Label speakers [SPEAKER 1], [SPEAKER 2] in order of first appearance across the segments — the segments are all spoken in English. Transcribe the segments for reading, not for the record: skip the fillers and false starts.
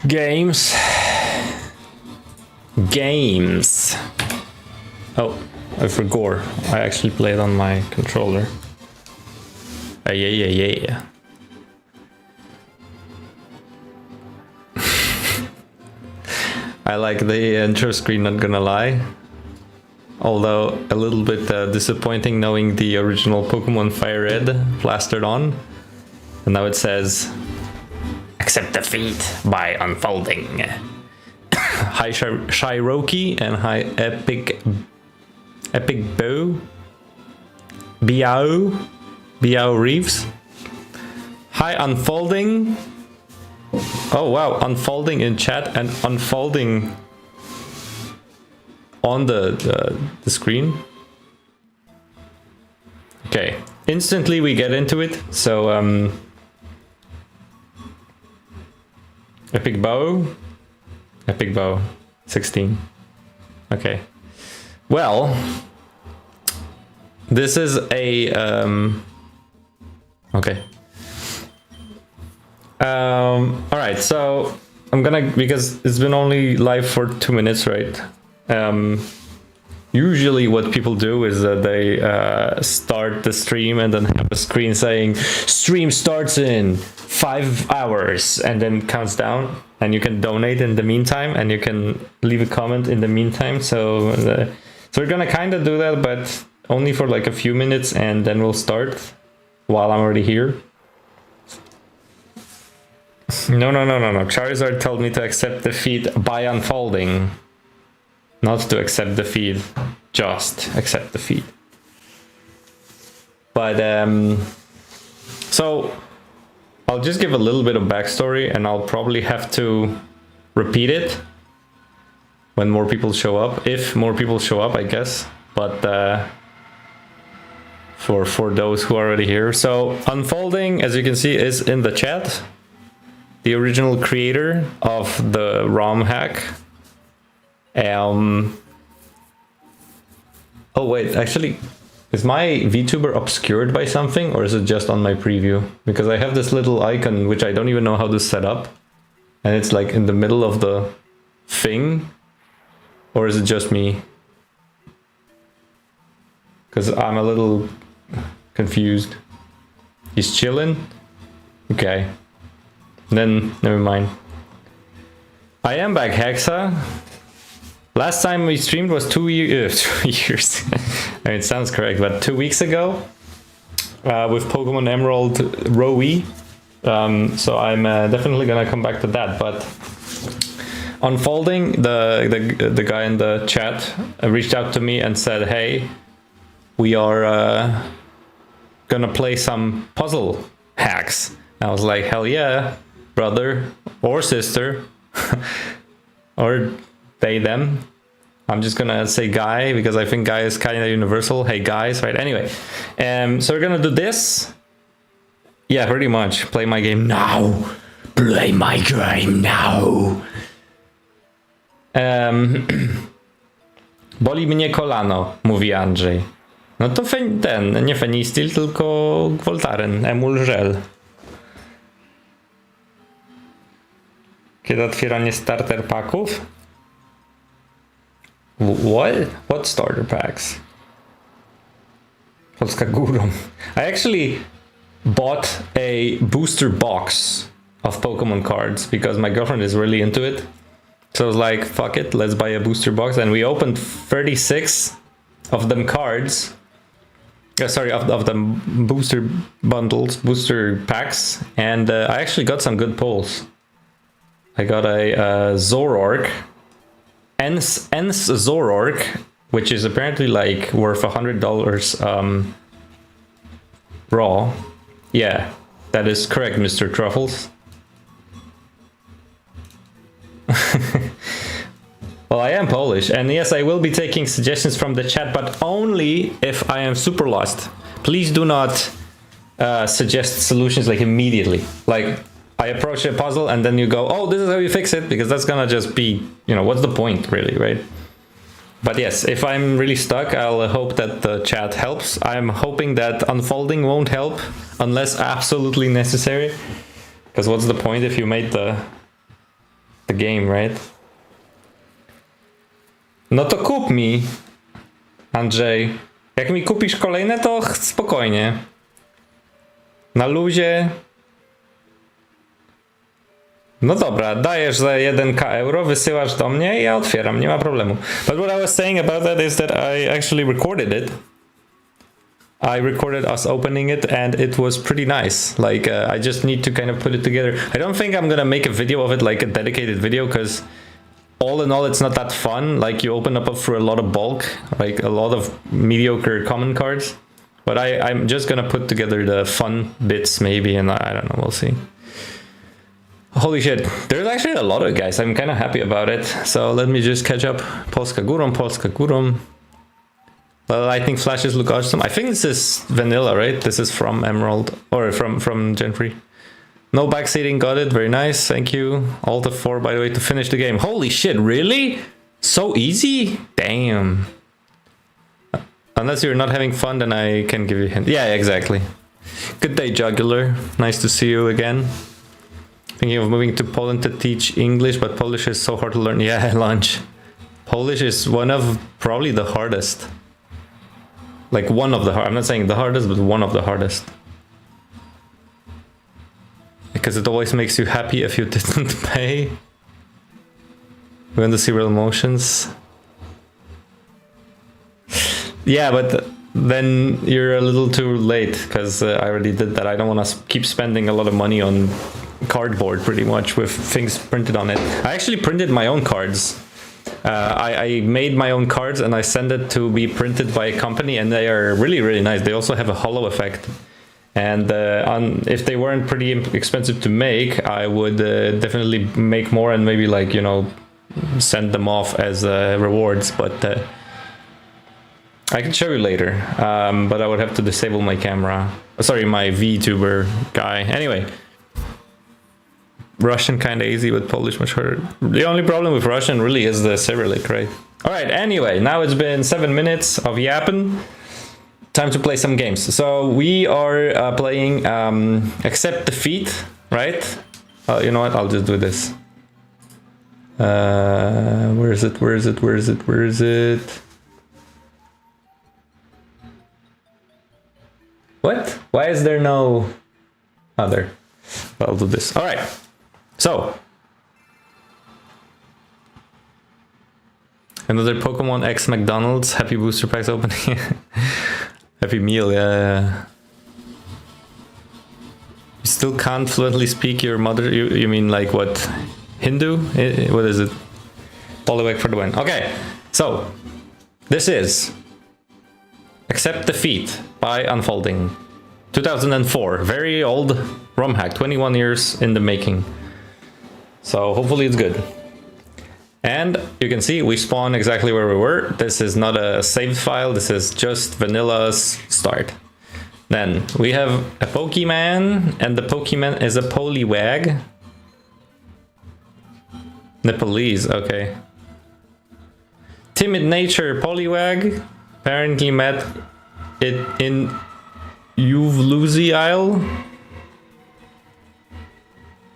[SPEAKER 1] Games. Games. Oh, I forgot. I actually played on my controller. Yeah. I like the intro screen, not gonna lie. Although a little bit disappointing knowing the original Pokemon Fire Red plastered on. And now it says, accept defeat by unfolding. Hi Shiroki and hi Epic Bow. Biao Reeves. Hi Unfolding. Oh wow, unfolding in chat and unfolding on the screen. Okay, instantly we get into it. So Epic Bow 16. Okay, well, this is a okay. All right, so I'm gonna, because it's been only live for 2 minutes, right? Usually what people do is that they start the stream and then have a screen saying stream starts in 5 hours and then counts down, and you can donate in the meantime and you can leave a comment in the meantime. So we're gonna kind of do that, but only for like a few minutes, and then we'll start while I'm already here. No. Charizard told me to accept defeat by unfolding. Not to accept defeat, just accept defeat. But, so, I'll just give a little bit of backstory, and I'll probably have to repeat it when more people show up. If more people show up, I guess. But, for those who are already here. So, Unfolding, as you can see, is in the chat. The original creator of the ROM hack. Oh wait, actually, is my VTuber obscured by something, or is it just on my preview? Because I have this little icon which I don't even know how to set up, and it's like in the middle of the thing, or is it just me? Because I'm a little confused. He's chilling? Okay. Then, never mind. I am back, Hexa. Last time we streamed was 2 years. I mean, it sounds correct, but 2 weeks ago with Pokemon Emerald Roe. So I'm definitely gonna come back to that. But Unfolding, the guy in the chat reached out to me and said, "Hey, we are gonna play some puzzle hacks." I was like, "Hell yeah, brother or sister," or they, them. I'm just gonna say guy because I think guy is kind of universal. Hey guys, right? Anyway, so we're gonna do this. Yeah, pretty much. Play my game now. Play my game now. Boli mnie kolano, mówi Andrzej. No to ten, nie Fenistil, tylko Voltaren, Emul Żel. Kiedy otwieranie starter packów? What starter packs? Polska górą. I actually bought a booster box of Pokemon cards because my girlfriend is really into it. So I was like, fuck it, let's buy a booster box. And we opened 36 of them cards. Sorry, of the booster bundles, booster packs. And I actually got some good pulls. I got a Zoroark. Ens Zoroark, which is apparently like worth $100 raw. Yeah, that is correct, Mr. Truffles. Well, I am Polish, and yes, I will be taking suggestions from the chat, but only if I am super lost. Please do not suggest solutions like immediately. Like, I approach a puzzle and then you go, oh, this is how you fix it, because that's gonna just be, you know, what's the point really, right? But yes, if I'm really stuck, I'll hope that the chat helps. I'm hoping that Unfolding won't help unless absolutely necessary, because what's the point if you made the the game, right? No to kup mi, Andrzej. Jak mi kupisz kolejne, to spokojnie. Na luzie. No dobra, dajesz za 1k euro, wysyłasz do mnie i ja otwieram, nie ma problemu. But what I was saying about that is that I actually recorded it. I recorded us opening it and it was pretty nice. Like, I just need to kind of put it together. I don't think I'm gonna make a video of it, like a dedicated video, because all in all, it's not that fun. Like, you open up for a lot of bulk, like a lot of mediocre common cards. But I'm just gonna put together the fun bits maybe, and I don't know, we'll see. Holy shit, there's actually a lot of it, guys. I'm kind of happy about it. So let me just catch up. Polska Górą, Polska Górą. The lightning flashes look awesome. I think this is vanilla, right? This is from Emerald, or from Gen 3. No backseating, got it, very nice, thank you. Alt F4, by the way, to finish the game. Holy shit, really? So easy? Damn. Unless you're not having fun, then I can give you a hint. Yeah, exactly. Good day, Jugular. Nice to see you again. Thinking of moving to Poland to teach English, but Polish is so hard to learn. Yeah, lunch. Polish is one of probably the hardest. Like one of the hard. I'm not saying the hardest, but one of the hardest. Because it always makes you happy if you didn't pay. We want to see real emotions. Yeah, but then you're a little too late, because I already did that. I don't want to keep spending a lot of money on cardboard, pretty much, with things printed on it. I actually printed my own cards. I made my own cards and I sent it to be printed by a company, and they are really, really nice. They also have a hollow effect. And if they weren't pretty expensive to make, I would definitely make more and maybe, like, you know, send them off as rewards. But I can show you later. But I would have to disable my camera. Sorry, my VTuber guy. Anyway. Russian kind of easy, but Polish much harder. The only problem with Russian really is the Cyrillic, right? All right, anyway, now it's been 7 minutes of yapping. Time to play some games. So we are playing Accept Defeat, right? You know what? I'll just do this. Where is it? Where is it? Where is it? Where is it? What? Why is there no other? I'll do this. All right. So, another Pokemon X McDonald's. Happy booster packs opening. Happy meal, yeah. You still can't fluently speak your mother. You mean like what? Hindu? What is it? All the way for the win. Okay, so this is Accept Defeat by Unfolding. 2004. Very old ROM hack. 21 years in the making. So hopefully it's good. And you can see we spawn exactly where we were. This is not a saved file. This is just vanilla's start. Then we have a Pokemon, and the Pokemon is a Poliwag. Nepalese, okay. Timid nature Poliwag. Apparently met it in Uvluzi Isle.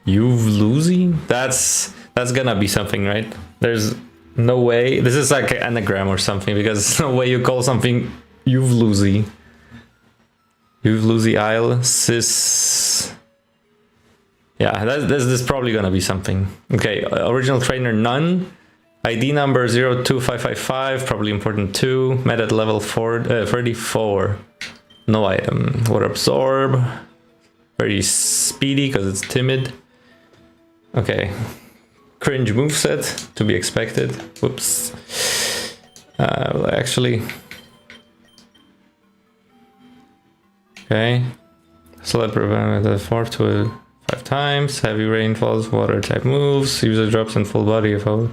[SPEAKER 1] Uvluzi? That's gonna be something, right? There's no way. This is like an anagram or something, because there's no way you call something Uvluzi. Uvluzi Isle. Sis. Yeah, this is probably gonna be something. Okay, original trainer none. ID number 02555, probably important too. Met at level 34. No item. Water absorb. Very speedy because it's timid. Okay. Cringe moveset, to be expected. Whoops. Well, actually. Okay. Select prevent the 4 to 5 times. Heavy rainfalls, water type moves. User drops in full body if all.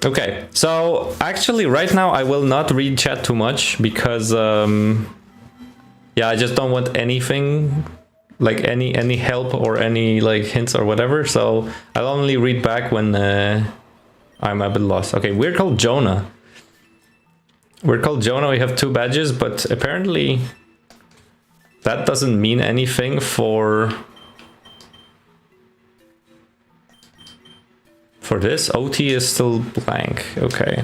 [SPEAKER 1] Okay, so actually right now I will not read chat too much because yeah, I just don't want anything like any help or any like hints or whatever, so I'll only read back when I'm a bit lost. Okay, we're called Jonah. We're called Jonah, we have 2 badges, but apparently that doesn't mean anything for For this, OT is still blank. Okay.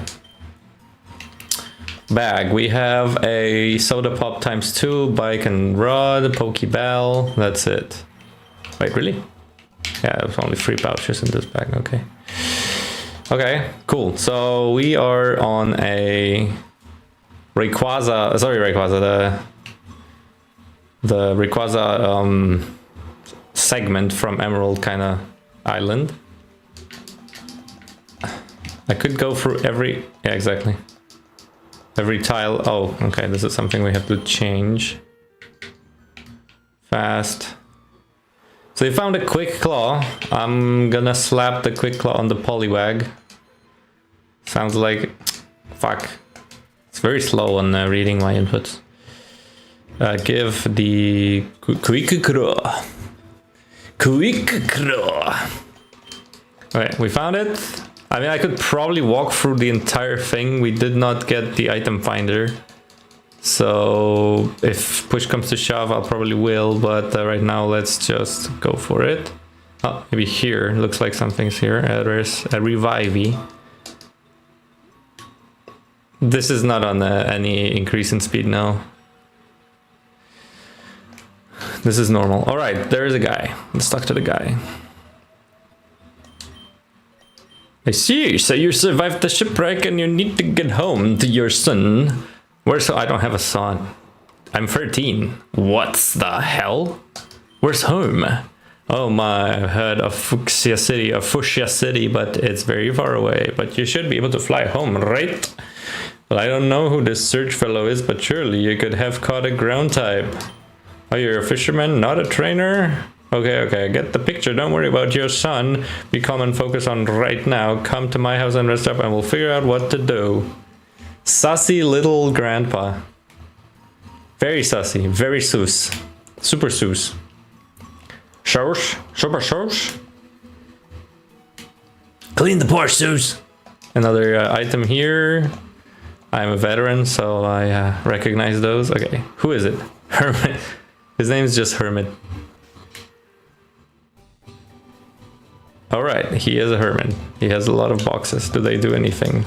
[SPEAKER 1] Bag. We have a soda pop ×2, bike and rod, Pokeball. That's it. Wait, really? Yeah, there's only 3 pouches in this bag. Okay. Okay, cool. So we are on a Rayquaza. Sorry, Rayquaza. The Rayquaza segment from Emerald kind of Island. I could go through every... Yeah, exactly. Every tile. Oh, okay, this is something we have to change. Fast. So you found a Quick Claw. I'm gonna slap the Quick Claw on the Poliwag. Sounds like... Fuck. It's very slow on reading my inputs. Give the Quick Claw. Quick Claw. Alright, we found it. I mean, I could probably walk through the entire thing. We did not get the item finder. So if push comes to shove, I'll probably will. But right now, let's just go for it. Oh, maybe here. Looks like something's here. There's a Revivey. This is not on any increase in speed now. This is normal. All right, there is a guy. Let's talk to the guy. I see, so you survived the shipwreck and you need to get home to your son. Where's... I don't have a son. I'm 13. What the hell? Where's home? Oh my, I've heard of Fuchsia City, but it's very far away. But you should be able to fly home, right? Well, I don't know who this search fellow is, but surely you could have caught a ground type. Oh, you're a fisherman, not a trainer? Okay, I get the picture. Don't worry about your son. Be calm and focus on right now. Come to my house and rest up and we'll figure out what to do. Sassy little grandpa. Very sassy. Very sus. Super sus. Shows. Super shows. Clean the poor sus. Another item here. I'm a veteran, so I recognize those. Okay, who is it? Hermit. His name's just Hermit. All right, he is a hermit. He has a lot of boxes. Do they do anything?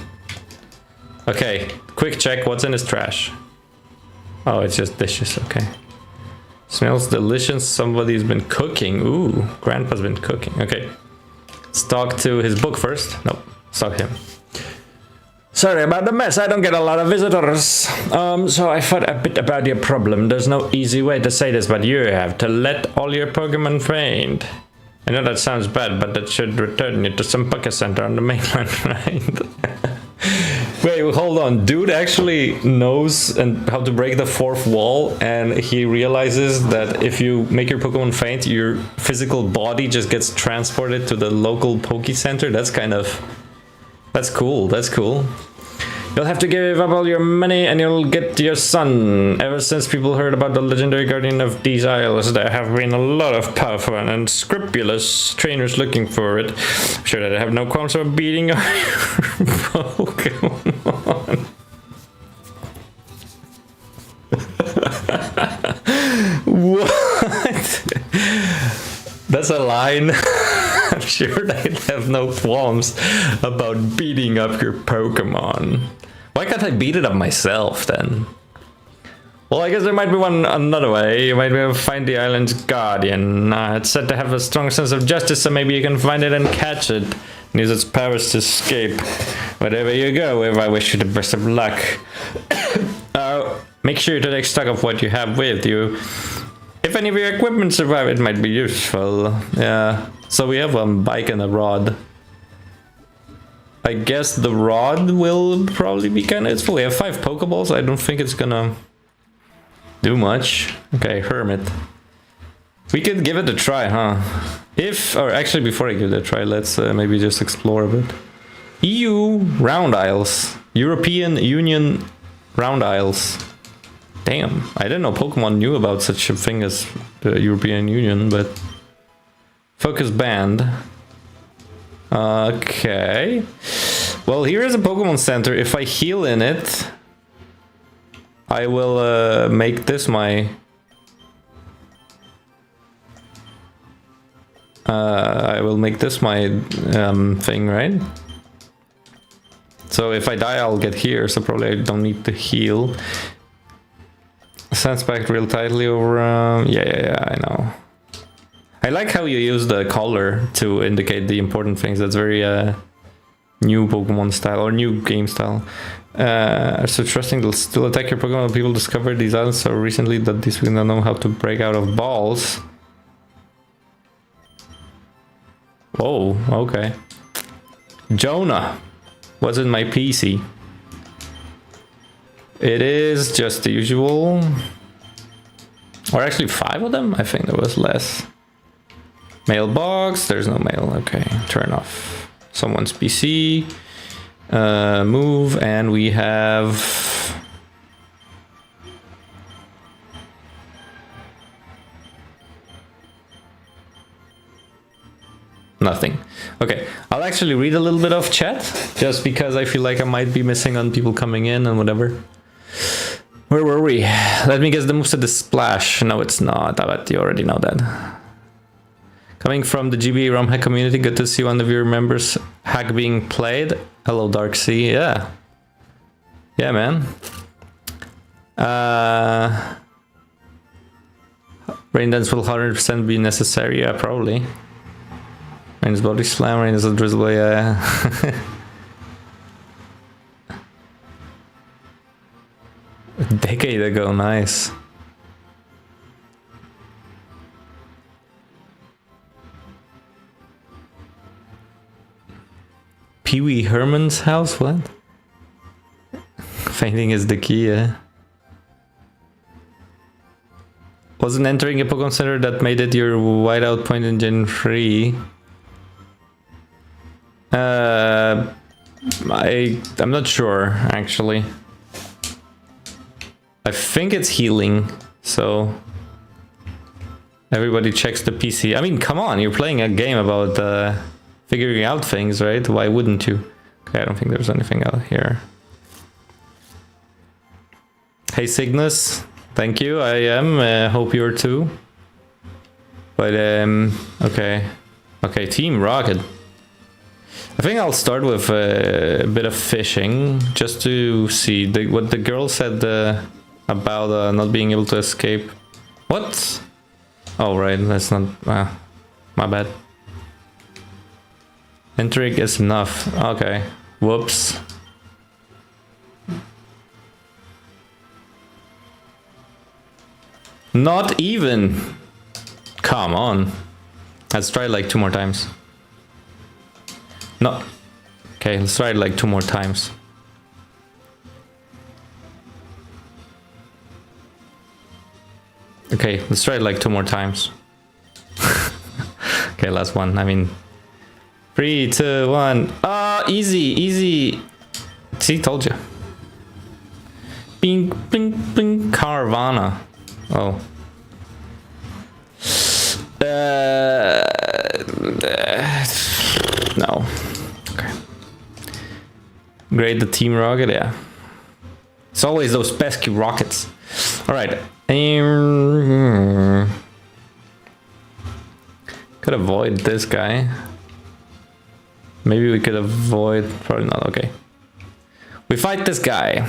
[SPEAKER 1] Okay, quick check. What's in his trash? Oh, it's just dishes. Okay. Smells delicious. Somebody's been cooking. Ooh, Grandpa's been cooking. Okay. Let's talk to his book first. Nope, let's talk to him. Sorry about the mess. I don't get a lot of visitors. So I thought a bit about your problem. There's no easy way to say this, but you have to let all your Pokemon faint. I know that sounds bad, but that should return you to some Poké Center on the mainland, right? Wait, hold on. Dude actually knows how to break the fourth wall, and he realizes that if you make your Pokemon faint, your physical body just gets transported to the local Poké Center. That's kind of... That's cool. That's cool. You'll have to give up all your money and you'll get your son. Ever since people heard about the legendary guardian of these isles, there have been a lot of powerful and unscrupulous trainers looking for it. I'm sure that I have no qualms about beating up your Pokemon. What? That's a line. I'm sure I'd have no qualms about beating up your Pokemon. Why can't I beat it up myself then? Well, I guess there might be another way. You might be able to find the island's guardian. It's said to have a strong sense of justice, so maybe you can find it and catch it. And use its powers to escape. Wherever you go, I wish you the best of luck. Make sure to take stock of what you have with you. If any of your equipment survive, it might be useful. Yeah. So we have a bike and a rod. I guess the rod will probably be kind of useful. We have 5 Pokeballs. I don't think it's gonna do much. Okay, Hermit. We could give it a try, huh? Or actually, before I give it a try, let's maybe just explore a bit. EU Round Isles. European Union Round Isles. Damn, I didn't know Pokemon knew about such a thing as the European Union, but... Focus Band. Okay. Well, here is a Pokemon Center. If I heal in it, I will make this my... I will make this my thing, right? So if I die, I'll get here, so probably I don't need to heal. Stands back real tightly over... yeah, I know. I like how you use the color to indicate the important things. That's very new Pokemon style, or new game style. So trusting they'll still attack your Pokemon. People discovered these islands so recently that these people don't know how to break out of balls. Whoa, okay. Jonah. What's in my PC? It is just the usual. Or actually 5 of them? I think there was less. Mailbox, there's no mail. Okay, turn off someone's PC. Move, and we have... nothing. Okay, I'll actually read a little bit of chat, just because I feel like I might be missing on people coming in and whatever. Where were we? Let me guess, the move to the splash. No, it's not. I bet you already know that. Coming from the GBA ROM hack community, good to see one of your members hack being played. Hello, Dark Sea. Yeah. Yeah, man. Rain Dance will 100% be necessary. Yeah, probably. Rain's Body Slam, Rain is a drizzle. Yeah. A decade ago, nice. Pee Wee Herman's house? What? Fainting is the key, yeah. Wasn't entering a Pokemon Center that made it your whiteout point in Gen 3? I'm not sure, actually. I think it's healing, so everybody checks the PC. I mean, come on, you're playing a game about figuring out things, right? Why wouldn't you? Okay, I don't think there's anything out here. Hey Cygnus, thank you. I am. Hope you're too. But okay, okay. Team Rocket. I think I'll start with a bit of fishing just to see what the girl said about not being able to escape. What? Oh right, that's not. My bad. Entering is enough. Okay. Whoops. Not even. Come on. Let's try it like 2 more times. No. Okay, let's try it like 2 more times. Okay, let's try it like 2 more times. Okay, last one. I mean, 3, 2, 1. Ah, easy, easy. See, told you. Bing, bing, bing. Caravana. Oh. No. Okay. Grade the Team Rocket, yeah. It's always those pesky rockets. All right. Could avoid this guy. Maybe we could avoid... probably not. Okay. We fight this guy.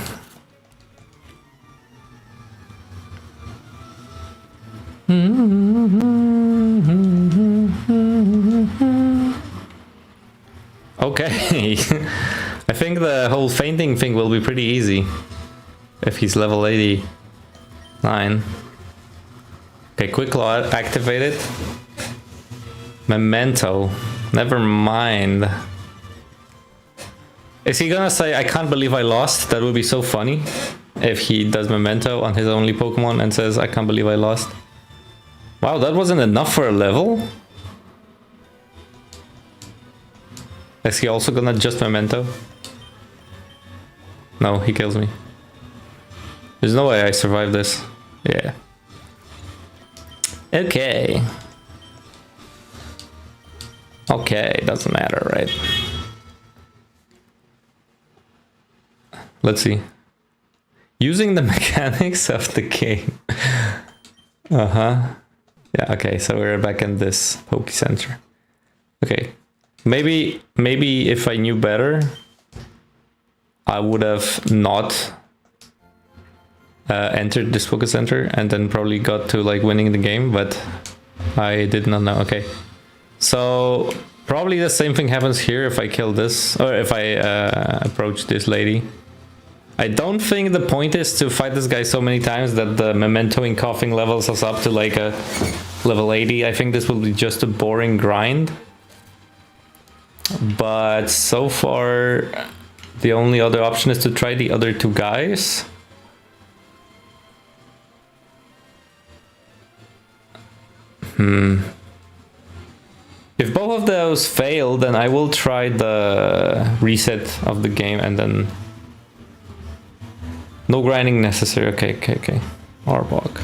[SPEAKER 1] Okay. I think the whole fainting thing will be pretty easy if he's level 89. Okay, Quick Claw activated. Memento. Never mind. Is he gonna say, I can't believe I lost? That would be so funny if he does Memento on his only Pokemon and says, I can't believe I lost. Wow, that wasn't enough for a level? Is he also gonna just Memento? No, he kills me. There's no way I survive this. Yeah. Okay. Okay, doesn't matter, right? Let's see. Using the mechanics of the game. Uh-huh. Yeah, okay, so we're back in this Poke Center. Okay. Maybe if I knew better, I would have not entered this focus center and then probably got to like winning the game, but I did not know. Okay. So probably the same thing happens here if I kill this, or if I approach this lady. I don't think the point is to fight this guy so many times that the mementoing coughing levels us up to like a level 80. I think this will be just a boring grind. But so far, the only other option is to try the other two guys. If both of those fail, then I will try the reset of the game and then... No grinding necessary. Okay. Arbok.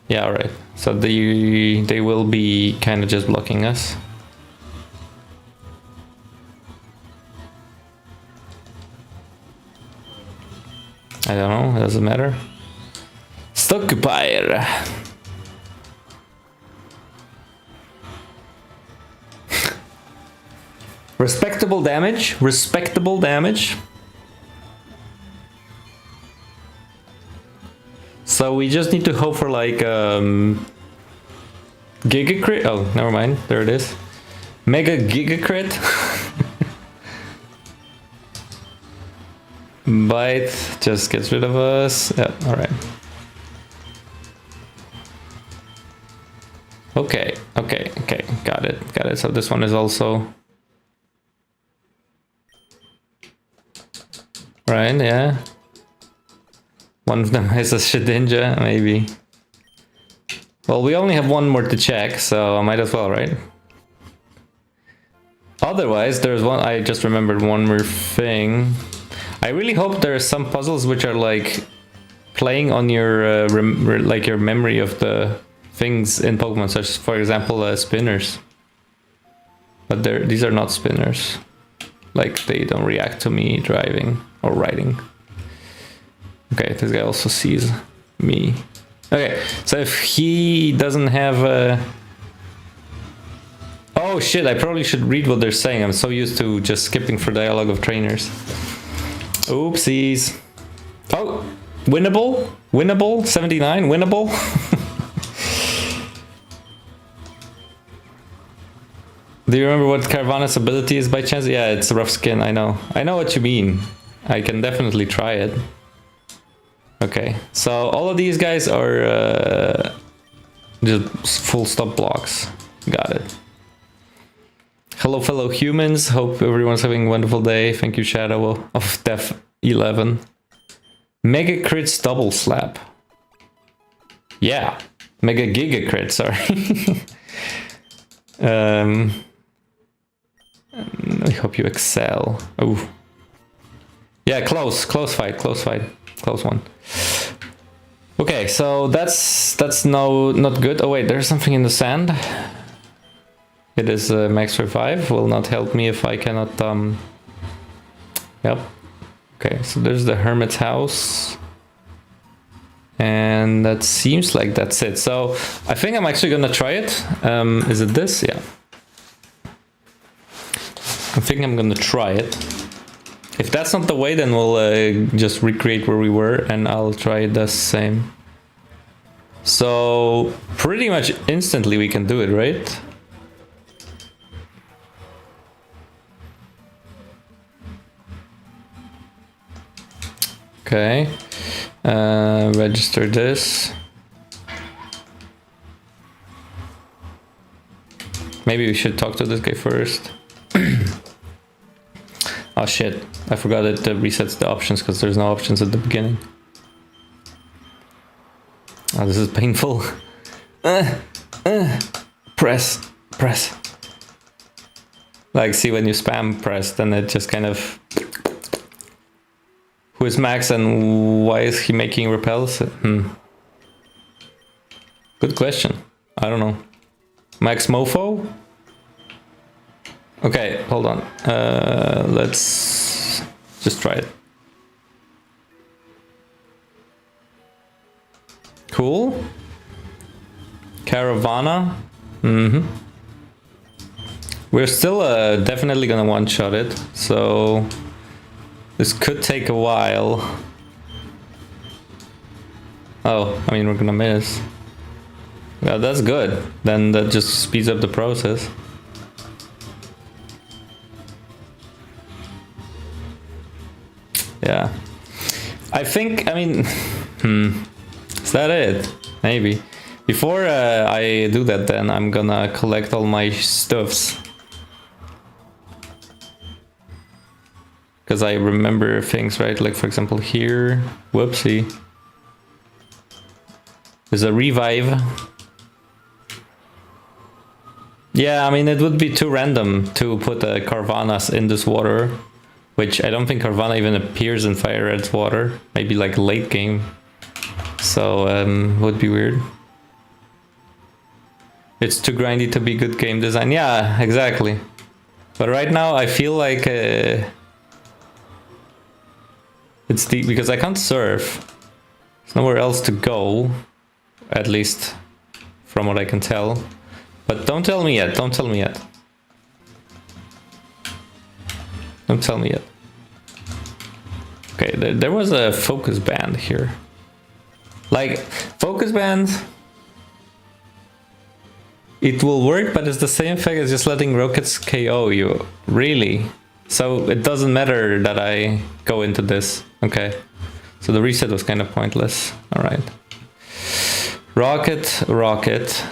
[SPEAKER 1] Yeah, alright. So they will be kind of just blocking us. I don't know, it doesn't matter. Stockupier. Respectable damage. So we just need to hope for like Giga Crit. Oh, never mind. There it is. Mega Giga Crit. Bite just gets rid of us. Yeah, alright. Okay. Got it. So this one is also... Right, yeah. One of them has a Shedinja, maybe. Well, we only have one more to check, so I might as well, right? Otherwise, there's one... I just remembered one more thing. I really hope there are some puzzles which are like playing on your like your memory of the things in Pokemon, such as, for example, spinners. But these are not spinners. Like, they don't react to me driving or riding. Okay, this guy also sees me. Okay, so if he doesn't have a... Oh shit, I probably should read what they're saying. I'm so used to just skipping for dialogue of trainers. Oopsies. Oh, winnable? 79, winnable? Do you remember what Caravana's ability is by chance? Yeah, it's rough skin, I know. I know what you mean. I can definitely try it. Okay, so all of these guys are just full stop blocks. Got it. Hello, fellow humans. Hope everyone's having a wonderful day. Thank you, Shadow of Death 11. Mega crits double slap. Yeah, mega giga crit. Sorry. I hope you excel. Oh, yeah, close fight, close one. Okay, so that's not good. Oh wait, there's something in the sand. It is max revive. Will not help me if I cannot. Yep. Okay, so there's the hermit's house, and that seems like that's it. So I think I'm actually gonna try it. Is it this? Yeah. I think I'm gonna try it. If that's not the way, then we'll just recreate where we were, and I'll try the same. So pretty much instantly we can do it, right? Okay, register this. Maybe we should talk to this guy first. Oh shit, I forgot it resets the options because there's no options at the beginning. Oh, this is painful. Press. Like, see, when you spam press, then it just kind of... Who is Max and why is he making repels? Good question. I don't know. Max Mofo? Okay, hold on. Let's just try it. Cool. Caravana. We're still definitely gonna one-shot it, so this could take a while. Oh, I mean, we're gonna miss. Yeah, that's good. Then that just speeds up the process. Yeah. I think, I mean, is that it? Maybe. Before I do that, then I'm gonna collect all my stuffs. Because I remember things, right? Like, for example, here, whoopsie. There's a revive. Yeah, I mean, it would be too random to put the Carvanas in this water, which I don't think Carvana even appears in Fire Red's water. Maybe like late game. So, would be weird. It's too grindy to be good game design. Yeah, exactly. But right now, I feel like it's deep because I can't surf. There's nowhere else to go, at least from what I can tell. But don't tell me yet. Don't tell me yet. Don't tell me yet. Okay, there was a focus band here. Like, focus bands, it will work, but it's the same thing as just letting rockets KO you. Really? So it doesn't matter that I go into this. Okay. So the reset was kind of pointless. All right. Rocket, rocket.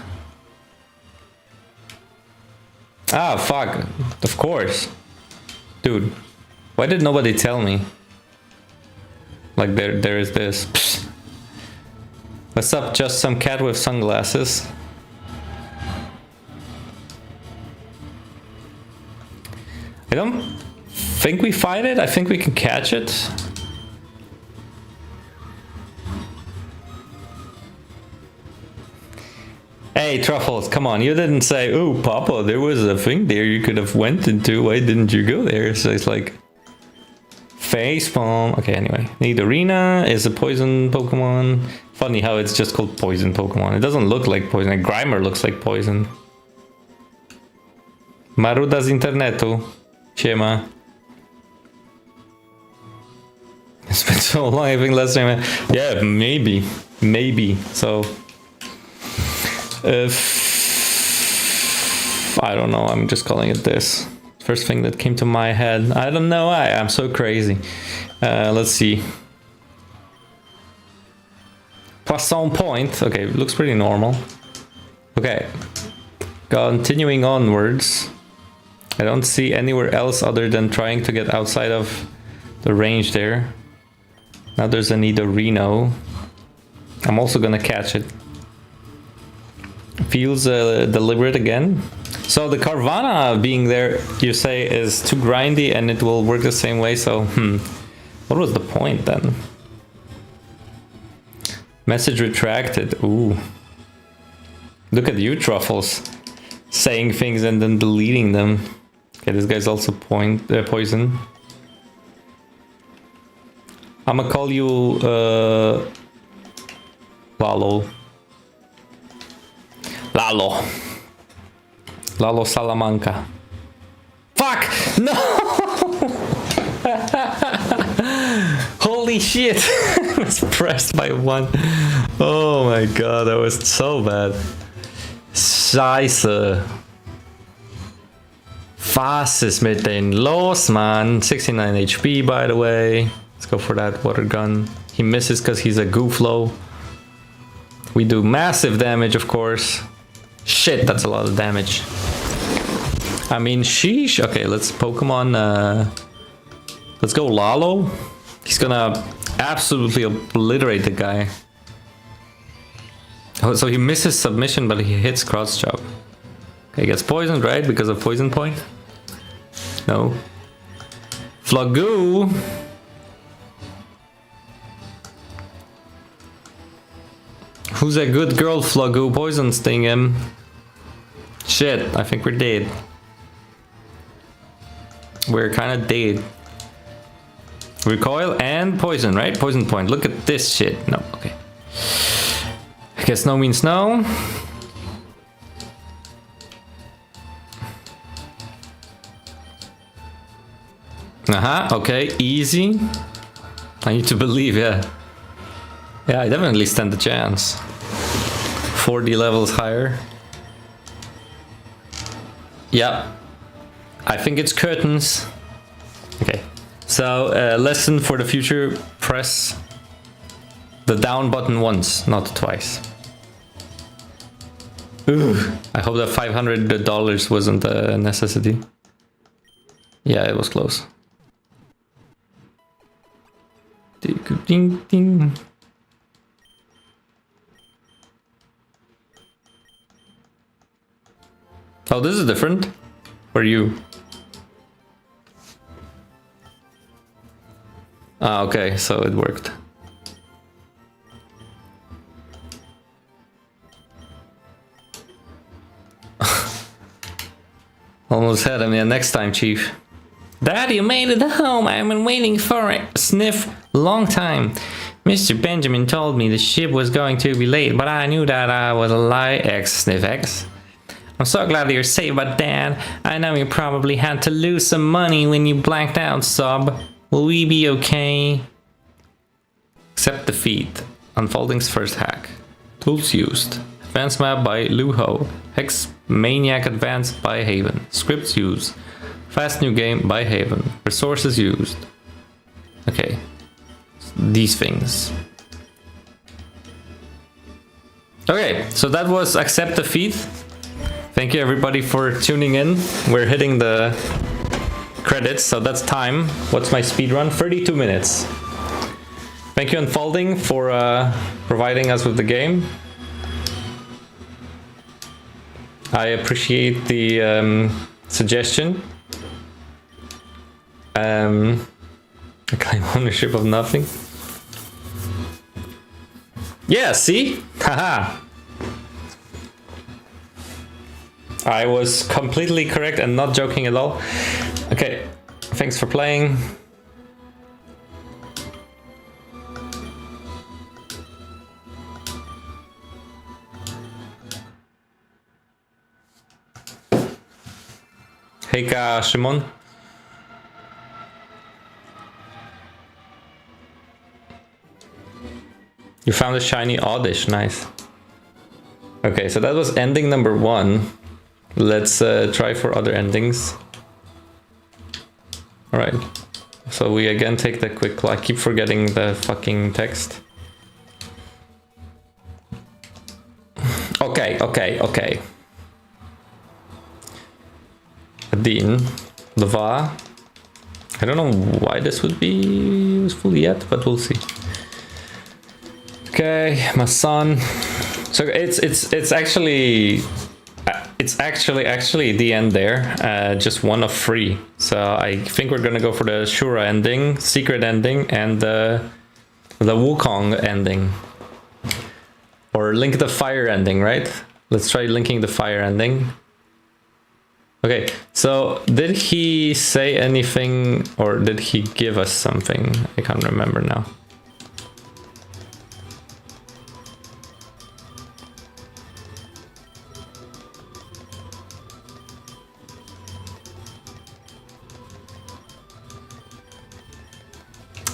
[SPEAKER 1] Ah, fuck. Of course. Dude, why did nobody tell me? Like, there is this. Psst. What's up? Just some cat with sunglasses. I don't think we fight it. I think we can catch it. Hey, Truffles, come on. You didn't say, oh, Papa, there was a thing there you could have went into. Why didn't you go there? So it's like... Facepalm. Okay, anyway. Nidorina is a poison Pokemon. Funny how it's just called poison Pokemon. It doesn't look like poison. Like Grimer looks like poison. Maruda z internetu. Siema. It's been so long, I think last time. Yeah, maybe. Maybe. So... I don't know, I'm just calling it this. First thing that came to my head. I don't know why, I'm so crazy. Let's see. Poisson Point. Okay, looks pretty normal. Okay. Continuing onwards. I don't see anywhere else other than trying to get outside of the range there. Now there's a Nidorino. I'm also gonna catch it. Feels deliberate again. So the Carvana being there, you say, is too grindy and it will work the same way, so what was the point then? Message retracted. Ooh. Look at you, Truffles. Saying things and then deleting them. Okay, this guy's also poison. I'ma call you Lalo. Lalo Salamanca. Fuck! No! Holy shit! I was pressed by one. Oh my god, that was so bad. Scheiße. Was ist mit den los, man? 69 HP, by the way. Let's go for that water gun. He misses because he's a gooflo. We do massive damage, of course. Shit, that's a lot of damage. I mean, sheesh. Okay, let's Pokemon. Let's go Lalo. He's gonna absolutely obliterate the guy. Oh, so he misses submission, but he hits cross chop. Okay, gets poisoned, right? Because of poison point? No. Flagoo. Who's a good girl, Flagoo? Poison sting him. Shit, I think we're dead. We're kind of dead. Recoil and poison, right? Poison point. Look at this shit. No, okay. I guess no means no. Okay, easy. I need to believe, yeah. Yeah, I definitely stand a chance. 40 levels higher. Yeah. I think it's curtains. Okay. So, lesson for the future, press the down button once, not twice. Ooh, I hope that $500 wasn't a necessity. Yeah, it was close. Ding, ding. Oh, this is different for you. Ah, okay, so it worked. Almost had him. Yeah, next time, Chief. Dad, you made it home. I've been waiting for it. Sniff, long time. Mr. Benjamin told me the ship was going to be late, but I knew that I was a lie. X, sniff X. I'm so glad that you're safe, but Dad, I know you probably had to lose some money when you blanked out, Sub. Will we be okay? Accept defeat. Unfolding's first hack. Tools used. Advanced map by Luho. Hex Maniac Advanced by Haven. Scripts used. Fast new game by Haven. Resources used. Okay. These things. Okay, so that was accept defeat. Thank you everybody for tuning in. We're hitting the credits, so that's time. What's my speed run? 32 minutes. Thank you Unfolding for providing us with the game. I appreciate the suggestion. I claim ownership of nothing. Yeah, see? Haha. I was completely correct and not joking at all. Okay, thanks for playing. Hejka, Szymon. You found a shiny Oddish, nice. Okay, so that was ending number 1. Let's try for other endings. Alright, so we again take the quick claw. I keep forgetting the fucking text. Okay. Adin, Lava. I don't know why this would be useful yet, but we'll see. Okay, my son. So it's actually the end there. Just one of 3. So I think we're gonna go for the Shura ending, secret ending, and the Wukong ending. Or link the fire ending, right? Let's try linking the fire ending. Okay, so did he say anything or did he give us something? I can't remember now.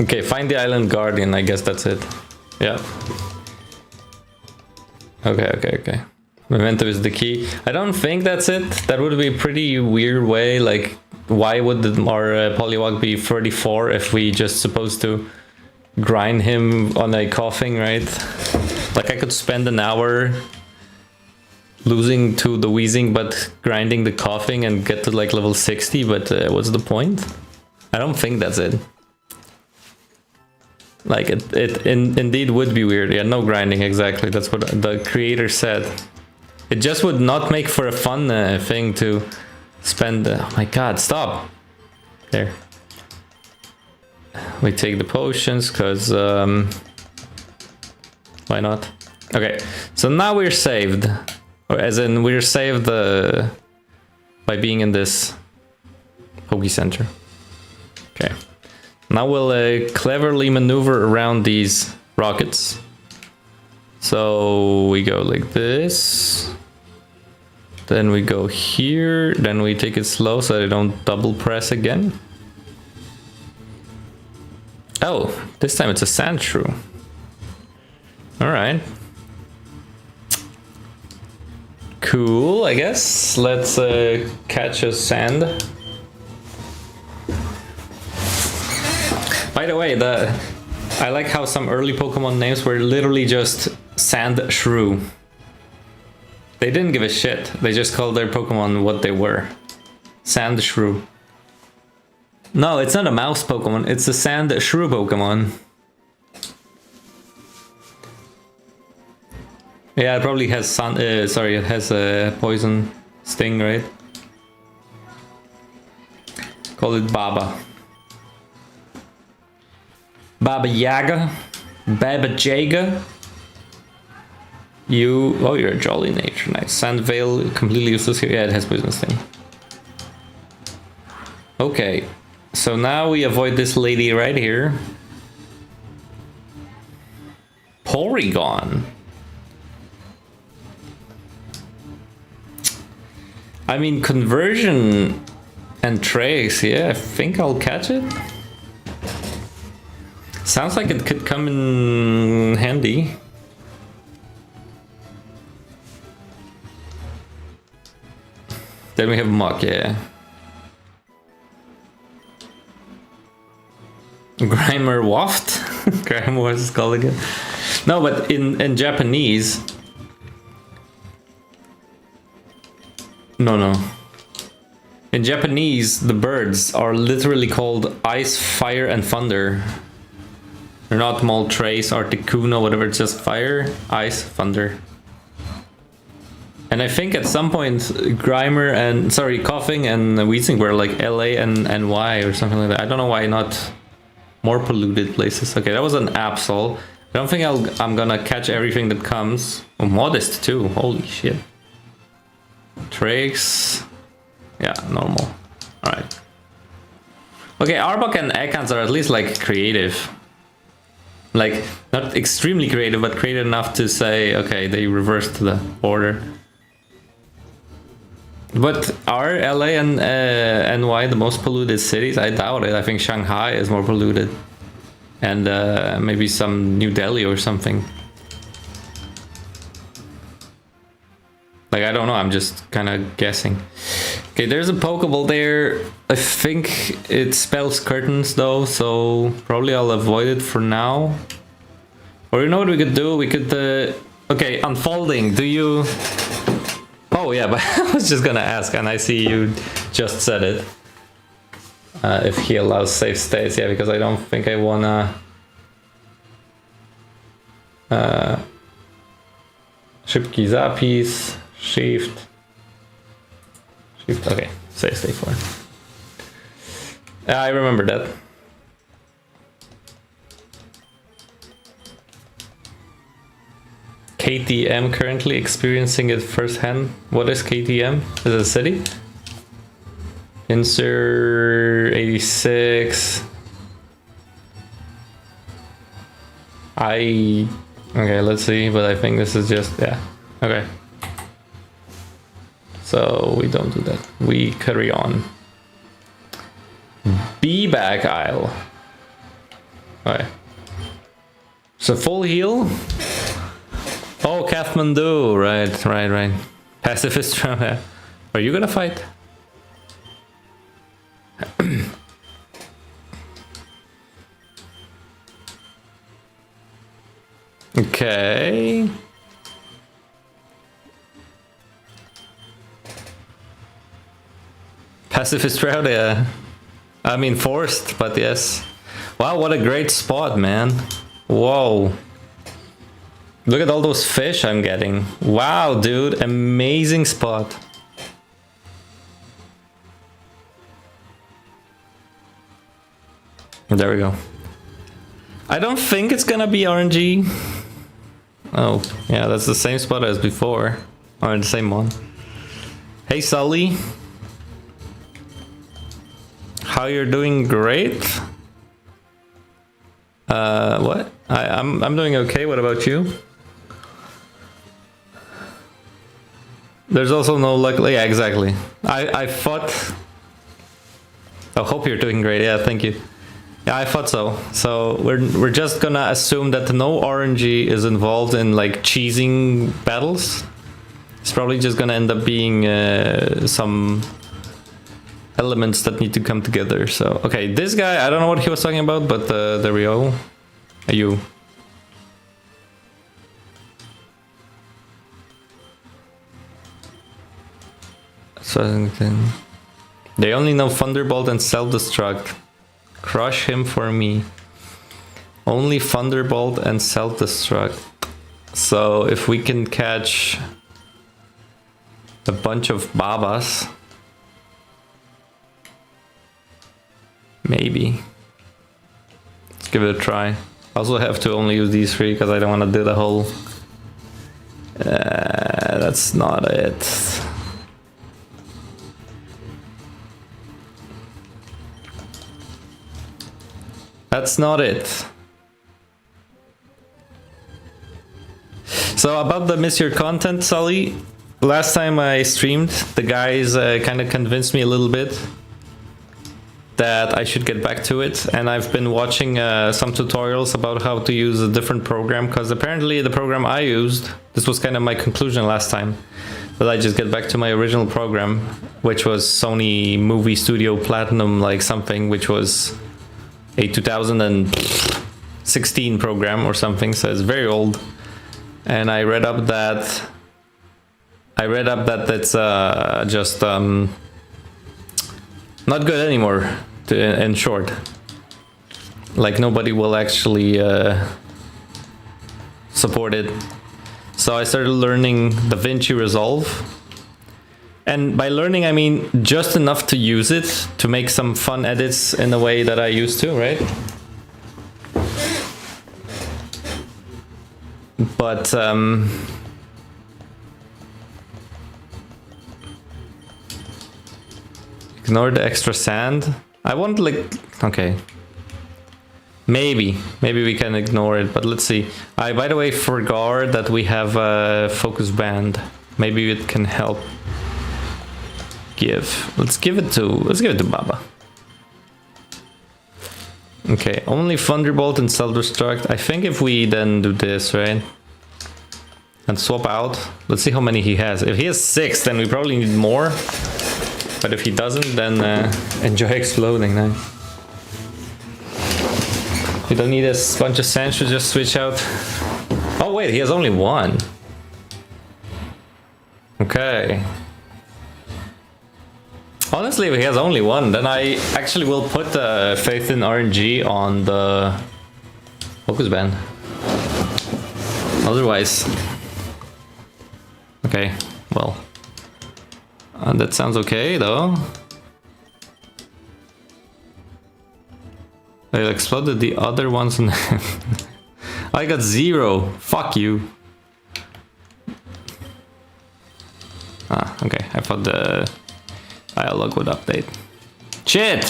[SPEAKER 1] Okay, find the island guardian, I guess that's it. Yeah. Okay. Memento is the key. I don't think that's it. That would be a pretty weird way. Like, why would our Poliwag be 34 if we just supposed to grind him on a coughing, right? Like, I could spend an hour losing to the wheezing, but grinding the coughing and get to like level 60, but what's the point? I don't think that's it. Like, it indeed would be weird. Yeah, no grinding, exactly. That's what the creator said. It just would not make for a fun thing to spend... oh my god, stop! There. We take the potions, because... why not? Okay, so now we're saved. Or as in, we're saved by being in this Poke Center. Okay. Now we'll cleverly maneuver around these rockets. So we go like this. Then we go here. Then we take it slow so I don't double press again. Oh, this time it's a sand shrew. Alright. Cool, I guess. Let's catch a sand. By the way, I like how some early Pokemon names were literally just Sand Shrew. They didn't give a shit. They just called their Pokemon what they were. Sand Shrew. No, it's not a mouse Pokemon. It's a Sand Shrew Pokemon. Yeah, it probably has it has a poison sting, right? Call it Baba. Baba Yaga. Baba Jaga. You're a jolly nature. Nice. Sandvale, completely useless here. Yeah, it has poison sting. Okay. So now we avoid this lady right here. Porygon. I mean, conversion and trace, yeah, I think I'll catch it. Sounds like it could come in handy. Then we have Muck, yeah. Grimer Waft? Grimer was called again. No, but in Japanese... No. In Japanese, the birds are literally called Ice, Fire, and Thunder. They're not Moltres, Articuno, whatever, it's just Fire, Ice, Thunder. And I think at some point, Grimer and, Coughing and Weezing were like LA and Y or something like that. I don't know why not more polluted places. Okay, that was an Absol. I don't think I'm gonna catch everything that comes. Oh, Modest too, holy shit. Tricks. Yeah, normal. Alright. Okay, Arbok and Ekans are at least like creative. Like, not extremely creative, but creative enough to say, okay, they reversed the order. But are LA and NY the most polluted cities? I doubt it. I think Shanghai is more polluted. And maybe some New Delhi or something. Like, I don't know, I'm just kind of guessing. Okay, there's a Pokeball there. I think it spells curtains though, so probably I'll avoid it for now. Or you know what we could do? We could... okay, Unfolding, do you... Oh yeah, but I was just gonna ask, and I see you just said it. If he allows safe states, yeah, because I don't think I wanna... Shipki Zappies... Shift, okay, stay for it. I remember that. KTM currently experiencing it firsthand. What is KTM? Is it a city? Insert 86. Okay, let's see, but I think this is just, yeah, okay. So we don't do that. We carry on. B-Back Isle. Okay. So full heal. Oh, Kathmandu. Right. Pacifist. Are you gonna fight? Okay. Pacifist route, yeah. I mean, forced, but yes. Wow, what a great spot, man. Whoa. Look at all those fish I'm getting. Wow, dude, amazing spot. There we go. I don't think it's gonna be RNG. Oh, yeah, that's the same spot as before. Or the same one. Hey, Sully. How you're doing? Great. What? I'm doing okay. What about you? There's also no luck. Yeah, exactly. I thought. I hope you're doing great. Yeah, thank you. Yeah, I thought so. So we're just gonna assume that no RNG is involved in like cheesing battles. It's probably just gonna end up being some elements that need to come together. So okay, this guy, I don't know what he was talking about, but there we go. You. So they only know Thunderbolt and Self-Destruct. Crush him for me. Only Thunderbolt and Self-Destruct. So if we can catch a bunch of Babas, maybe. Let's give it a try. I also have to only use these three because I don't want to do the whole... that's not it. That's not it. So about the miss your content, Sully, last time I streamed, the guys kind of convinced me a little bit that I should get back to it, and I've been watching some tutorials about how to use a different program, because apparently the program I used, this was kind of my conclusion last time, that I just get back to my original program, which was Sony Movie Studio Platinum like something, which was a 2016 program or something, so it's very old. And I read up that it's just not good anymore, in short. Like nobody will actually support it. So I started learning DaVinci Resolve. And by learning, I mean just enough to use it to make some fun edits in the way that I used to, right? But ignore the extra sand. I want like, okay. Maybe we can ignore it, but let's see. I, by the way, forgot that we have a focus band. Maybe it can help. Let's give it to Baba. Okay, only Thunderbolt and Self-Destruct. I think if we then do this, right? And swap out. Let's see how many he has. If he has 6, then we probably need more. But if he doesn't, then enjoy exploding now. We don't need a bunch of sand to just switch out. Oh wait, he has only 1. Okay. Honestly, if he has only 1, then I actually will put Faith in RNG on the focus band. Otherwise... Okay, well... that sounds okay, though. I exploded the other ones and... I got 0! Fuck you! Ah, okay, I thought the... dialogue would update. Shit!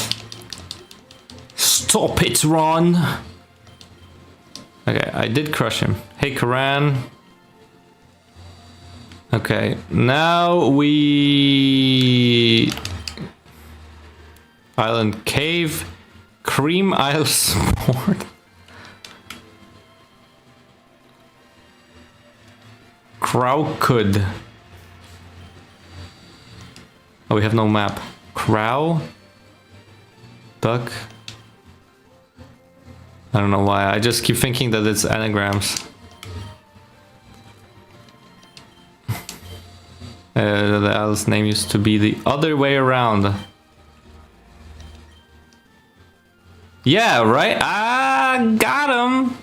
[SPEAKER 1] Stop it, Ron! Okay, I did crush him. Hey, Karan. Okay, now we... Island Cave. Cream Isle Sport. Crowcould. Oh, we have no map. Crow? Duck? I don't know why. I just keep thinking that it's anagrams. The isle's name used to be the other way around. Yeah, right? Ah, got him!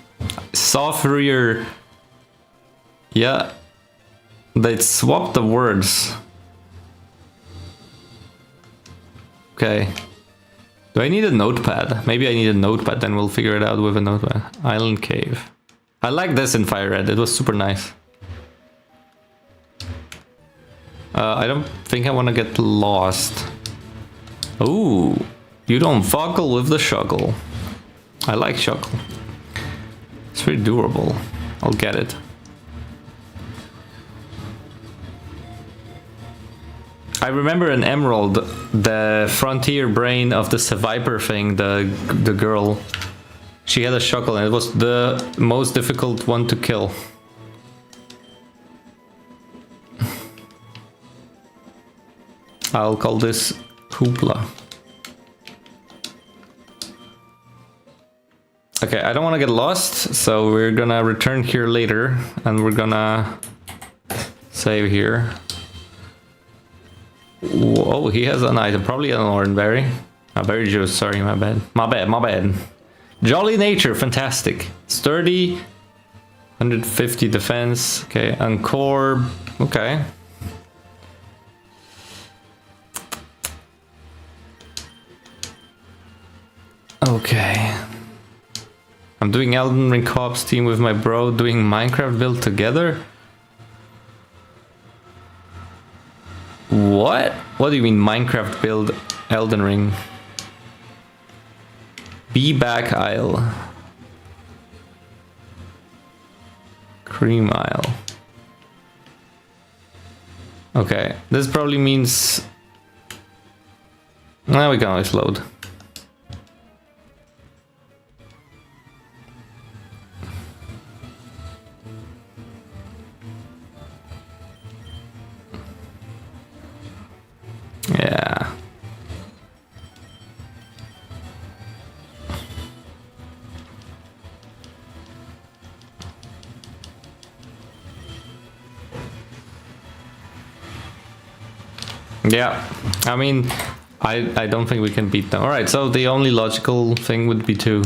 [SPEAKER 1] Saw through your... Yeah. They swapped the words. Okay. Do I need a notepad? Maybe I need a notepad, then we'll figure it out with a notepad. Island Cave. I like this in Fire Red, it was super nice. I don't think I want to get lost. Ooh, you don't fuggle with the shuggle. I like shuggle. It's very durable. I'll get it. I remember an Emerald, the frontier brain of the Seviper thing, the girl. She had a Shuckle and it was the most difficult one to kill. I'll call this Hoopla. Okay, I don't want to get lost, so we're gonna return here later and we're gonna save here. Whoa, he has an item, probably an Oranberry. Berry juice, sorry, my bad. My bad. Jolly Nature, fantastic. Sturdy, 150 defense, okay, and core, okay. Okay. I'm doing Elden Ring co-op team with my bro, doing Minecraft build together? What? What do you mean Minecraft build Elden Ring? Be back aisle. Cream aisle. Okay, this probably means... Now we can always load. Yeah. Yeah, I mean, I don't think we can beat them. Alright, so the only logical thing would be to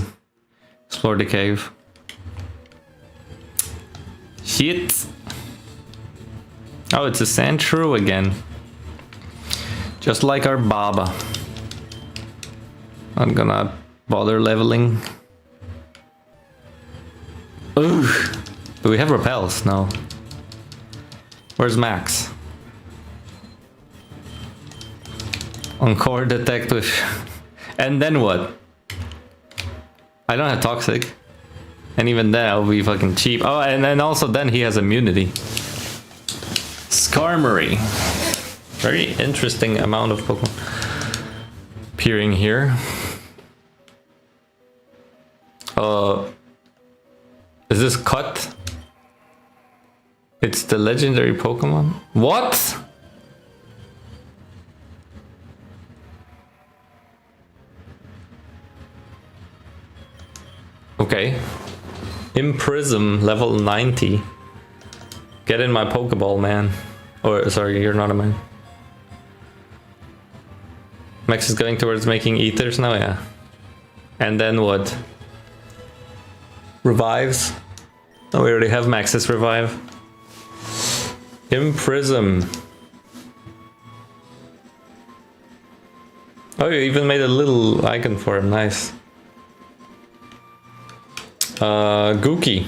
[SPEAKER 1] explore the cave. Shit! Oh, it's a sand shrew again. Just like our Baba. I'm gonna bother leveling. Ooh! Do we have repels? No. Where's Max? Encore detective. And then what? I don't have toxic. And even then I'll be fucking cheap. Oh, and then also then he has immunity. Skarmory. Very interesting amount of Pokemon appearing here. Is this cut? It's the legendary Pokemon? What? Okay. Imprism, level 90. Get in my Pokeball, man. Or, sorry, you're not a man. Max is going towards making ethers now, yeah. And then what? Revives? Oh, we already have Max's revive. Imprism. Oh, you even made a little icon for him, nice. Gookie.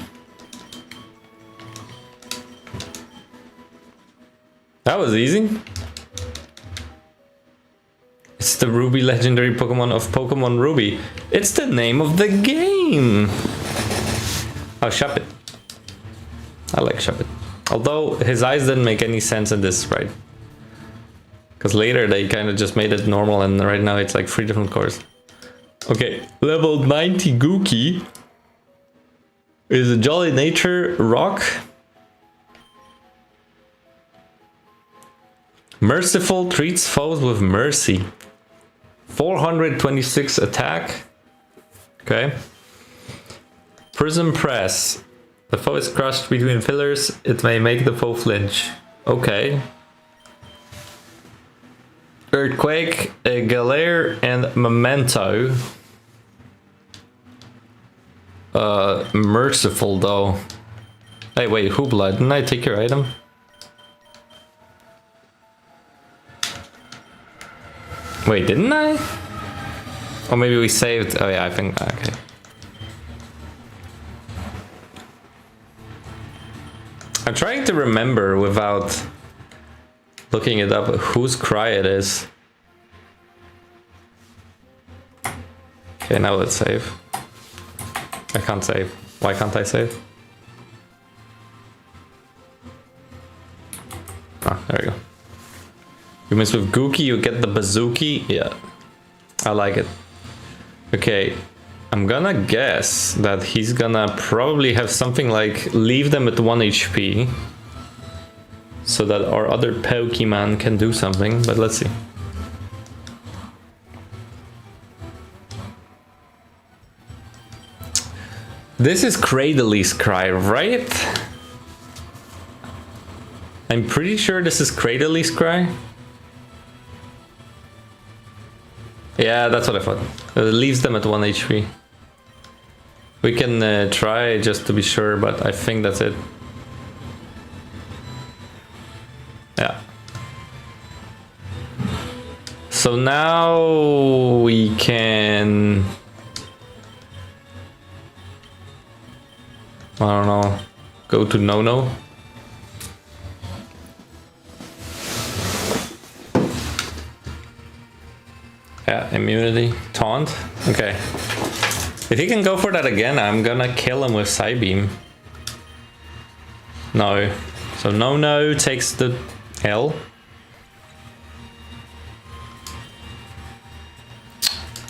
[SPEAKER 1] That was easy. It's the Ruby legendary Pokemon of Pokemon Ruby. It's the name of the game. Oh, Shuppet. I like Shuppet. Although his eyes didn't make any sense in this, right? Because later they kind of just made it normal and right now it's like 3 different cores. Okay, level 90 Gookie is a Jolly Nature Rock. Merciful, treats foes with mercy. 426 attack. Okay. Prism Press. The foe is crushed between fillers. It may make the foe flinch. Okay. Earthquake, a Galare, and Memento. Merciful though. Hey, wait, Hoopla, didn't I take your item? Wait, didn't I? Or maybe we saved. Oh yeah, I think. Okay. I'm trying to remember without looking it up whose cry it is. Okay, now let's save. I can't save. Why can't I save? Ah, there we go. You miss with Gookie, you get the Bazooki. Yeah, I like it. Okay, I'm gonna guess that he's gonna probably have something like leave them at 1 HP so that our other Pokemon can do something, but let's see. This is Cradley's Cry, right? I'm pretty sure this is Cradley's Cry. Yeah, that's what I thought. It leaves them at 1 HP. We can try just to be sure, but I think that's it. Yeah. So now we can... I don't know. Go to No-No. Yeah, immunity. Taunt. Okay. If he can go for that again, I'm gonna kill him with Psybeam. No. So No takes the L.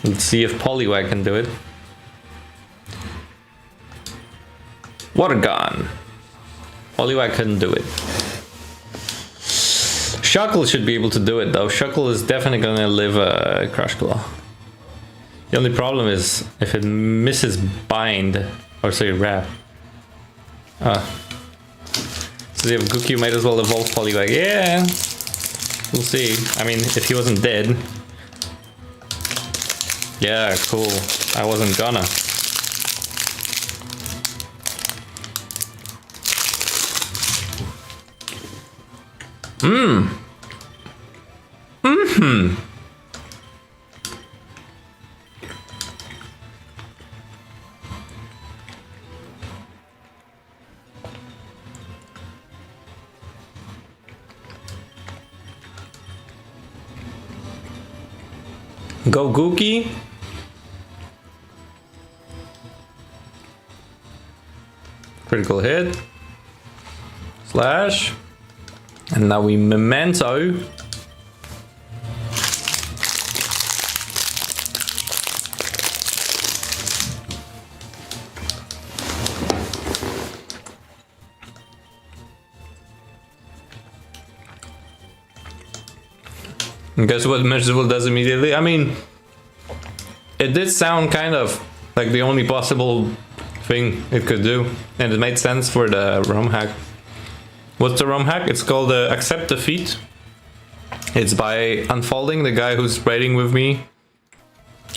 [SPEAKER 1] Let's see if Poliwag can do it. Water gun. Poliwag couldn't do it. Shuckle should be able to do it though. Shuckle is definitely gonna live a Crush Claw. The only problem is if it misses Bind, or say Wrap. So if Gookie, you might as well evolve Poliwag. Yeah, we'll see. I mean, if he wasn't dead. Yeah, cool. I wasn't gonna. Go Gookie. Critical hit. Slash. And now we Memento. And guess what Merciful does immediately? I mean, it did sound kind of like the only possible thing it could do. And it made sense for the ROM hack. What's the ROM hack? It's called Accept Defeat. It's by unfolding the guy who's writing with me,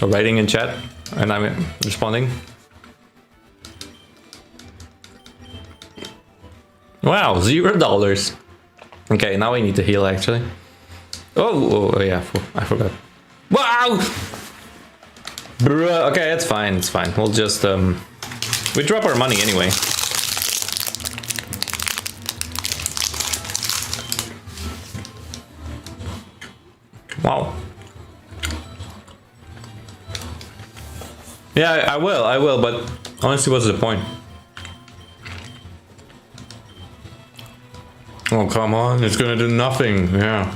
[SPEAKER 1] or writing in chat, and I'm responding. Wow, $0. Okay, now we need to heal actually. Oh yeah, I forgot. Wow! Bruh, okay, it's fine, it's fine. We'll just, we drop our money anyway. Wow. Yeah, I will, but honestly, what's the point? Oh, come on, it's gonna do nothing, yeah.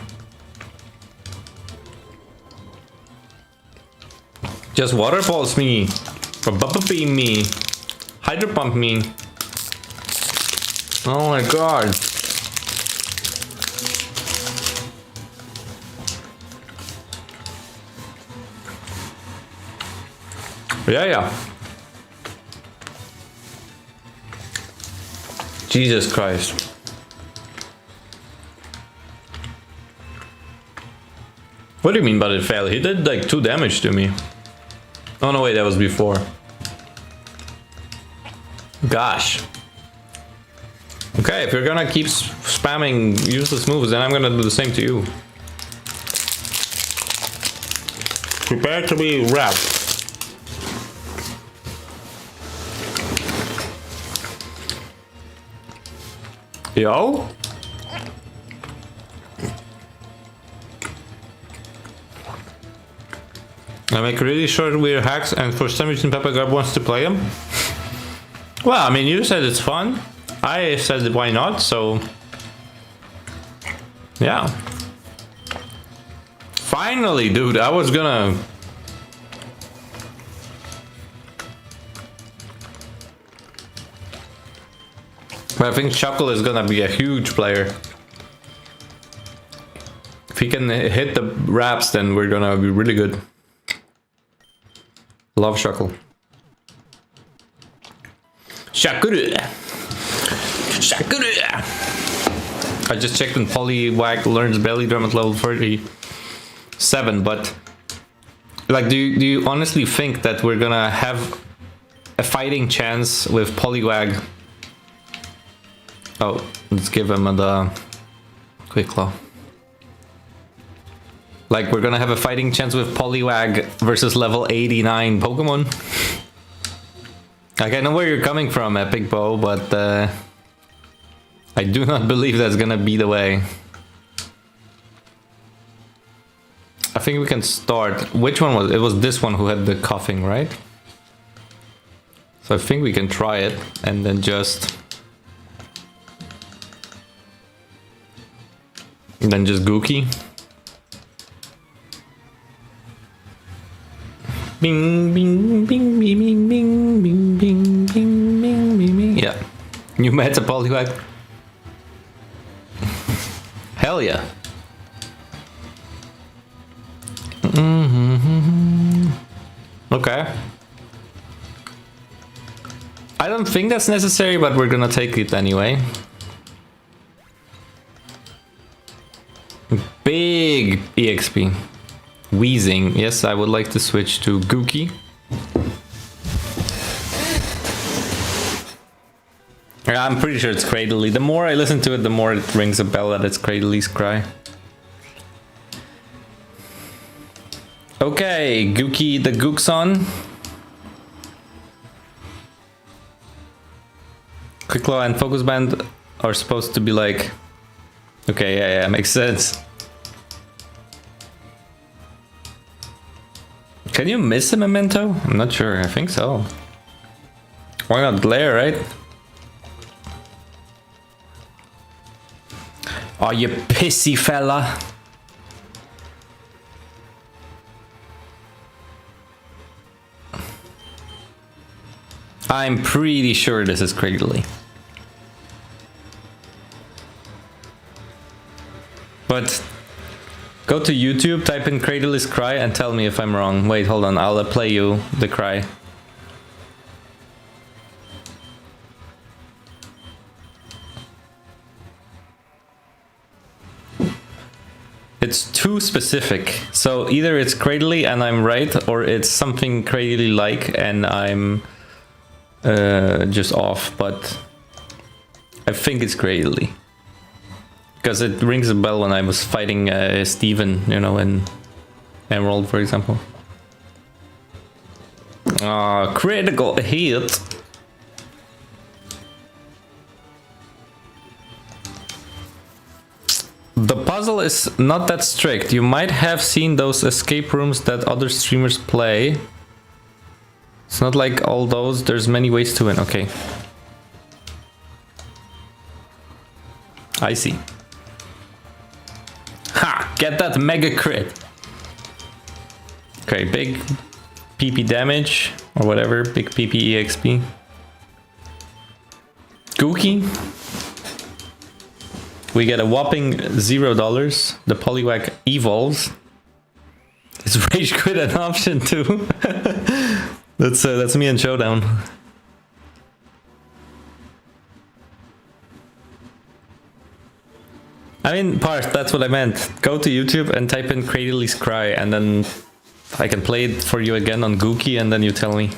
[SPEAKER 1] Just water pulse me, or bubble beam me, hydro pump me. Oh my god. Yeah. Jesus Christ. What do you mean by it failed? He did like 2 damage to me. Oh no, wait, that was before. Gosh. Okay, if you're gonna keep spamming useless moves, then I'm gonna do the same to you. Prepare to be wrapped. Yo? I make really short weird hacks and for some reason Peppa Garb wants to play them. Well, I mean, you said it's fun. I said why not, so... Yeah. Finally, dude, I was gonna... But I think Shuckle is gonna be a huge player. If he can hit the wraps, then we're gonna be really good. Love Shuckle. Shakuru! Shakuru! I just checked and Poliwag learns belly drum at level 37, but... Like, do you honestly think that we're gonna have a fighting chance with Poliwag? Oh, let's give him the Quick Claw. Like, we're gonna have a fighting chance with Poliwag versus level 89 Pokemon. Like, I know where you're coming from, Epic Bow, but I do not believe that's gonna be the way. I think we can start. Which one was it? It was this one who had the coughing, right? So I think we can try it and then just... And then just Gookie. Bing, bing, bing, bing, bing, bing, bing, bing, bing, bing, bing. Yeah. New meta Poliwag. Hell yeah. Okay. I don't think that's necessary, but we're gonna take it anyway. Big EXP. Wheezing. Yes, I would like to switch to Gookie. Yeah, I'm pretty sure it's Cradily. The more I listen to it, the more it rings a bell that it's Crady's cry. Okay, Gookie the Gookson. Quick Claw and Focus Band are supposed to be like... Okay, yeah, makes sense. Can you miss a Memento? I'm not sure, I think so. Why not Glare, right? Oh, you pissy fella. I'm pretty sure this is Cradily. But go to YouTube, type in Crady's cry and tell me if I'm wrong. Wait, hold on, I'll play you the cry. It's too specific. So either it's Cradily and I'm right, or it's something Cradily like and I'm just off, but I think it's Cradily. Because it rings a bell when I was fighting Steven, you know, in Emerald, for example. Critical hit. The puzzle is not that strict. You might have seen those escape rooms that other streamers play. It's not like all those. There's many ways to win. Okay. I see. Ha! Get that mega crit. Okay, big PP damage or whatever. Big PP EXP. Gookie. We get a whopping $0. The Poliwag evolves. Is Rage Quit an option too? That's me and Showdown. I mean, Parth, that's what I meant. Go to YouTube and type in Crady's cry, and then I can play it for you again on Gookie, and then you tell me.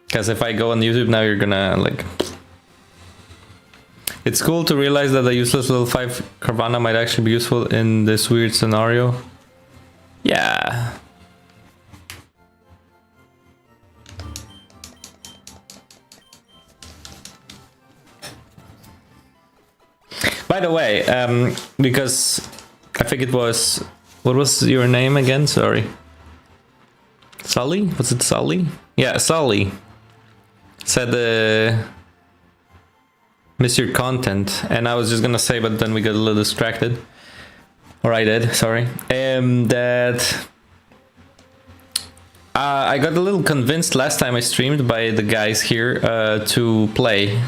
[SPEAKER 1] Because if I go on YouTube now, you're gonna like... It's cool to realize that a useless level 5 Carvanha might actually be useful in this weird scenario. Yeah. By the way, because I think it was... What was your name again? Sorry. Sully? Was it Sully? Yeah, Sully. Said... miss your content, and I was just gonna say, but then we got a little distracted. or I did, sorry, that I got a little convinced last time I streamed by the guys here to play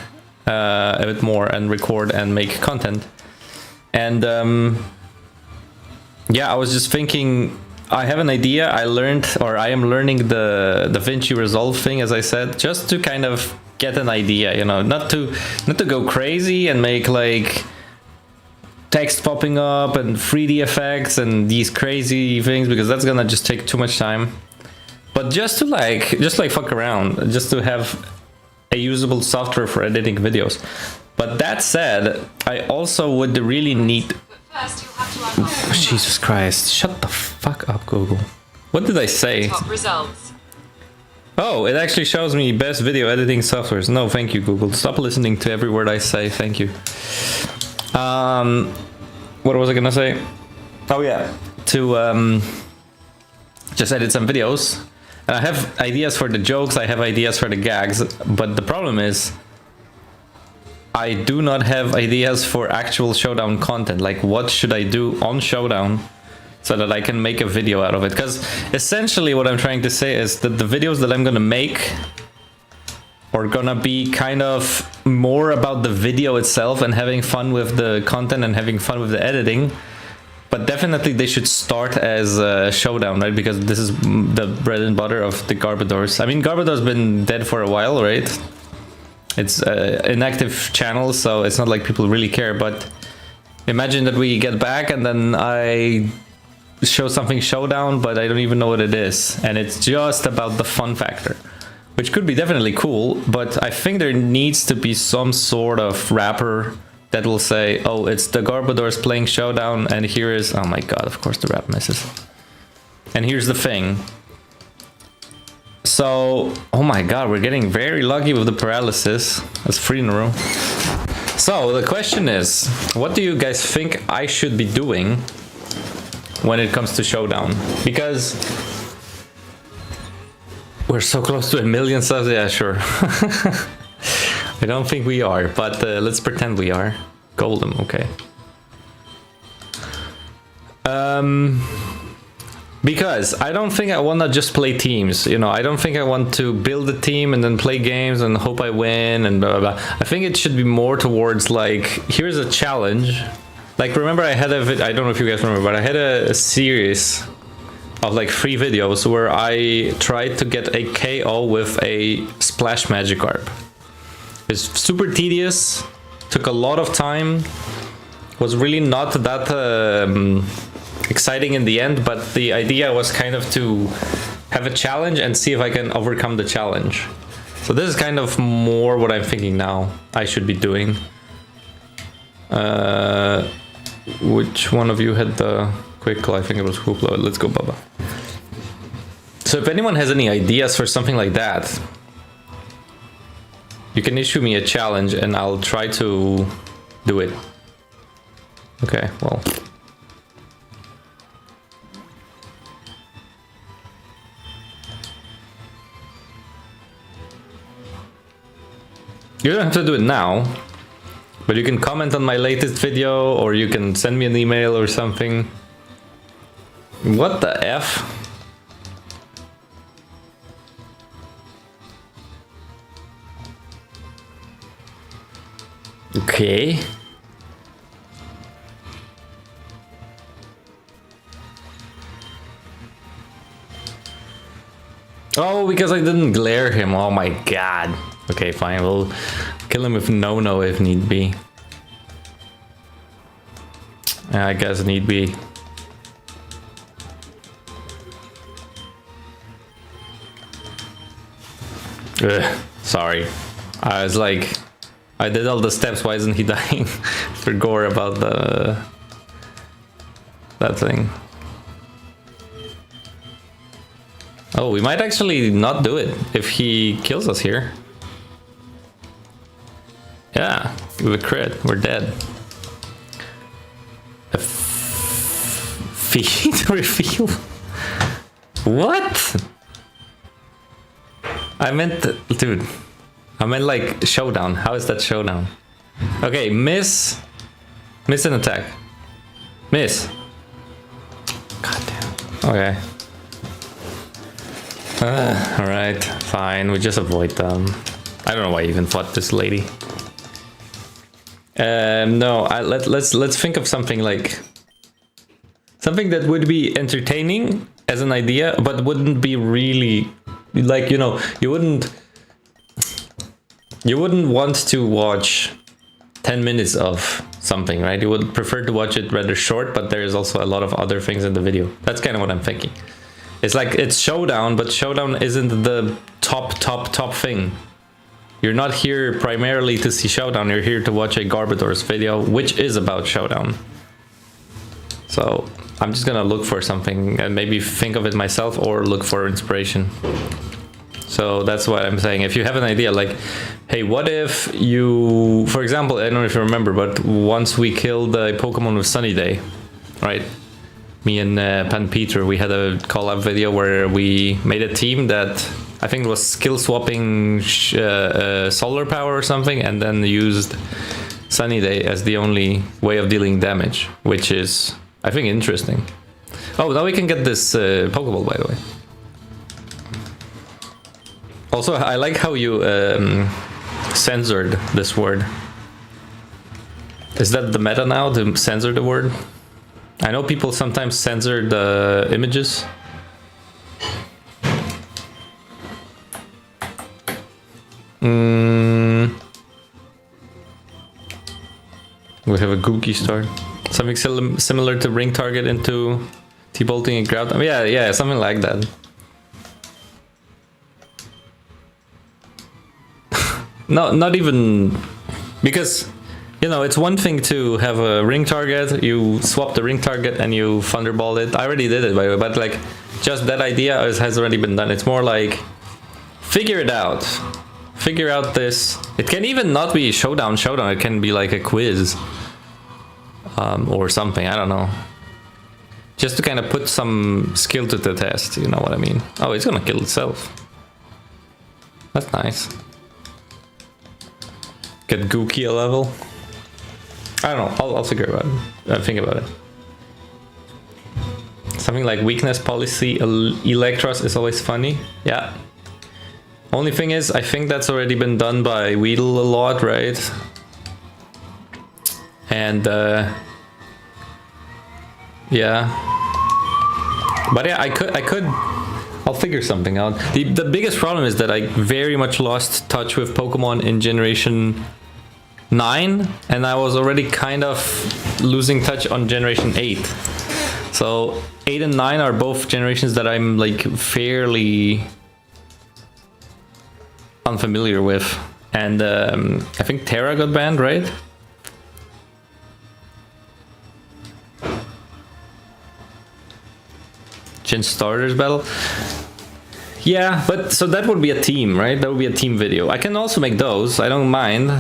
[SPEAKER 1] a bit more and record and make content. And yeah, I was just thinking, I have an idea. I am learning the DaVinci Resolve thing, as I said, just to kind of get an idea, you know, not to go crazy and make like text popping up and 3D effects and these crazy things, because that's gonna just take too much time. But just to fuck around, just to have a usable software for editing videos. But that said, I also would really need...
[SPEAKER 2] First, you'll have to unlock
[SPEAKER 1] Jesus Christ, shut the fuck up, Google. What did I say?
[SPEAKER 2] top results.
[SPEAKER 1] Oh, it actually shows me best video editing softwares. No, thank you, Google. Stop listening to every word I say, thank you. What was I gonna say? Oh yeah, to just edit some videos. And I have ideas for the jokes, I have ideas for the gags, but the problem is I do not have ideas for actual Showdown content. Like, what should I do on Showdown so that I can make a video out of it? Because essentially what I'm trying to say is that the videos that I'm gonna make are gonna be kind of more about the video itself and having fun with the content and having fun with the editing. But definitely they should start as Showdown, right? Because this is the bread and butter of the Garbodors. I mean, Garbodor's been dead for a while, right? It's an inactive channel, so it's not like people really care. But imagine that we get back and then I show something Showdown, but I don't even know what it is. And it's just about the fun factor, which could be definitely cool. But I think there needs to be some sort of wrapper that will say, oh, it's the Garbodors playing Showdown, and here is... Oh my god, of course the rap misses. And here's the thing. So, oh my god, we're getting very lucky with the paralysis. That's 3 in a row. So, the question is, what do you guys think I should be doing when it comes to Showdown? Because we're so close to 1 million subs. Yeah, sure. I don't think we are, but let's pretend we are. Golden, okay. Because I don't think I want to just play teams, you know. I don't think I want to build a team and then play games and hope I win and blah, blah, blah. I think it should be more towards like, here's a challenge. Like, remember I had I don't know if you guys remember, but I had a series of like 3 videos where I tried to get a KO with a Splash Magikarp. It's super tedious, took a lot of time, was really not that exciting in the end, but the idea was kind of to have a challenge and see if I can overcome the challenge. So this is kind of more what I'm thinking now I should be doing. Which one of you had the quick claw? I think it was Hoopla. Let's go, Baba. So if anyone has any ideas for something like that, you can issue me a challenge and I'll try to do it. Okay, well. You don't have to do it now, but you can comment on my latest video or you can send me an email or something. What the F? Okay. Oh, because I didn't glare him. Oh my god. Okay, fine. We'll kill him with no if need be. I guess need be. Ugh, sorry. I was like, I did all the steps, why isn't he dying? For gore about that thing. Oh, we might actually not do it if he kills us here. Yeah, with a crit, we're dead. A feed reveal? What? I meant, dude. I meant like Showdown. How is that Showdown? Okay, miss an attack. Miss. Okay. Alright, fine, we just avoid them. I don't know why I even fought this lady. No, let's think of something like... Something that would be entertaining as an idea, but wouldn't be really... Like, you know, you wouldn't want to watch 10 minutes of something, right? You would prefer to watch it rather short, but there's also a lot of other things in the video. That's kind of what I'm thinking. It's like, it's Showdown, but Showdown isn't the top thing. You're not here primarily to see Showdown, you're here to watch a Garbodor's video, which is about Showdown. So I'm just gonna look for something and maybe think of it myself or look for inspiration. So that's what I'm saying. If you have an idea, like, hey, what if you, for example, I don't know if you remember, but once we killed a Pokemon with Sunny Day, right? Me and Pan Peter, we had a collab video where we made a team that I think it was skill swapping solar power or something, and then used Sunny Day as the only way of dealing damage, which is, I think, interesting. Oh, now we can get this Pokeball, by the way. Also, I like how you censored this word. Is that the meta now, to censor the word? I know people sometimes censor the images. We have a Gookie start. Something similar to Ring Target into T-bolting and Grout. Yeah, something like that. No, not even, because, you know, it's one thing to have a Ring Target, you swap the Ring Target and you Thunderball it. I already did it, by the way, but like, just that idea has already been done. It's more like, figure it out. Figure out this. It can even not be Showdown. It can be like a quiz. Or something, I don't know. Just to kind of put some skill to the test, you know what I mean? Oh, it's gonna kill itself. That's nice. Get Gookie a level. I don't know, I'll figure about it. Think about it. Something like weakness policy Electros is always funny. Yeah. Only thing is, I think that's already been done by Weedle a lot, right? And yeah. But yeah, I'll figure something out. The biggest problem is that I very much lost touch with Pokemon in Generation 9, and I was already kind of losing touch on Generation 8. So 8 and 9 are both generations that I'm like fairly unfamiliar with. And I think Terra got banned, right? Gen Starters battle. Yeah, but so that would be a team, right? That would be a team video. I can also make those, I don't mind.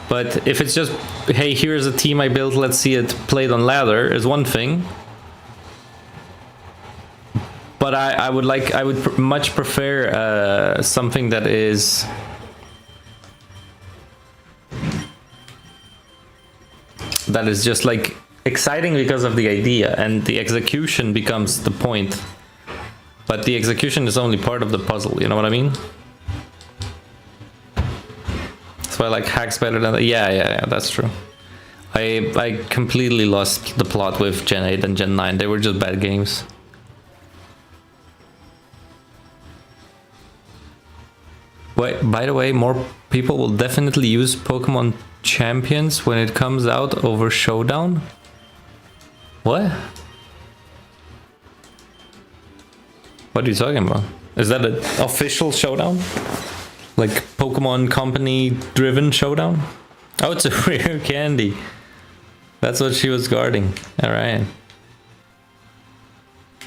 [SPEAKER 1] But if it's just, hey, here's a team I built, let's see it played on ladder, is one thing. But I would much prefer something that is just like exciting because of the idea, and the execution becomes the point. But the execution is only part of the puzzle, you know what I mean? That's why I like hacks better than... Yeah, that's true. I completely lost the plot with Gen 8 and Gen 9. They were just bad games. Wait, by the way, more people will definitely use Pokemon Champions when it comes out over Showdown? What? What are you talking about? Is that an official Showdown? Like Pokemon Company driven Showdown? Oh, it's a rare candy. That's what she was guarding. Alright.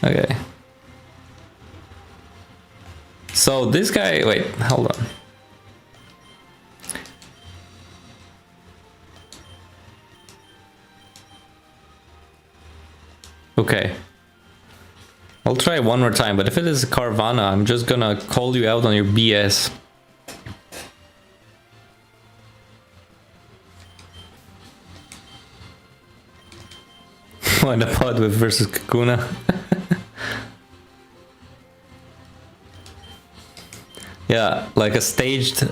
[SPEAKER 1] Okay. So this guy, wait, hold on. Okay. I'll try one more time, but if it is Carvana, I'm just gonna call you out on your BS. What a pod with versus Kakuna. Yeah, like a staged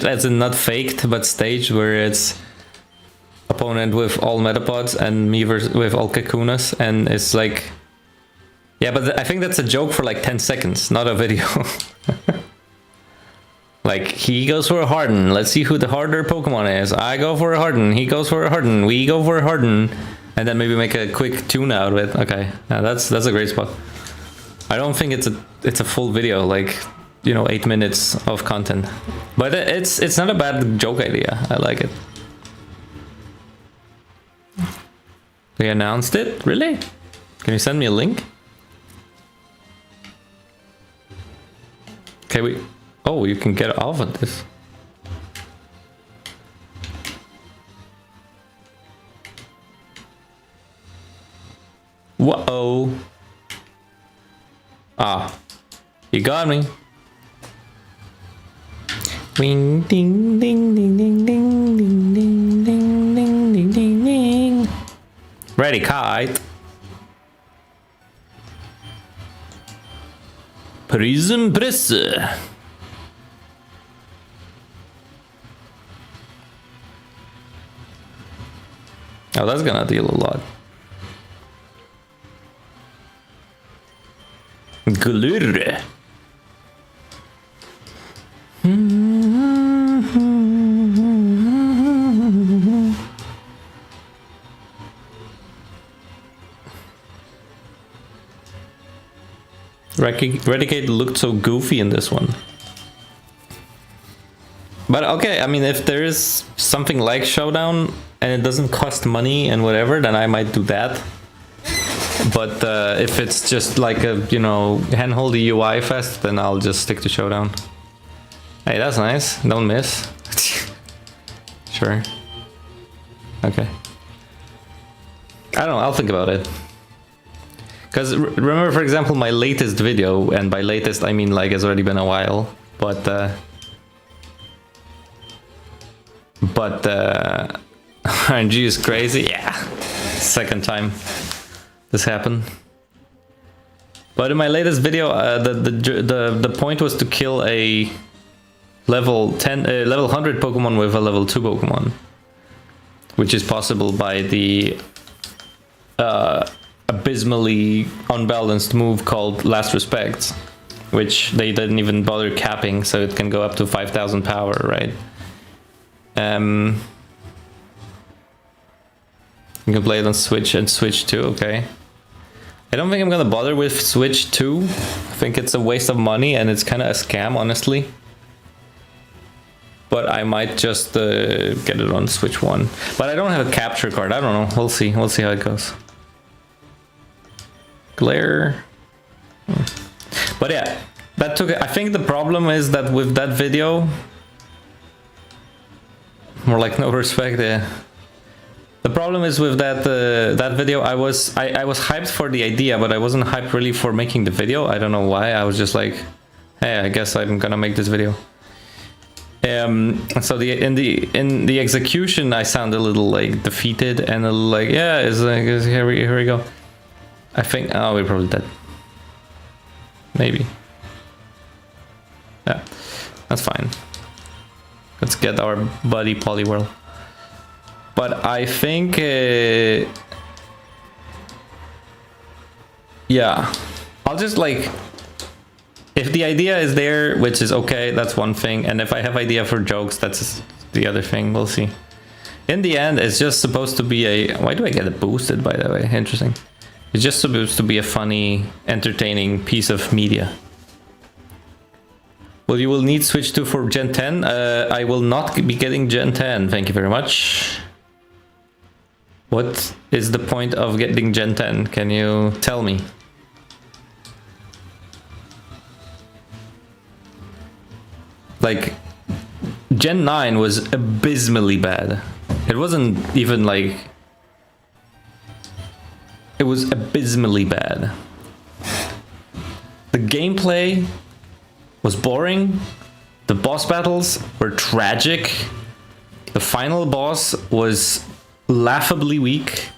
[SPEAKER 1] as in not faked, but staged, where it's opponent with all Metapods and me with all Kakunas, and it's like, yeah, but I think that's a joke for like 10 seconds, not a video. Like, he goes for a Harden, let's see who the harder Pokemon is. I go for a Harden, he goes for a Harden, we go for a Harden, and then maybe make a quick tune out of it. Okay, yeah, that's a great spot. I don't think it's a full video, like, you know, 8 minutes of content, but it's not a bad joke idea. I like it. They announced it? Really? Can you send me a link? Okay, oh, you can get off of this. Whoa. Ah, you got me. Ding ding ding ding ding ding ding ding ding ding ding ding ding. Ready, kite. Prism Presse. Oh, that's gonna deal a lot. Glurre. Raticate looked so goofy in this one. But okay, I mean, if there is something like Showdown and it doesn't cost money and whatever, then I might do that. But if it's just like a, you know, handholdy UI fest, then I'll just stick to Showdown. Hey, that's nice. Don't miss. Sure. Okay. I don't know, I'll think about it. Because remember, for example, my latest video, and by latest I mean like it's already been a while, but RNG is crazy. Yeah, second time this happened. But in my latest video, the point was to kill a level 100 Pokemon with a level 2 Pokemon, which is possible by the abysmally unbalanced move called Last Respect, which they didn't even bother capping, so it can go up to 5,000 power, right? You can play it on Switch and Switch 2, okay. I don't think I'm gonna bother with Switch 2. I think it's a waste of money and it's kind of a scam, honestly. But I might just get it on Switch 1. But I don't have a capture card, I don't know, we'll see how it goes. Glare. But yeah, that took. I think the problem is that with that video, more like no respect. Yeah. The problem is with that that video. I was hyped for the idea, but I wasn't hyped really for making the video. I don't know why. I was just like, hey, I guess I'm gonna make this video. So in the execution, I sound a little like defeated and a little like, yeah, it's like, here we go. I think, oh, we're probably dead. Maybe. Yeah, that's fine. Let's get our buddy Poliwhirl. But I think, yeah, I'll just like, if the idea is there, which is okay, that's one thing. And if I have idea for jokes, that's the other thing, we'll see. In the end, it's just supposed to be a, why do I get it boosted, by the way? Interesting. It's just supposed to be a funny, entertaining piece of media. Well, you will need Switch 2 for Gen 10. I will not be getting Gen 10, thank you very much. What is the point of getting Gen 10? Can you tell me? Like, Gen 9 was abysmally bad. It wasn't even like... It was abysmally bad. The gameplay was boring. The boss battles were tragic. The final boss was laughably weak.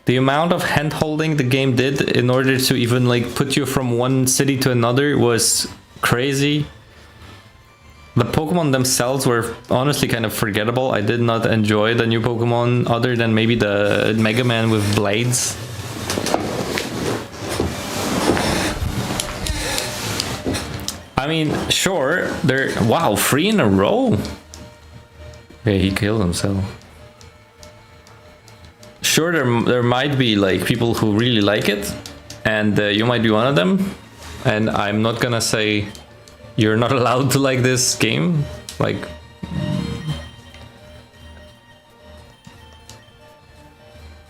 [SPEAKER 1] The amount of hand-holding the game did in order to even like put you from one city to another was crazy. The Pokemon themselves were honestly kind of forgettable. I did not enjoy the new Pokemon other than maybe the Mega Man with blades. I mean, sure, they're... Wow, 3 in a row? Okay, he killed himself. Sure, there might be like people who really like it, and you might be one of them. And I'm not gonna say you're not allowed to like this game. Like,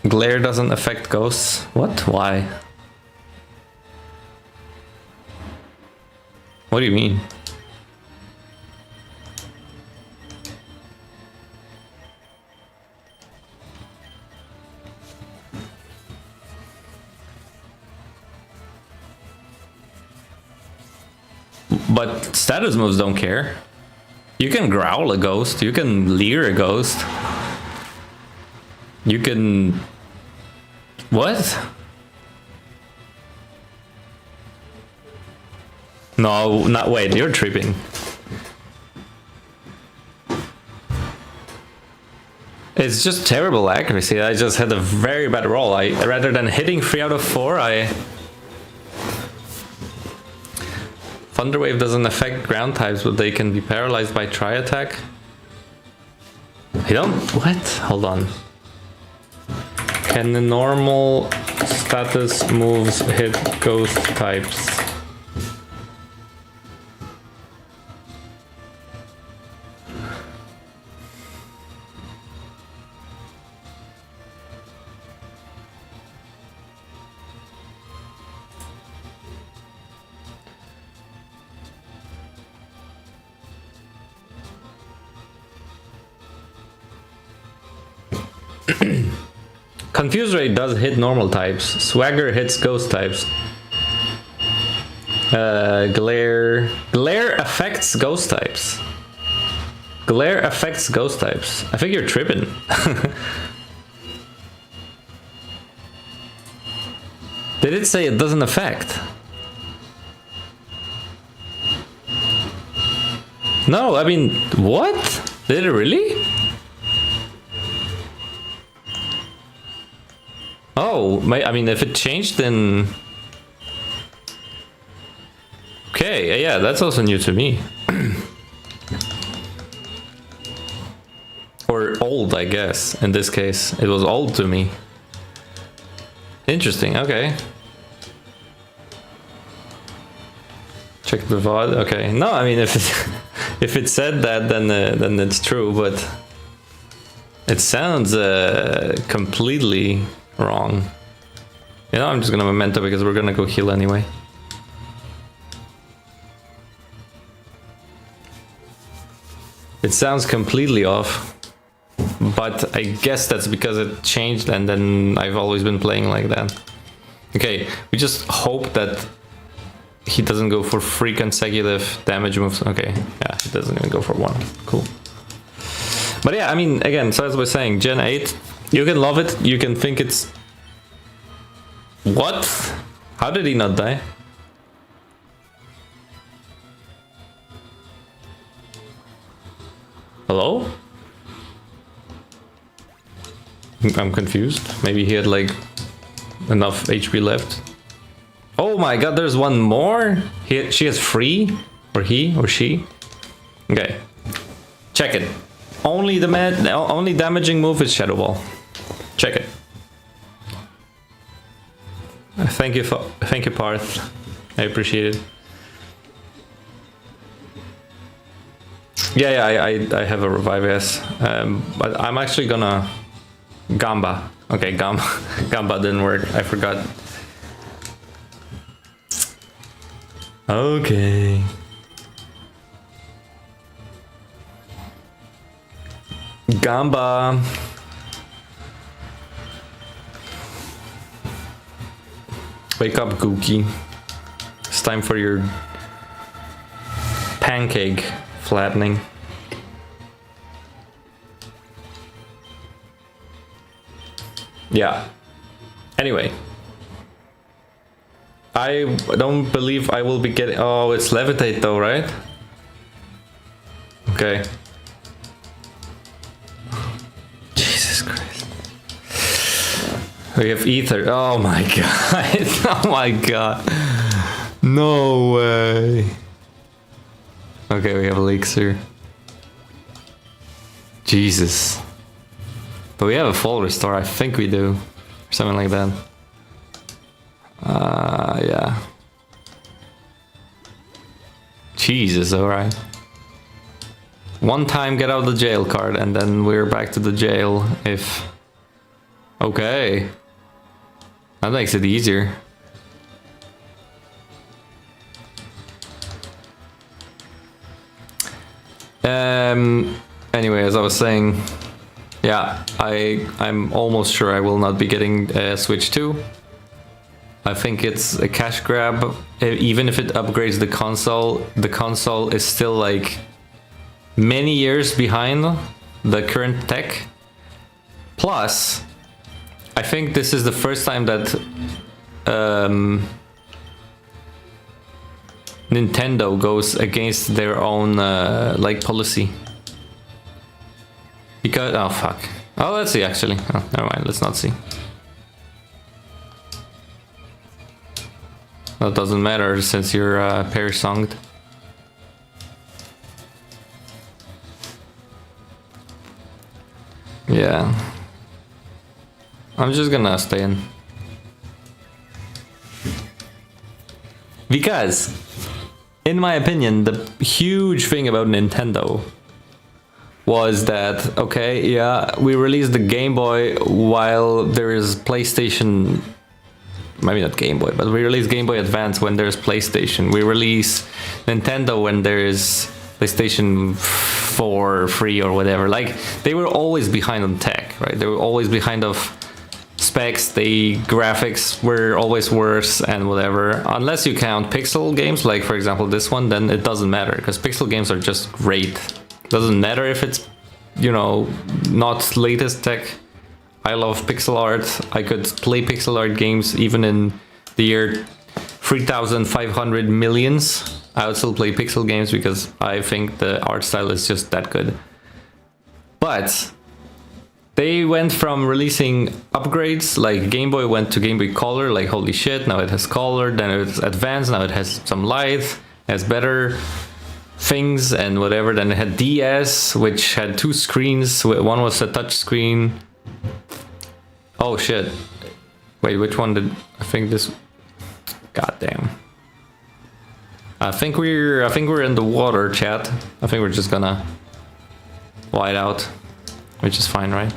[SPEAKER 1] glare doesn't affect ghosts. What? Why? What do you mean? But status moves don't care. You can growl a ghost, you can leer a ghost. You can... What? No, not wait, you're tripping. It's just terrible accuracy. I just had a very bad roll. Rather than hitting 3 out of 4, Thunder Wave doesn't affect ground types, but they can be paralyzed by Tri-Attack. I don't... What? Hold on. Can the normal status moves hit ghost types? Confuse Ray does hit normal types. Swagger hits ghost types. Glare affects ghost types. Glare affects ghost types. I think you're tripping. Did it say it doesn't affect? No, I mean, what? Did it really? Oh, I mean, if it changed, then... Okay, yeah, that's also new to me. Or old, I guess, in this case. It was old to me. Interesting, okay. Check the VOD, okay. No, I mean, if it said that, then it's true, but... It sounds completely... wrong. You know, I'm just gonna memento because we're gonna go heal anyway. It sounds completely off, but I guess that's because it changed and then I've always been playing like that. Okay, we just hope that he doesn't go for 3 consecutive damage moves. Okay, yeah, he doesn't even go for 1. Cool. But yeah, I mean, again, so as I was saying, Gen 8, you can love it, you can think it's... What? How did he not die? Hello? I'm confused. Maybe he had like enough HP left. Oh my god, there's one more? She has 3? Or he or she? Okay. Check it. Only damaging move is Shadow Ball. Check it. Thank you, Parth. I appreciate it. Yeah, I have a revive, yes. But I'm actually gonna Gamba. Okay, Gamba didn't work. I forgot. Okay. Gamba. Wake up, Gookie. It's time for your pancake flattening. Yeah. Anyway. I don't believe I will be getting... Oh, it's Levitate though, right? Okay. Jesus Christ. We have ether. Oh my god. Oh my god. No way. Okay, we have elixir. Jesus. But we have a full restore, I think we do. Or something like that. Yeah. Jesus, alright. One time get out of the jail card and then we're back to the jail if... Okay. That makes it easier. Anyway, as I was saying, yeah, I'm almost sure I will not be getting Switch 2. I think it's a cash grab. Even if it upgrades the console is still like many years behind the current tech. Plus, I think this is the first time that Nintendo goes against their own like policy. Because oh fuck. Oh, let's see actually. Oh, never mind. Let's not see. That doesn't matter since you're pair-songed. Yeah. I'm just gonna stay in. Because, in my opinion, the huge thing about Nintendo was that, okay, yeah, we released the Game Boy while there is PlayStation... Maybe not Game Boy, but we release Game Boy Advance when there's PlayStation. We release Nintendo when there is PlayStation 4, 3 or whatever. Like, they were always behind on tech, right? They were always behind of specs. The graphics were always worse and whatever. Unless you count pixel games, like for example this one, then it doesn't matter because pixel games are just great. Doesn't matter if it's, you know, not latest tech. I love pixel art. I could play pixel art games even in the year 3,500 millions. I would still play pixel games because I think the art style is just that good. But they went from releasing upgrades, like Game Boy went to Game Boy Color, like holy shit, now it has color, then it's advanced, now it has some light, has better things and whatever. Then it had DS, which had 2 screens, one was a touch screen. Oh shit. Wait, which one did I think this? God damn. I think we're in the water, chat. I think we're just gonna white out, which is fine, right?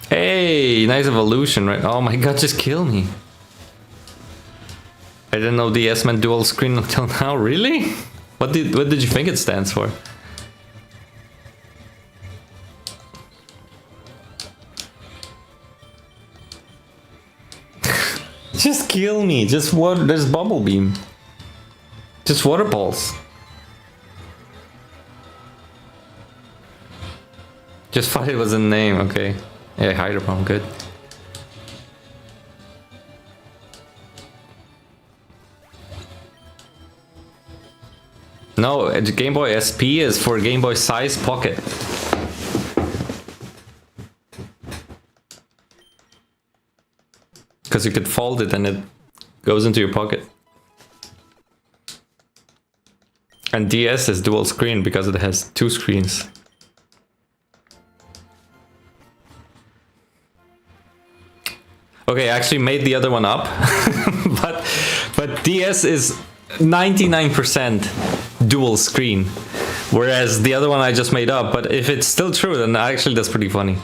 [SPEAKER 1] Hey, nice evolution, right? Oh my god, just kill me. I didn't know DS meant dual screen until now. Really? What did you think it stands for? Just kill me. Just what? There's bubble beam. Just water pulse. Just thought it was a name. Okay. Yeah, Hydro Pump. Good. No, Game Boy SP is for Game Boy size pocket. Because you could fold it and it goes into your pocket. And DS is dual screen because it has 2 screens. Okay, I actually made the other one up. but DS is 99% dual screen. Whereas the other one I just made up. But if it's still true, then actually that's pretty funny.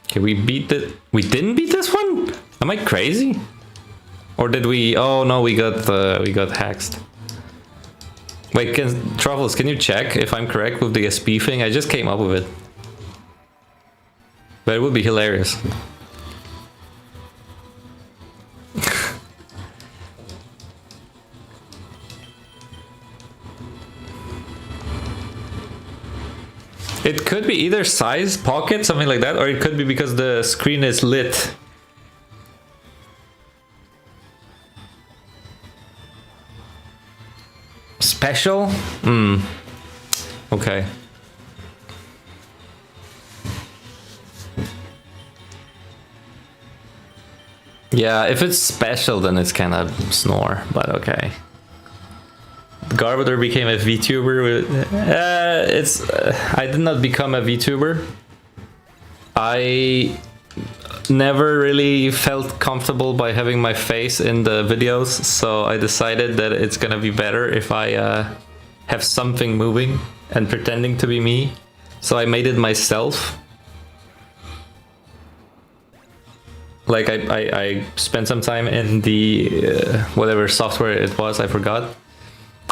[SPEAKER 1] Okay, we beat it. We didn't beat this one? Am I crazy? Or did we? Oh no, we got hacked. Wait, Truffles, can you check if I'm correct with the SP thing? I just came up with it. But it would be hilarious. It could be either size, pocket, something like that, or it could be because the screen is lit. special? Okay. Yeah, if it's special, then it's kind of snore, but okay. Garbiter became a VTuber. I did not become a VTuber. I never really felt comfortable by having my face in the videos, so I decided that it's gonna be better if I have something moving and pretending to be me. So I made it myself. Like I spent some time in the whatever software it was, I forgot,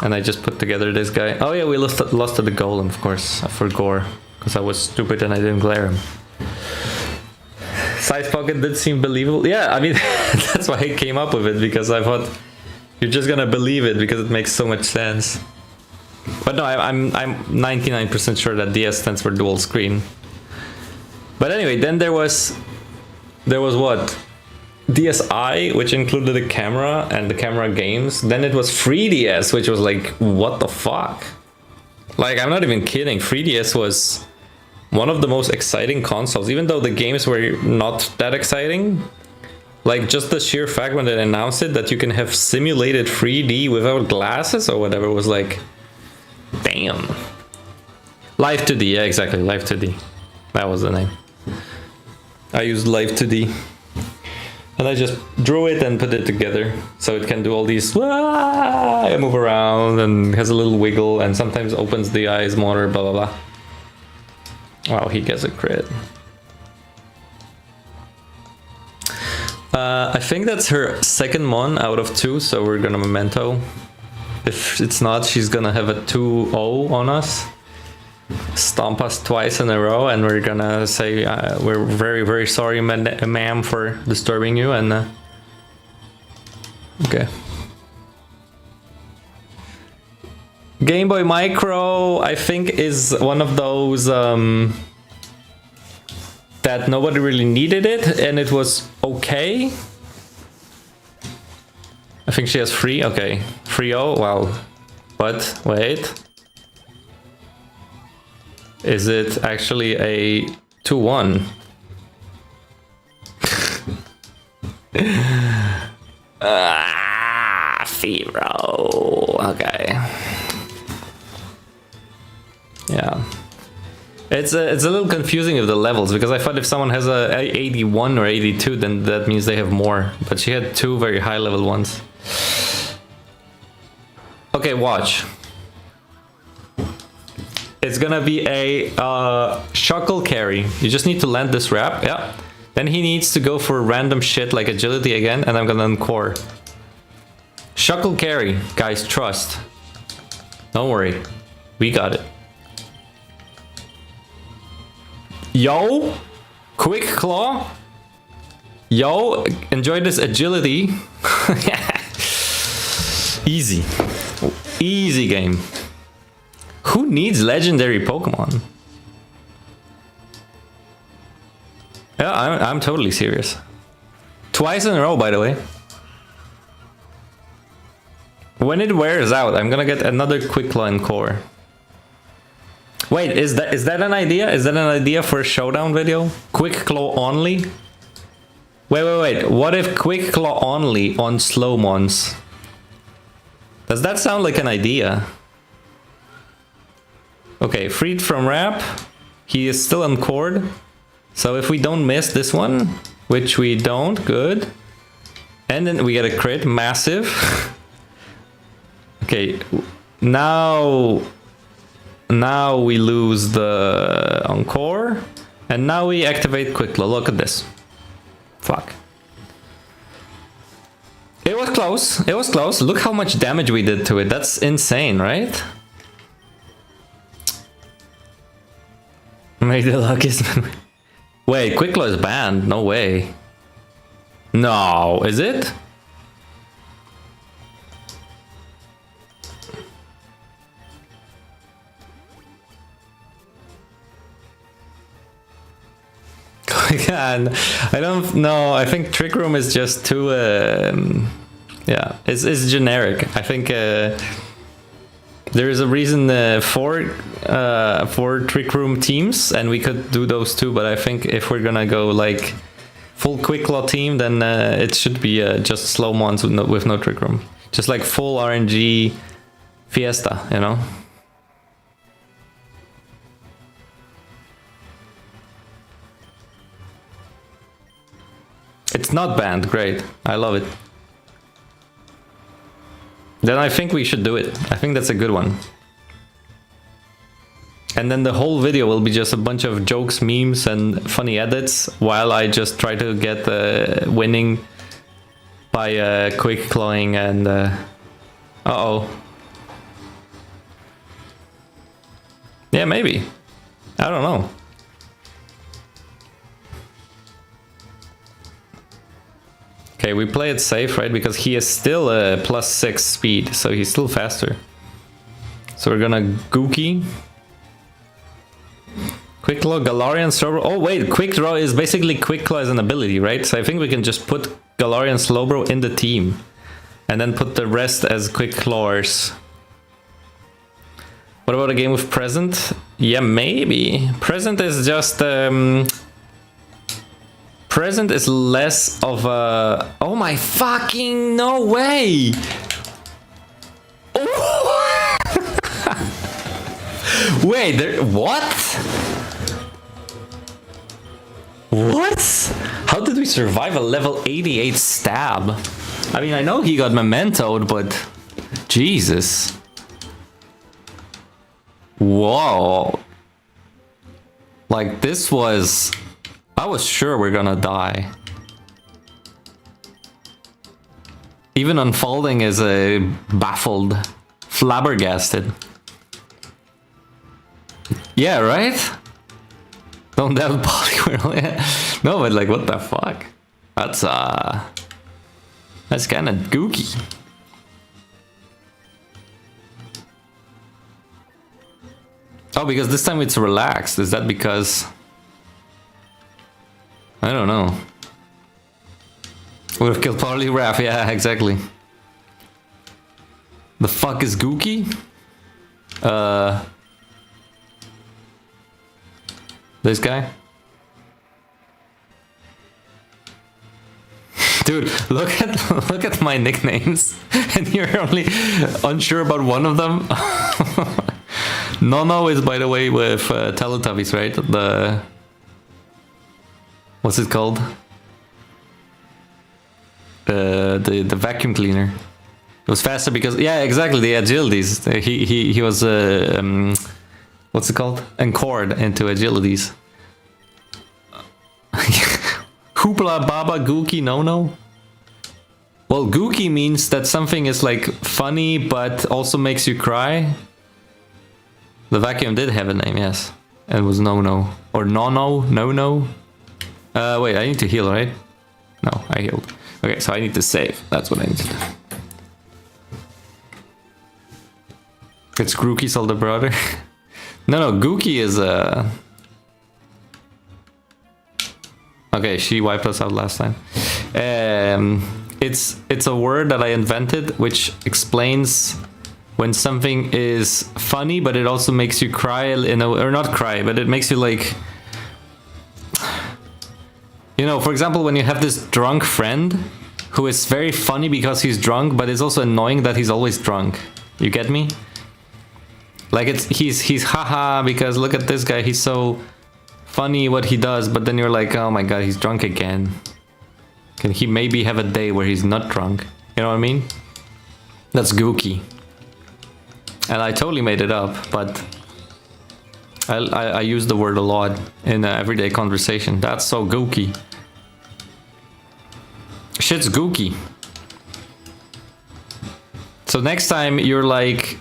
[SPEAKER 1] and I just put together this guy. Oh yeah, we lost to the golem, of course, for Gore, because I was stupid and I didn't glare him. Size pocket did seem believable. Yeah, I mean that's why I came up with it, because I thought you're just gonna believe it because it makes so much sense. But no, I'm 99% sure that DS stands for dual screen. But anyway, then there was what? DSi, which included the camera and the camera games. Then it was 3DS, which was like, what the fuck? Like, I'm not even kidding. 3DS was one of the most exciting consoles, even though the games were not that exciting. Like, just the sheer fact when they announced it that you can have simulated 3D without glasses or whatever was like, damn. Live 2D, yeah, exactly, Live 2D. That was the name. I used Live 2D. And I just drew it and put it together. So it can do all these, move around and has a little wiggle and sometimes opens the eyes more, blah, blah, blah. Wow, he gets a crit. I think that's her second mon out of 2, so we're gonna memento. If it's not, she's gonna have a 2-0 on us. Stomp us twice in a row, and we're gonna say we're very, very sorry, ma'am, for disturbing you. And okay. Game Boy Micro, I think, is one of those that nobody really needed it, and it was okay. I think she has 3. Okay, 3-0. Well, but wait. Is it actually a 2-1? Firo. Okay. Yeah. It's a little confusing with the levels, because I thought if someone has a 81 or 82, then that means they have more. But she had 2 very high level ones. Okay, watch. It's gonna be a Shuckle carry. You just need to land this wrap, yeah. Then he needs to go for random shit like agility again, and I'm gonna encore. Shuckle carry, guys, trust. Don't worry, we got it. Yo, quick claw. Yo, enjoy this agility. Easy, easy game. Who needs legendary Pokemon? Yeah, I'm totally serious. Twice in a row, by the way. When it wears out, I'm gonna get another Quick Claw and Core. Wait, is that an idea? Is that an idea for a showdown video? Quick Claw only? Wait. What if Quick Claw only on Slowmons? Does that sound like an idea? Okay, freed from wrap. He is still encored. So if we don't miss this one, which we don't, good. And then we get a crit, massive. Okay, now we lose the encore. And now we activate Quick Claw. Look at this. Fuck. It was close. It was close. Look how much damage we did to it. That's insane, right? Make the luckiest man. Wait, Quick Claw is banned. No way. No, is it? God, I don't know. I think Trick Room is just too. Yeah, it's generic. I think There is a reason for Trick Room teams, and we could do those too. But I think if we're gonna go like full Quick Claw team, then it should be just slow ones with no Trick Room, just like full RNG Fiesta, you know. It's not banned. Great, I love it. Then I think we should do it. I think that's a good one. And then the whole video will be just a bunch of jokes, memes, and funny edits while I just try to get winning by quick clawing and... Uh-oh. Yeah, maybe. I don't know. Okay, we play it safe, right? Because he is still a +6 speed, so he's still faster. So we're gonna Gookie. Quick Claw, Galarian, Slowbro. Oh wait, Quick Draw is basically Quick Claw as an ability, right? So I think we can just put Galarian, Slowbro in the team. And then put the rest as Quick Clawers. What about a game with Present? Yeah, maybe. Present is just... Present is less of a... Oh my fucking no way! Oh. Wait, there... What? What? How did we survive a level 88 stab? I mean, I know he got mementoed, but... Jesus. Whoa. Like, this was... I was sure we're gonna die. Even Unfolding is a baffled, flabbergasted. Yeah, right? Don't doubt Poliwhirl. Yeah. No, but like, what the fuck? That's kind of gooky. Oh, because this time it's relaxed. Is that because... I don't know. Would have killed Poliwrath, yeah, exactly. The fuck is Gookie? This guy? Dude, look at my nicknames, and you're only unsure about one of them. Nono is, by the way, with Teletubbies, right? The... What's it called? The vacuum cleaner. It was faster because, yeah, exactly, the agilities. He was what's it called? Encored into agilities. Hoopla Baba Gookie No. Well, Gookie means that something is like funny but also makes you cry. The vacuum did have a name, yes, and it was No or No. Wait, I need to heal, right? No, I healed. Okay, so I need to save. That's what I need to do. It's Grookie's older brother. No, Gookie is Okay, she wiped us out last time. It's a word that I invented which explains when something is funny, but it also makes you cry or not cry, but it makes you like... You know, for example, when you have this drunk friend who is very funny because he's drunk, but it's also annoying that he's always drunk. You get me? Like he's haha because look at this guy, he's so funny what he does, but then you're like, oh my god, he's drunk again. Can he maybe have a day where he's not drunk? You know what I mean? That's Gookie. And I totally made it up, but I use the word a lot in everyday conversation. That's so Gookie. Shit's Gookie. So next time you're like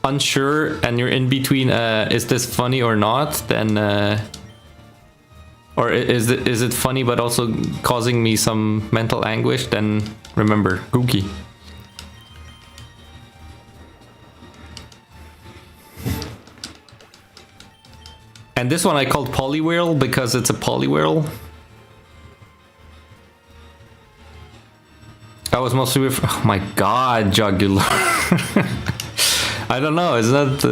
[SPEAKER 1] unsure and you're in between, is this funny or not? Then, or is it funny but also causing me some mental anguish? Then remember, Gookie. And this one I called Poliwhirl because it's a Poliwhirl. I was mostly with. Oh my god, jugular. I don't know. It's not.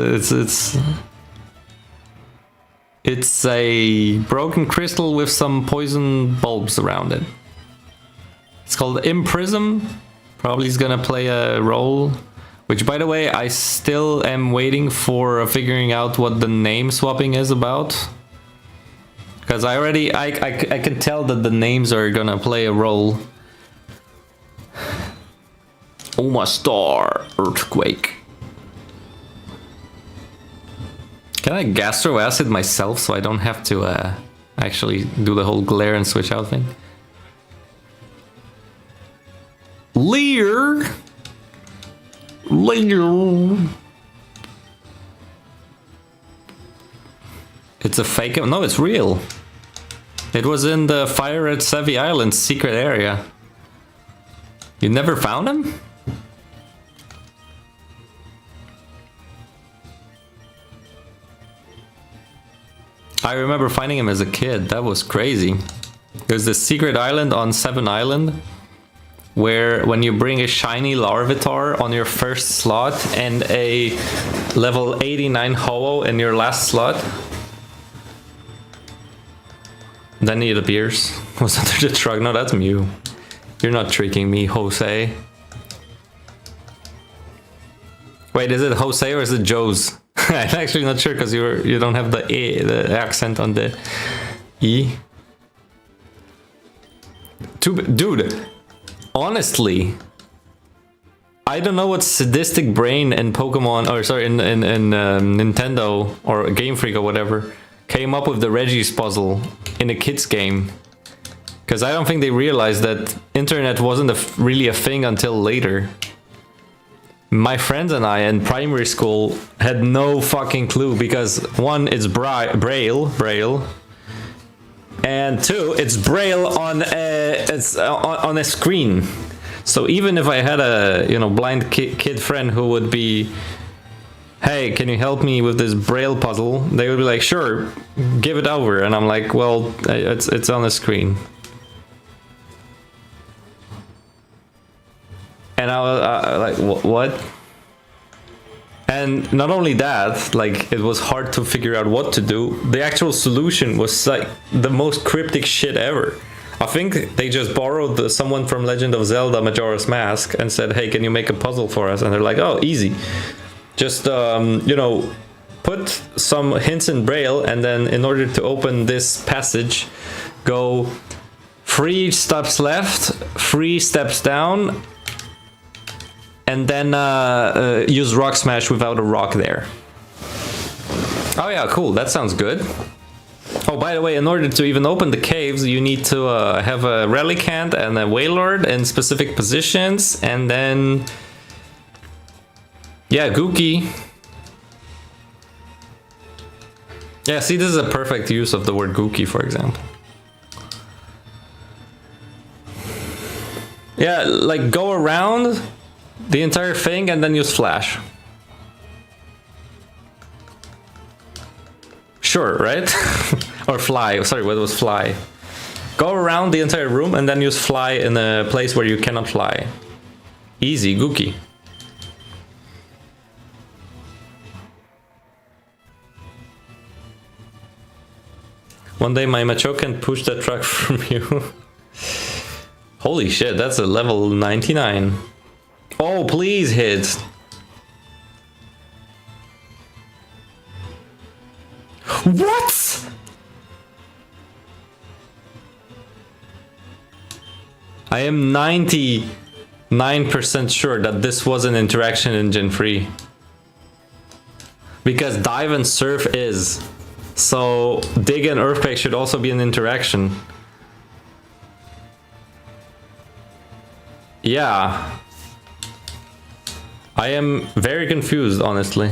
[SPEAKER 1] It's a broken crystal with some poison bulbs around it. It's called Imprism. Probably is gonna play a role. Which, by the way, I still am waiting for figuring out what the name swapping is about. Because I can tell that the names are gonna play a role. Omastar Earthquake. Can I gastro acid myself so I don't have to actually do the whole glare and switch out thing? Lear. It's a fake. No, it's real. It was in the Fire at Savvy Island secret area. You never found him? I remember finding him as a kid. That was crazy. There's this secret island on Seven Island where when you bring a shiny Larvitar on your first slot and a level 89 Ho-Oh in your last slot, then it appears. Was under the truck? No, that's Mew. You're not tricking me, Jose. Wait, is it Jose or is it Joe's? I'm actually not sure because you don't have the accent on the E. Dude, honestly, I don't know what sadistic brain in Pokemon, or sorry, in Nintendo or Game Freak or whatever, came up with the Reggie's puzzle in a kid's game. Because I don't think they realized that internet wasn't really a thing until later. My friends and I in primary school had no fucking clue because one, it's Braille, and two, it's Braille on a screen. So even if I had a blind kid friend who would be, hey, can you help me with this Braille puzzle? They would be like, sure, give it over, and I'm like, well, it's on the screen. And I was like, what? And not only that, like, it was hard to figure out what to do. The actual solution was like the most cryptic shit ever. I think they just borrowed someone from Legend of Zelda Majora's Mask and said, hey, can you make a puzzle for us? And they're like, oh, easy. Just, put some hints in Braille, and then in order to open this passage, go 3 steps left, 3 steps down, and then use Rock Smash without a rock there. Oh yeah, cool, that sounds good. Oh, by the way, in order to even open the caves, you need to have a Relicanth and a Wailord in specific positions, and then... yeah, Gookie. Yeah, see, this is a perfect use of the word Gookie, for example. Yeah, like, go around the entire thing and then use Flash. Sure, right? Or Fly. Sorry, what was Fly? Go around the entire room and then use Fly in a place where you cannot fly. Easy, Gookie. One day my Macho can push that truck from you. Holy shit, that's a level 99. Oh, please hit. What? I am 99% sure that this was an interaction in Gen 3. Because dive and surf is. So dig and earthquake should also be an interaction. Yeah. I am very confused, honestly.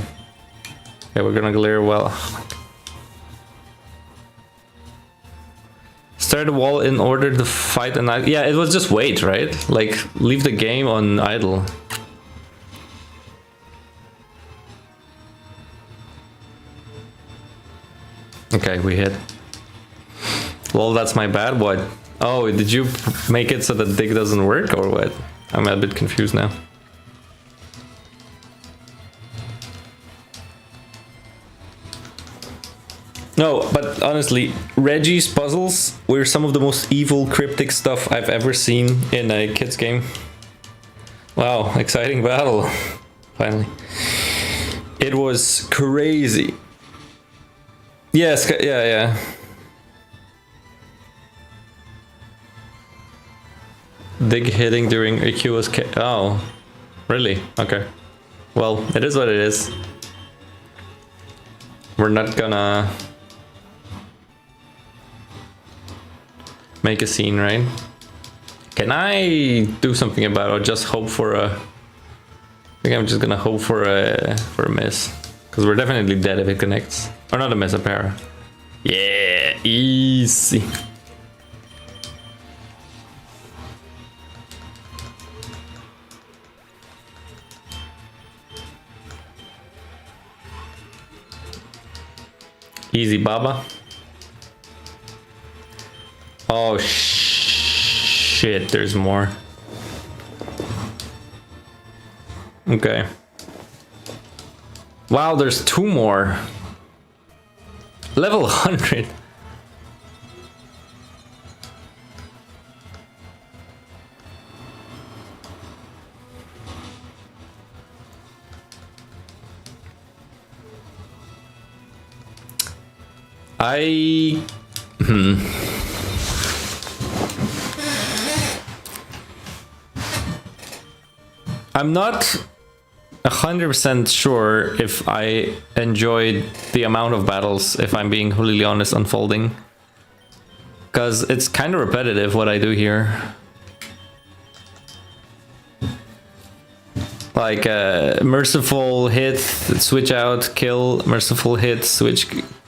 [SPEAKER 1] Okay, we're gonna glare well. Start a wall in order to fight an idle. Yeah, it was just wait, right? Like, leave the game on idle. Okay, we hit. Well, that's my bad. What? Oh, did you make it so that dig doesn't work or what? I'm a bit confused now. No, but honestly, Reggie's puzzles were some of the most evil, cryptic stuff I've ever seen in a kids game. Wow, exciting battle. Finally. It was crazy. Yes, yeah. Dig hitting during AQ was oh, really? Okay. Well, it is what it is. We're not gonna make a scene, right? Can I do something about it or just hope for a... I think I'm just gonna hope for a miss. Because we're definitely dead if it connects. Or not a miss, a para. Yeah, easy. Easy, Baba. Oh, shit, there's more. Okay. Wow, there's 2 more. Level 100. I'm not 100% sure if I enjoyed the amount of battles, if I'm being completely honest, unfolding. Because it's kind of repetitive what I do here. Like merciful hit, switch out, kill, merciful hit, switch,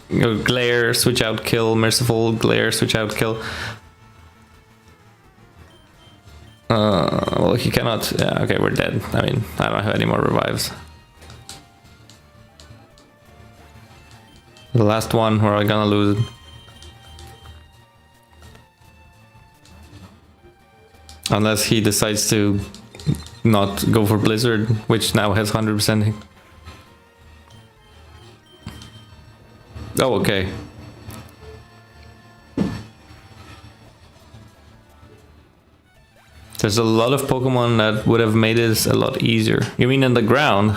[SPEAKER 1] glare, switch out, kill, merciful, glare, switch out, kill. Well, he cannot. Yeah, okay, we're dead. I mean, I don't have any more revives. The last one, we're gonna lose it. Unless he decides to not go for Blizzard, which now has 100%. Oh, okay. There's a lot of Pokemon that would have made this a lot easier. You mean in the ground?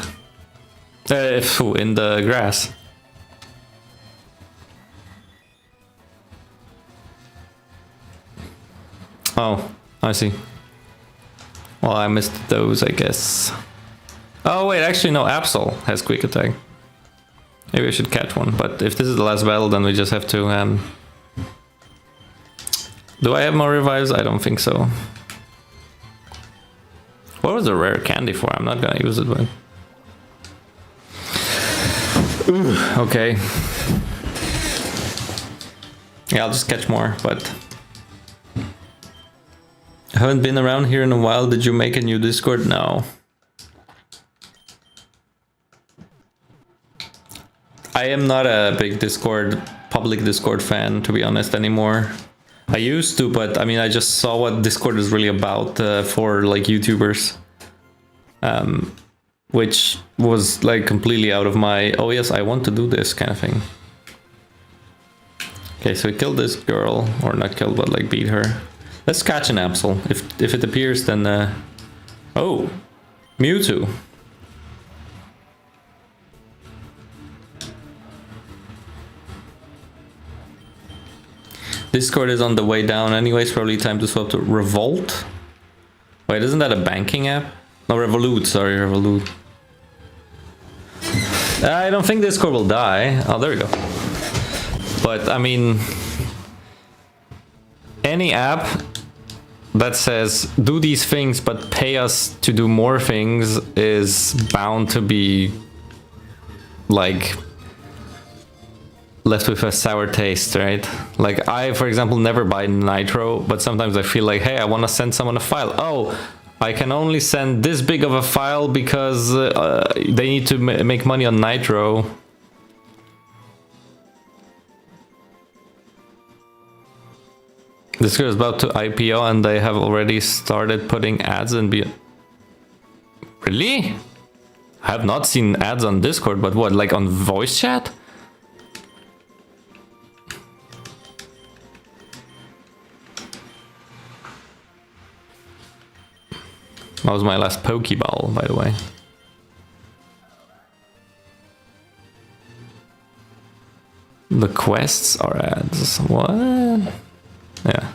[SPEAKER 1] In the grass. Oh, I see. Well, I missed those, I guess. Oh wait, actually no, Absol has quick attack. Maybe I should catch one, but if this is the last battle, then we just have to... Do I have more revives? I don't think so. What was the rare candy for? I'm not gonna use it, but... Ooh, okay. Yeah, I'll just catch more, but... I haven't been around here in a while. Did you make a new Discord? No. I am not a big public Discord fan, to be honest, anymore. I used to, but I mean, I just saw what Discord is really about for like YouTubers, which was like completely out of my, oh yes, I want to do this kind of thing. Okay, so we killed this girl, or not killed, but like beat her. Let's catch an Absol. If it appears, then oh, Mewtwo. Discord is on the way down anyways, probably time to swap to Revolt. Wait, isn't that a banking app? No, Revolut, sorry, Revolut. I don't think Discord will die. Oh, there we go. But, I mean... any app that says, do these things, but pay us to do more things is bound to be, like... left with a sour taste, right? Like I, for example, never buy Nitro, but sometimes I feel like, hey, I want to send someone a file. Oh, I can only send this big of a file because they need to make money on Nitro. This girl is about to IPO and they have already started putting ads in. Really? I have not seen ads on Discord, but what, like on voice chat? That was my last Pokeball, by the way. The quests are ads. What? Yeah.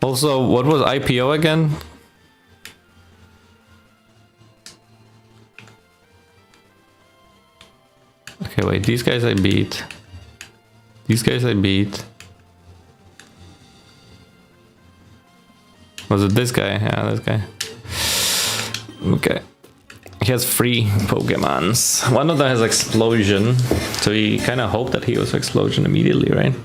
[SPEAKER 1] Also, what was IPO again? Okay, wait, these guys I beat. These guys I beat. Was it this guy? Yeah, this guy. Okay. He has 3 Pokemons. One of them has Explosion, so he kind of hoped that he was Explosion immediately, right?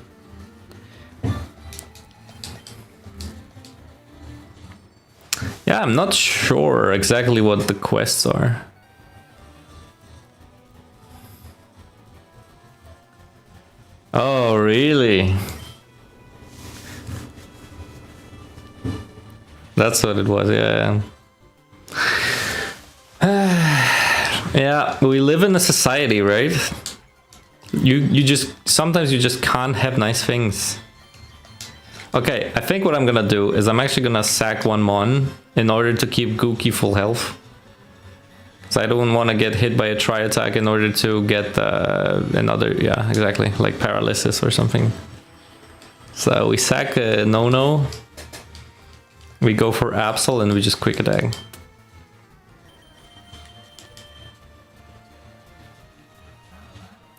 [SPEAKER 1] Yeah, I'm not sure exactly what the quests are. Oh, really? That's what it was, yeah. Yeah, we live in a society, right? You just sometimes you just can't have nice things. Okay, I think what I'm gonna do is I'm actually gonna sack 1 Mon in order to keep Gookie full health. So I don't want to get hit by a tri attack in order to get another, yeah, exactly, like paralysis or something. So we sack No-No. We go for Absol and we just quick attack.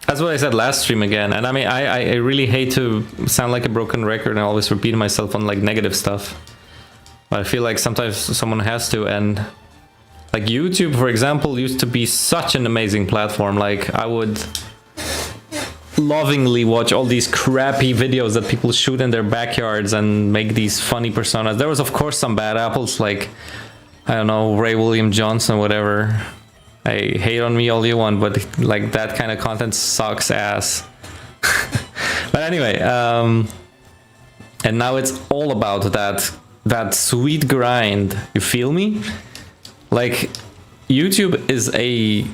[SPEAKER 1] That's what I said last stream again, and I mean, I really hate to sound like a broken record and always repeat myself on like negative stuff. But I feel like sometimes someone has to, and like YouTube, for example, used to be such an amazing platform. Like I would lovingly watch all these crappy videos that people shoot in their backyards and make these funny personas. There was of course some bad apples, like, I don't know, Ray William Johnson, whatever. Hey, hate on me all you want, but like that kind of content sucks ass. But anyway, and now it's all about that sweet grind. You feel me? Like YouTube is a...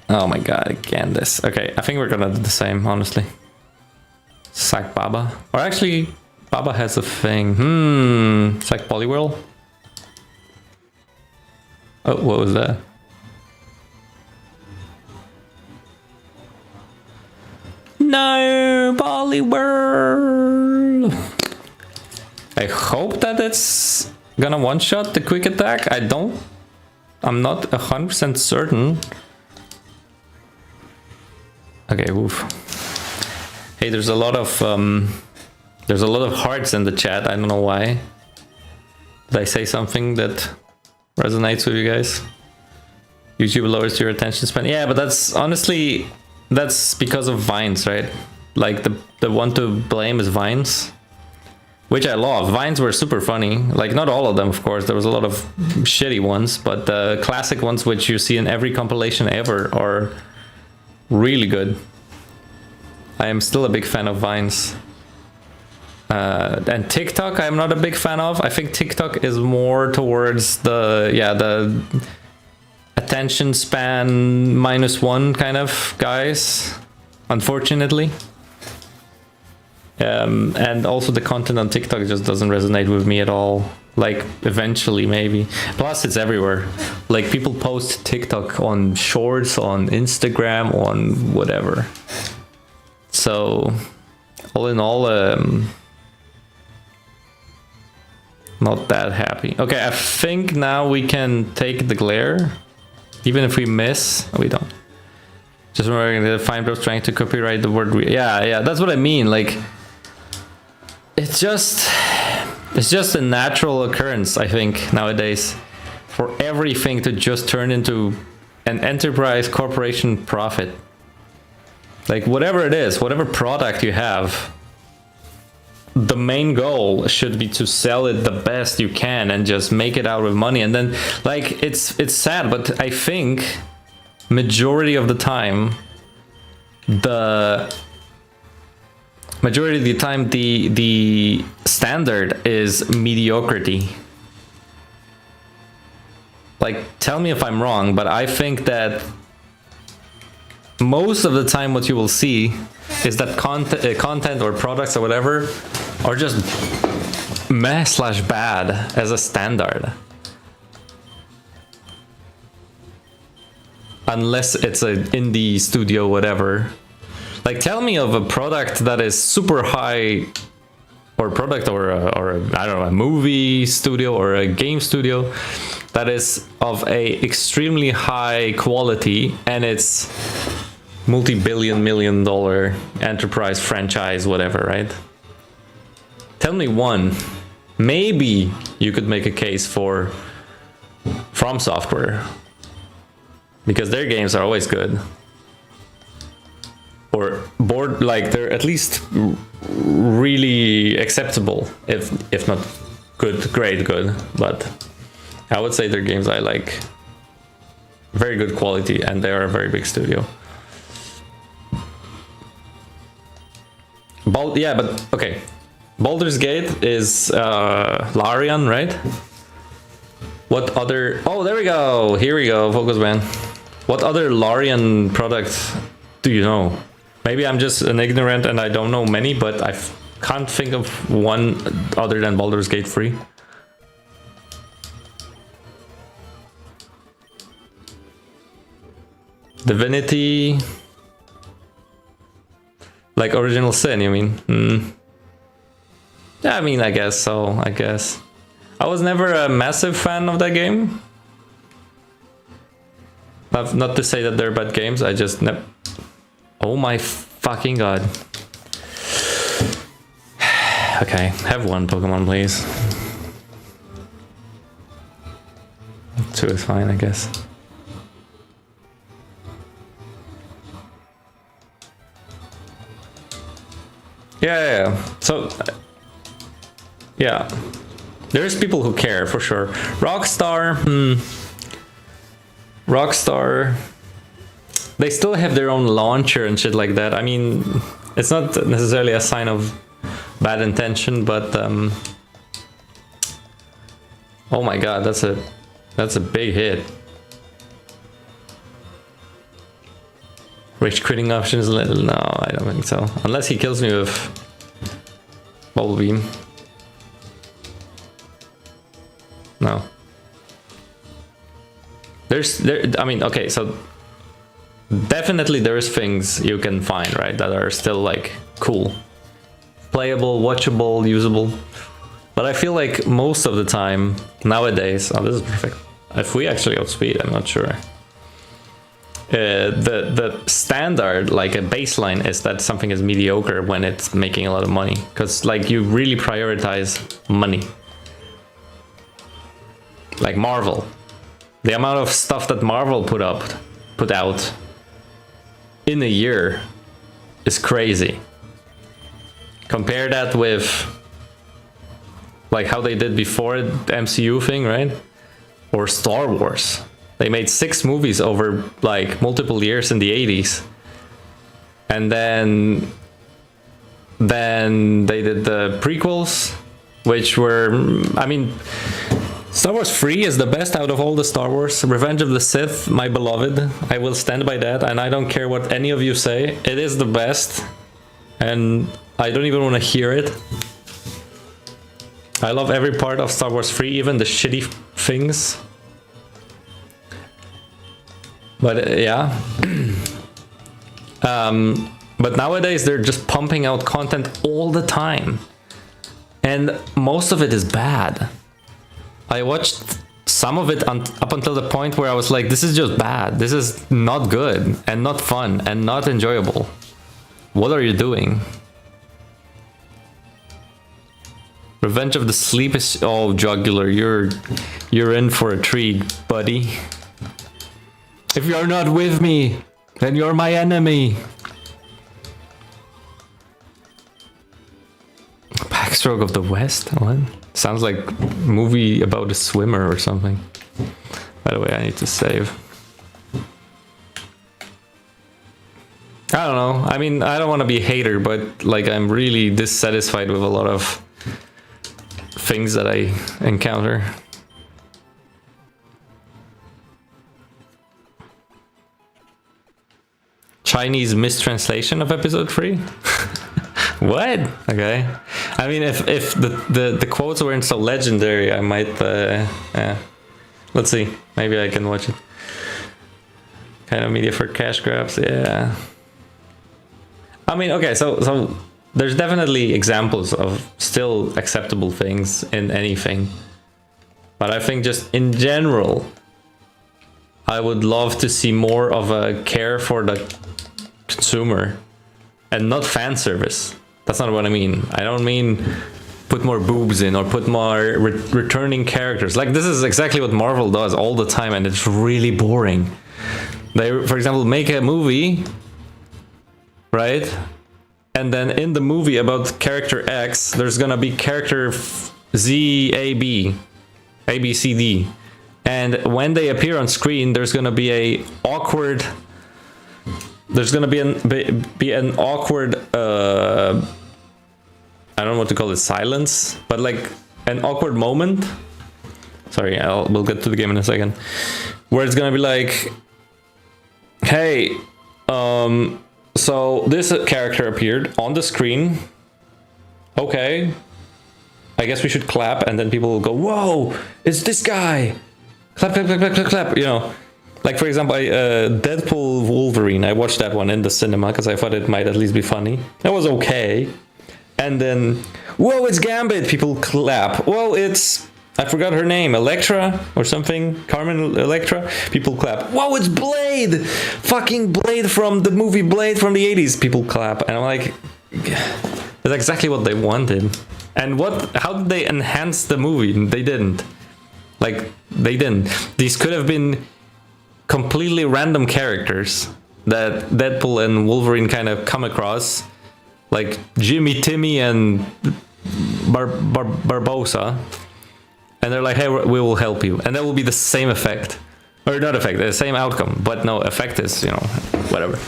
[SPEAKER 1] Oh my god, again this. Okay, I think we're gonna do the same, honestly. Sack Baba. Or actually, Baba has a thing. Sack Poliwhirl. Oh, what was that? No, Poliwhirl! I hope that it's gonna one-shot the quick attack. I'm not 100% certain. Okay, woof. Hey, there's a lot of hearts in the chat. I don't know why. Did I say something that resonates with you guys? YouTube lowers your attention span. Yeah, but that's honestly, that's because of Vines, right? Like the one to blame is Vines, which I love. Vines were super funny. Like not all of them, of course. There was a lot of shitty ones, but the classic ones, which you see in every compilation ever, are really good. I am still a big fan of Vines. And TikTok, I'm not a big fan of. I think TikTok is more towards the attention span -1 kind of guys, unfortunately. And also the content on TikTok just doesn't resonate with me at all. Like eventually maybe. Plus it's everywhere. Like people post TikTok on shorts, on Instagram, on whatever. So all in all, not that happy. Okay, I think now we can take the glare. Even if we miss, we don't. Just remembering that Fine Bros trying to copyright the word. Yeah, that's what I mean. Like, it's just a natural occurrence, I think, nowadays, for everything to just turn into an enterprise corporation profit. Like, whatever it is, whatever product you have, the main goal should be to sell it the best you can and just make it out with money. And then, like, it's sad, but I think majority of the time, the standard is mediocrity. Like, tell me if I'm wrong, but I think that most of the time what you will see is that content or products or whatever are just meh / bad as a standard. Unless it's an indie studio, whatever. Like, tell me of a product that is super high, or product or I don't know, a movie studio or a game studio that is of a extremely high quality and it's multi-billion million dollar enterprise franchise, whatever, right? Tell me one. Maybe you could make a case for From Software, because their games are always good, or board, like they're at least really acceptable, if not good, great good. But I would say their games I like, very good quality, and they are a very big studio. Yeah, but okay, Baldur's Gate is Larian, right? What other? Oh, there we go. Here we go. Focus, man. What other Larian products do you know? Maybe I'm just an ignorant and I don't know many, but I can't think of one other than Baldur's Gate 3. Divinity, like Original Sin, you mean? Yeah, I mean, I guess so. I guess I was never a massive fan of that game. But not to say that they're bad games. I just never. Oh my fucking god. Okay, have one Pokemon, please. 2 is fine, I guess. Yeah. So, yeah, there's people who care for sure. Rockstar, Rockstar, they still have their own launcher and shit like that. I mean, it's not necessarily a sign of bad intention, but oh my god, that's a big hit. Rage quitting options? No, I don't think so. Unless he kills me with Bubble Beam. No. I mean, okay, so definitely there's things you can find, right, that are still like cool, playable, watchable, usable. But I feel like most of the time nowadays, oh, this is perfect. If we actually outspeed, I'm not sure. The standard, like a baseline, is that something is mediocre when it's making a lot of money, because like you really prioritize money. Like Marvel, the amount of stuff that Marvel put out in a year is crazy. Compare that with like how they did before the MCU thing, right? Or Star Wars. They made 6 movies over like multiple years in the 80s. And then they did the prequels, which were, I mean, Star Wars 3 is the best out of all the Star Wars. Revenge of the Sith, my beloved. I will stand by that, and I don't care what any of you say. It is the best, and I don't even want to hear it. I love every part of Star Wars 3, even the shitty things. But yeah. But nowadays they're just pumping out content all the time, and most of it is bad. I watched some of it up until the point where I was like, this is just bad. This is not good and not fun and not enjoyable. What are you doing? Revenge of the Sleep is... Oh, Jugular, you're in for a treat, buddy. If you're not with me, then you're my enemy. Backstroke of the West? What? Sounds like a movie about a swimmer or something. By the way, I need to save. I don't know. I mean, I don't want to be a hater, but like I'm really dissatisfied with a lot of things that I encounter. Chinese mistranslation of episode 3? What? Okay. I mean, if the quotes weren't so legendary, I might, yeah. Let's see. Maybe I can watch it. Kind of media for cash grabs, yeah. I mean, okay, so there's definitely examples of still acceptable things in anything. But I think just in general, I would love to see more of a care for the consumer and not fan service. That's not what I mean. I don't mean put more boobs in or put more returning characters. Like, this is exactly what Marvel does all the time, and it's really boring. They, for example, make a movie, right? And then in the movie about character X, there's gonna be character Z, A, B, A, B, C, D. And when they appear on screen, there's gonna be a awkward... There's gonna be an awkward... I don't know what to call it, silence, but like an awkward moment. Sorry, we'll get to the game in a second. Where it's gonna be like, hey, so this character appeared on the screen. Okay, I guess we should clap, and then people will go, "Whoa, it's this guy!" Clap, clap, clap, clap, clap, clap. You know, like for example, Deadpool Wolverine. I watched that one in the cinema because I thought it might at least be funny. That was okay. And then, whoa, it's Gambit. People clap. Well, it's, I forgot her name, Elektra or something. Carmen Electra. People clap. Whoa, it's Blade. Fucking Blade from the movie Blade from the 80s. People clap. And I'm like, that's exactly what they wanted. And how did they enhance the movie? They didn't. Like, they didn't. These could have been completely random characters that Deadpool and Wolverine kind of come across. Like Jimmy, Timmy, and Barbosa, and they're like, "Hey, we will help you," and that will be the same effect, or not effect, the same outcome. But no, effect is, you know, whatever.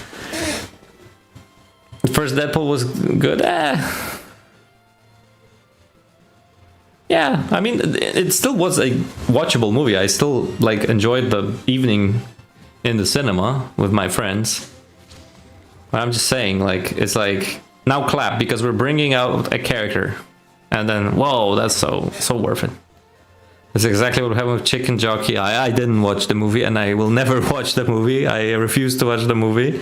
[SPEAKER 1] First Deadpool was good. Yeah, I mean, it still was a watchable movie. I still like enjoyed the evening in the cinema with my friends. But I'm just saying, like, it's like. Now clap, because we're bringing out a character. And then, whoa, that's so worth it. That's exactly what happened with Chicken Jockey. I didn't watch the movie, and I will never watch the movie. I refuse to watch the movie.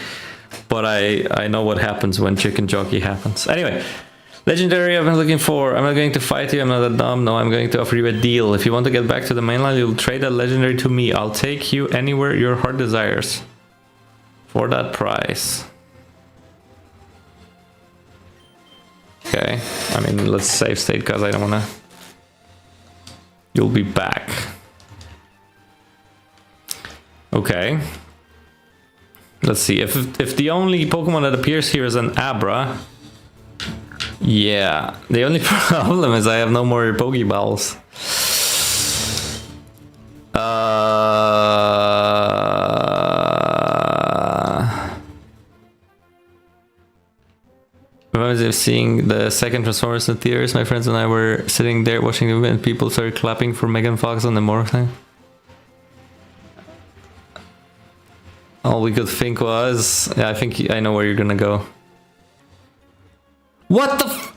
[SPEAKER 1] But I know what happens when Chicken Jockey happens. Anyway, legendary I've been looking for. I'm not going to fight you, I'm not that dumb. No, I'm going to offer you a deal. If you want to get back to the mainland, you'll trade that legendary to me. I'll take you anywhere your heart desires. For that price. Okay, I mean, let's save state because I don't wanna... You'll be back. Okay. Let's see, if the only Pokemon that appears here is an Abra... Yeah, the only problem is I have no more Pokeballs. I was seeing the second Transformers in theaters. My friends and I were sitting there watching the movie, and people started clapping for Megan Fox on the Morph thing. All we could think was, yeah, I think I know where you're gonna go. What the f—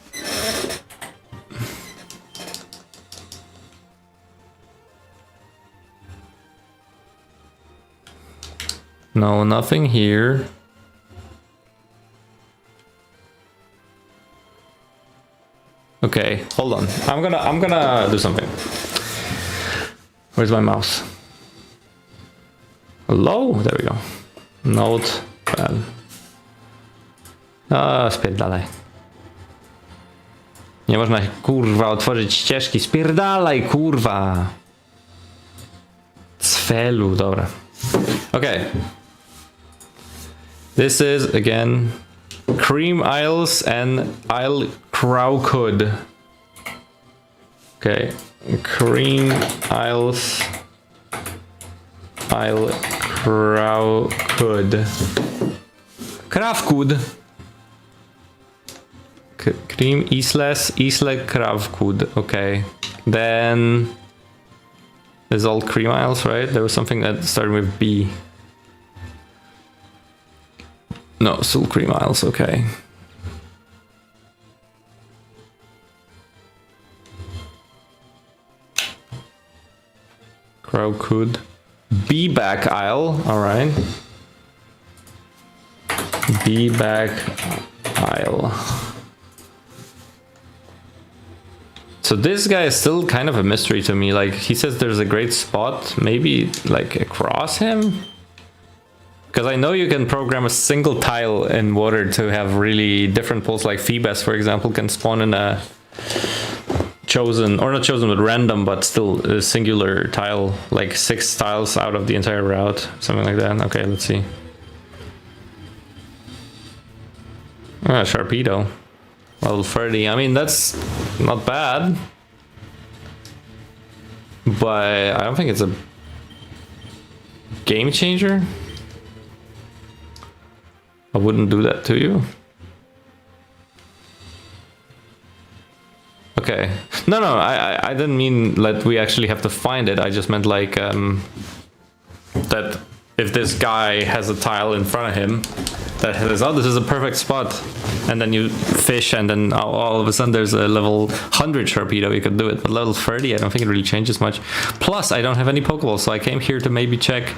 [SPEAKER 1] No, nothing here. Okay, hold on. I'm gonna do something. Where's my mouse? Hello? There we go. Note. Spierdalaj. Nie można kurwa otworzyć ścieżki. Spierdalaj, kurwa. Cfelu, dobra. Okay. This is again Cream Isles and Isle Crowcood. Okay, Cream Isles, Isle Crowcood. Kravkud. Cream Isle Kravkud. Okay. Then there's all Cream Isles, right? There was something that started with B. No, still Cream Isles, okay. Kravkud. B-back Isle, alright. B-back Isle. So this guy is still kind of a mystery to me. Like, he says there's a great spot, maybe like across him? Because I know you can program a single tile in water to have really different pools, like Phoebus, for example, can spawn in a chosen, or not chosen, but random, but still a singular tile, like 6 tiles out of the entire route, something like that. Okay, let's see. Ah, Sharpedo. Level 30. I mean, that's not bad. But I don't think it's a game changer. I wouldn't do that to you. Okay. No, I didn't mean that we actually have to find it. I just meant like that if this guy has a tile in front of him that says, oh, this is a perfect spot, and then you fish, and then all of a sudden there's a level 100 Sharpedo, you could do it. But level 30, I don't think it really changes much. Plus, I don't have any Pokeballs, so I came here to maybe check.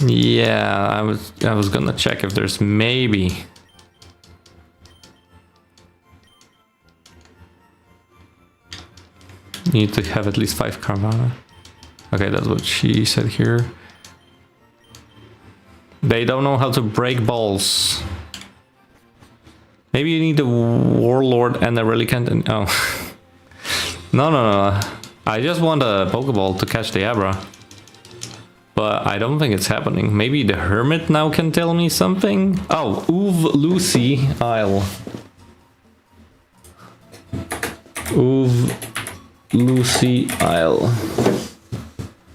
[SPEAKER 1] Yeah, I was gonna check if there's maybe. You need to have at least 5 Carvanha. Okay, that's what she said here. They don't know how to break balls. Maybe you need a Warlord and a Relicanth and oh. No. I just want a Pokeball to catch the Abra. But I don't think it's happening. Maybe the Hermit now can tell me something? Oh, Uv Lucy Isle. Uv Lucy Isle.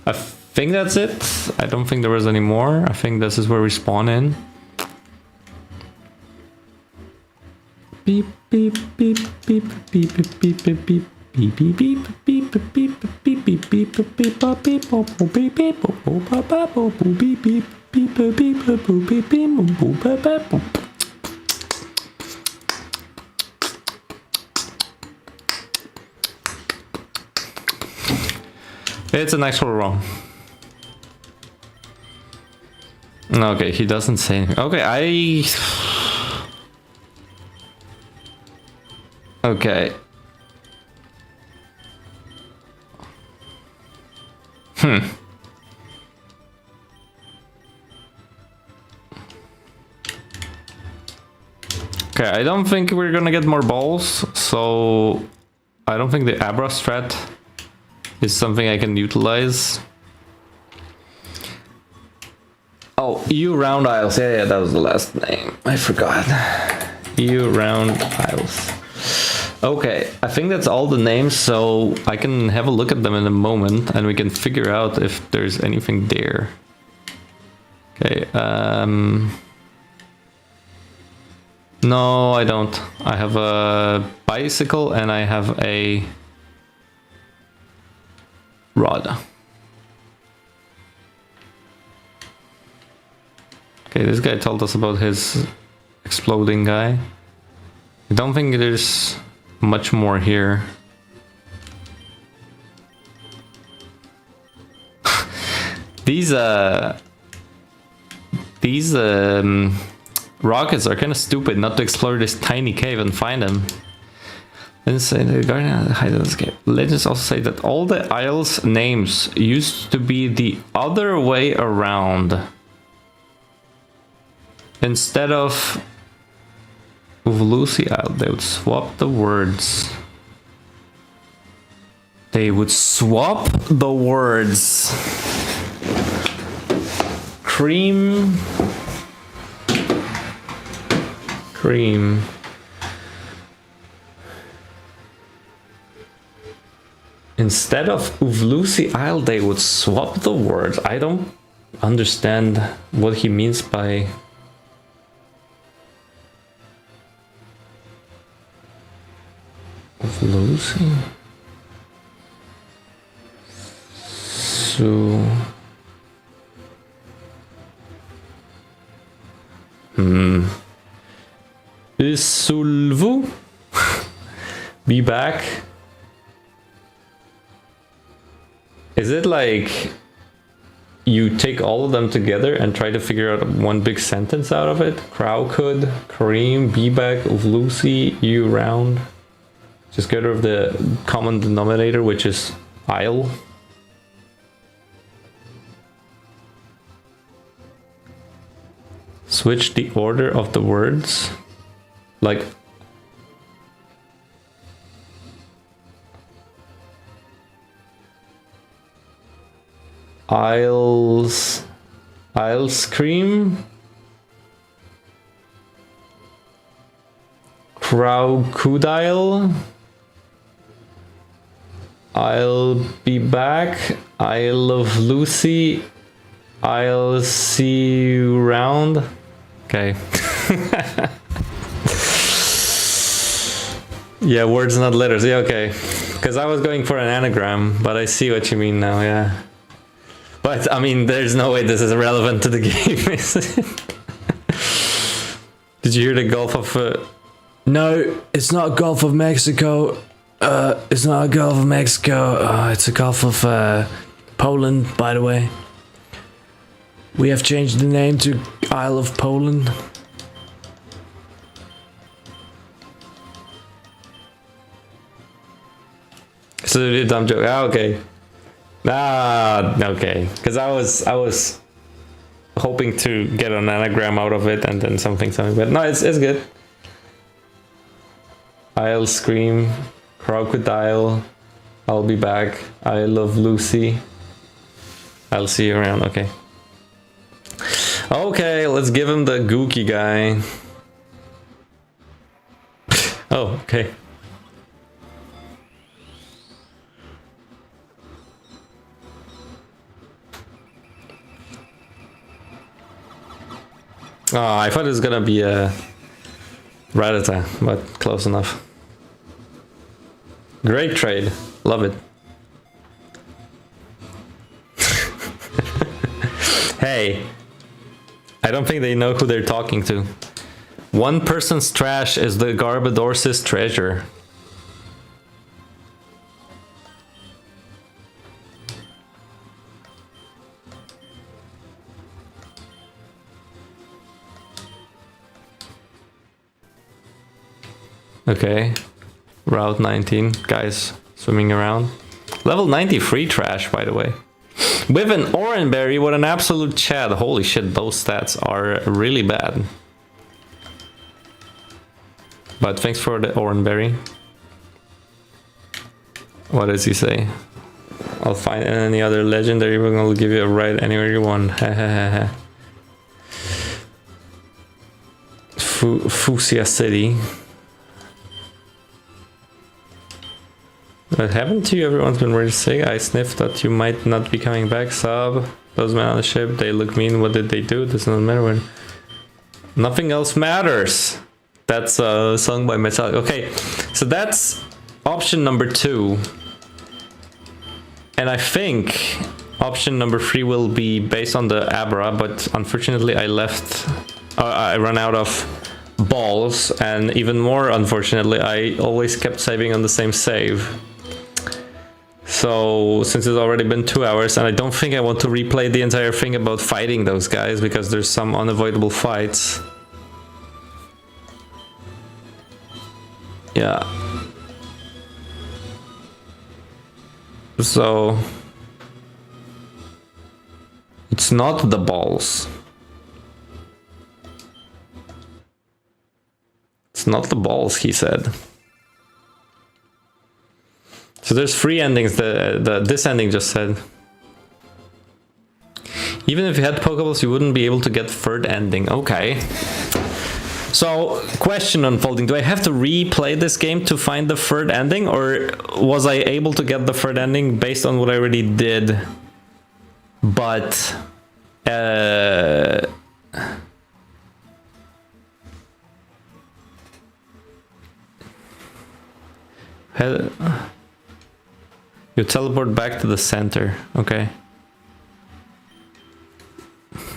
[SPEAKER 1] I think that's it. I don't think there was any more. I think this is where we spawn in. Beep beep beep beep beep beep beep beep beep. Beep beep beep beep beep beep beep beep beep beep beep beep beep beep beep beep beep beep. It's an actual wrong. Okay, he doesn't say anything. Okay, okay. Okay, I don't think we're gonna get more balls, so I don't think the Abra strat is something I can utilize. Oh, EU-Round Isles. Yeah, that was the last name. I forgot. EU-Round Isles. Okay, I think that's all the names, so I can have a look at them in a moment and we can figure out if there's anything there. Okay, no, I don't. I have a bicycle and I have a rod. Okay, this guy told us about his exploding guy. I don't think there's much more here. These rockets are kind of stupid not to explore this tiny cave and find them. Legends also say that all the isles' names used to be the other way around. Instead of Lucy Isle, they would swap the words. They would swap the words. Cream. Instead of Uvlusi Isle, they would swap the words. I don't understand what he means by... Uvlusi? So... Isulvu? Be back? Is it like you take all of them together and try to figure out one big sentence out of it? Crowcould, Kareem, be back, Uvlusi, you round. Just get rid of the common denominator, which is Isle. Switch the order of the words. Like... Isles cream. Crocodile. I'll be back. I love Lucy. I'll see you around. Okay. Yeah, words not letters. Yeah, okay. Because I was going for an anagram, but I see what you mean now, yeah. But, I mean, there's no way this is relevant to the game, is it? Did you hear the Gulf of... No, it's not Gulf of Mexico. It's not a Gulf of Mexico. It's a Gulf of Poland, by the way. We have changed the name to Isle of Poland. So the dumb joke. Ah, okay. Okay. Because I was hoping to get an anagram out of it and then something. But no, it's good. I'll scream. Crocodile. I'll be back. I love Lucy. I'll see you around. Okay. Okay, let's give him the Gookie guy. Oh, okay. Oh, I thought it was gonna be a Rattata, but close enough. Great trade. Love it. Hey, I don't think they know who they're talking to. One person's trash is the Garbadorsis treasure. Okay, Route 19, guys swimming around. Level 93 trash, by the way. With an Oranberry, what an absolute Chad. Holy shit, those stats are really bad. But thanks for the Oranberry. What does he say? I'll find any other legendary, we're gonna give you a ride anywhere you want. Fuchsia City. What happened to you? Everyone's been really sick. I sniffed that you might not be coming back, Sub. Those men on the ship, they look mean. What did they do? Does not matter when... Nothing else matters. That's a song by Metallica. Okay, so that's option number 2. And I think option number 3 will be based on the Abra, but unfortunately I ran out of balls, and even more unfortunately, I always kept saving on the same save. So, since it's already been 2 hours, and I don't think I want to replay the entire thing about fighting those guys, because there's some unavoidable fights. Yeah. So... It's not the balls. It's not the balls, he said. So there's 3 endings, this ending just said. Even if you had Pokeballs, you wouldn't be able to get third ending. Okay. So, question unfolding. Do I have to replay this game to find the third ending, or was I able to get the third ending based on what I already did? But you teleport back to the center. Okay.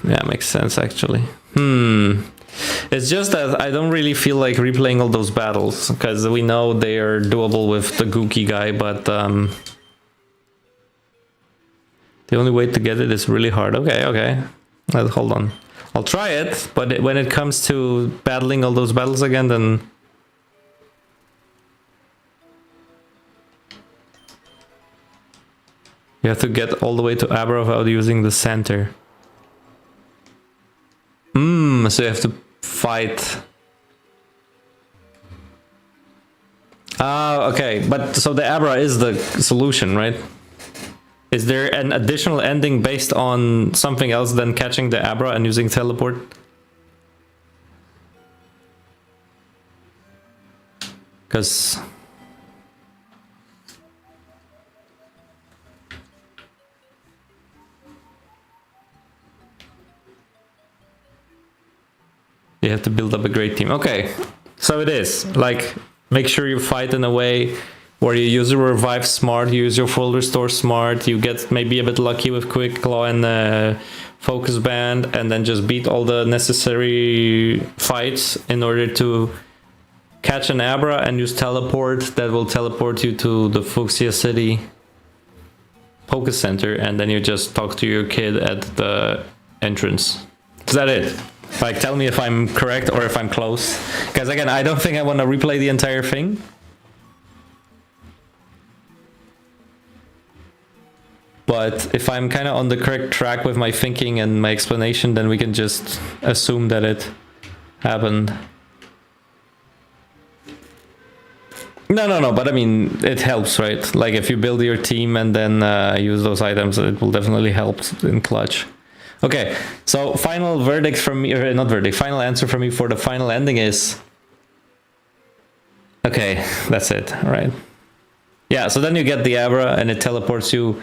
[SPEAKER 1] Yeah, makes sense actually. It's just that I don't really feel like replaying all those battles, because we know they are doable with the Gookie guy, but the only way to get it is really hard. Okay. Hold on. I'll try it, but when it comes to battling all those battles again, then... You have to get all the way to Abra without using the center. So you have to fight. Okay, but so the Abra is the solution, right? Is there an additional ending based on something else than catching the Abra and using teleport? Because... you have to build up a great team. Okay, so it is like, make sure you fight in a way where you use your revive smart, you use your full restore smart, you get maybe a bit lucky with quick claw and focus band, and then just beat all the necessary fights in order to catch an Abra and use teleport that will teleport you to the Fuxia City Focus Center, and then you just talk to your kid at the entrance. Is that it? Like, tell me if I'm correct or if I'm close. Because again, I don't think I want to replay the entire thing. But if I'm kind of on the correct track with my thinking and my explanation, then we can just assume that it happened. No, but I mean, it helps, right? Like, if you build your team and then use those items, it will definitely help in clutch. Okay, so final verdict from me, or not verdict, final answer from me for the final ending is... Okay, that's it, right? Yeah, so then you get the Abra and it teleports you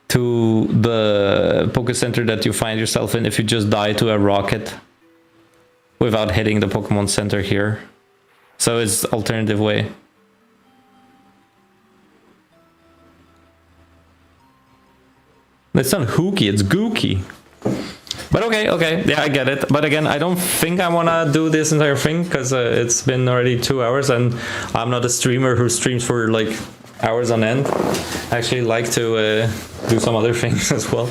[SPEAKER 1] to the Poké Center that you find yourself in if you just die to a rocket without hitting the Pokemon Center here. So it's alternative way. It's not Hookie, it's Gookie. But okay, yeah, I get it. But again, I don't think I want to do this entire thing, because it's been already 2 hours and I'm not a streamer who streams for like hours on end. I actually like to do some other things as well.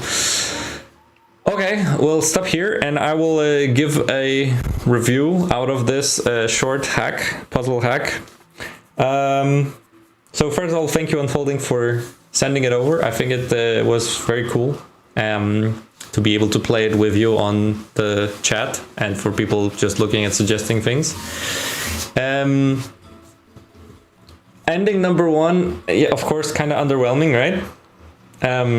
[SPEAKER 1] Okay, we'll stop here and I will give a review out of this short hack, puzzle hack. So first of all, thank you Unfolding for sending it over. I think it was very cool. To be able to play it with you on the chat and for people just looking at suggesting things. Ending number 1, yeah, of course, kind of underwhelming, right?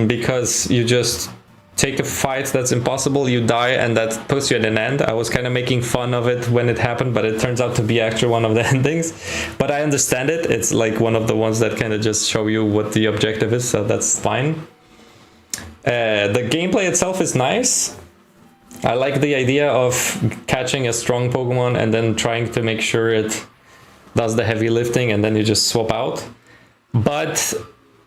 [SPEAKER 1] Because you just take a fight that's impossible, you die, and that puts you at an end. I was kind of making fun of it when it happened, but it turns out to be actually one of the endings. But I understand it. It's like one of the ones that kind of just show you what the objective is, so that's fine. The gameplay itself is nice. I like the idea of catching a strong Pokemon and then trying to make sure it does the heavy lifting and then you just swap out. But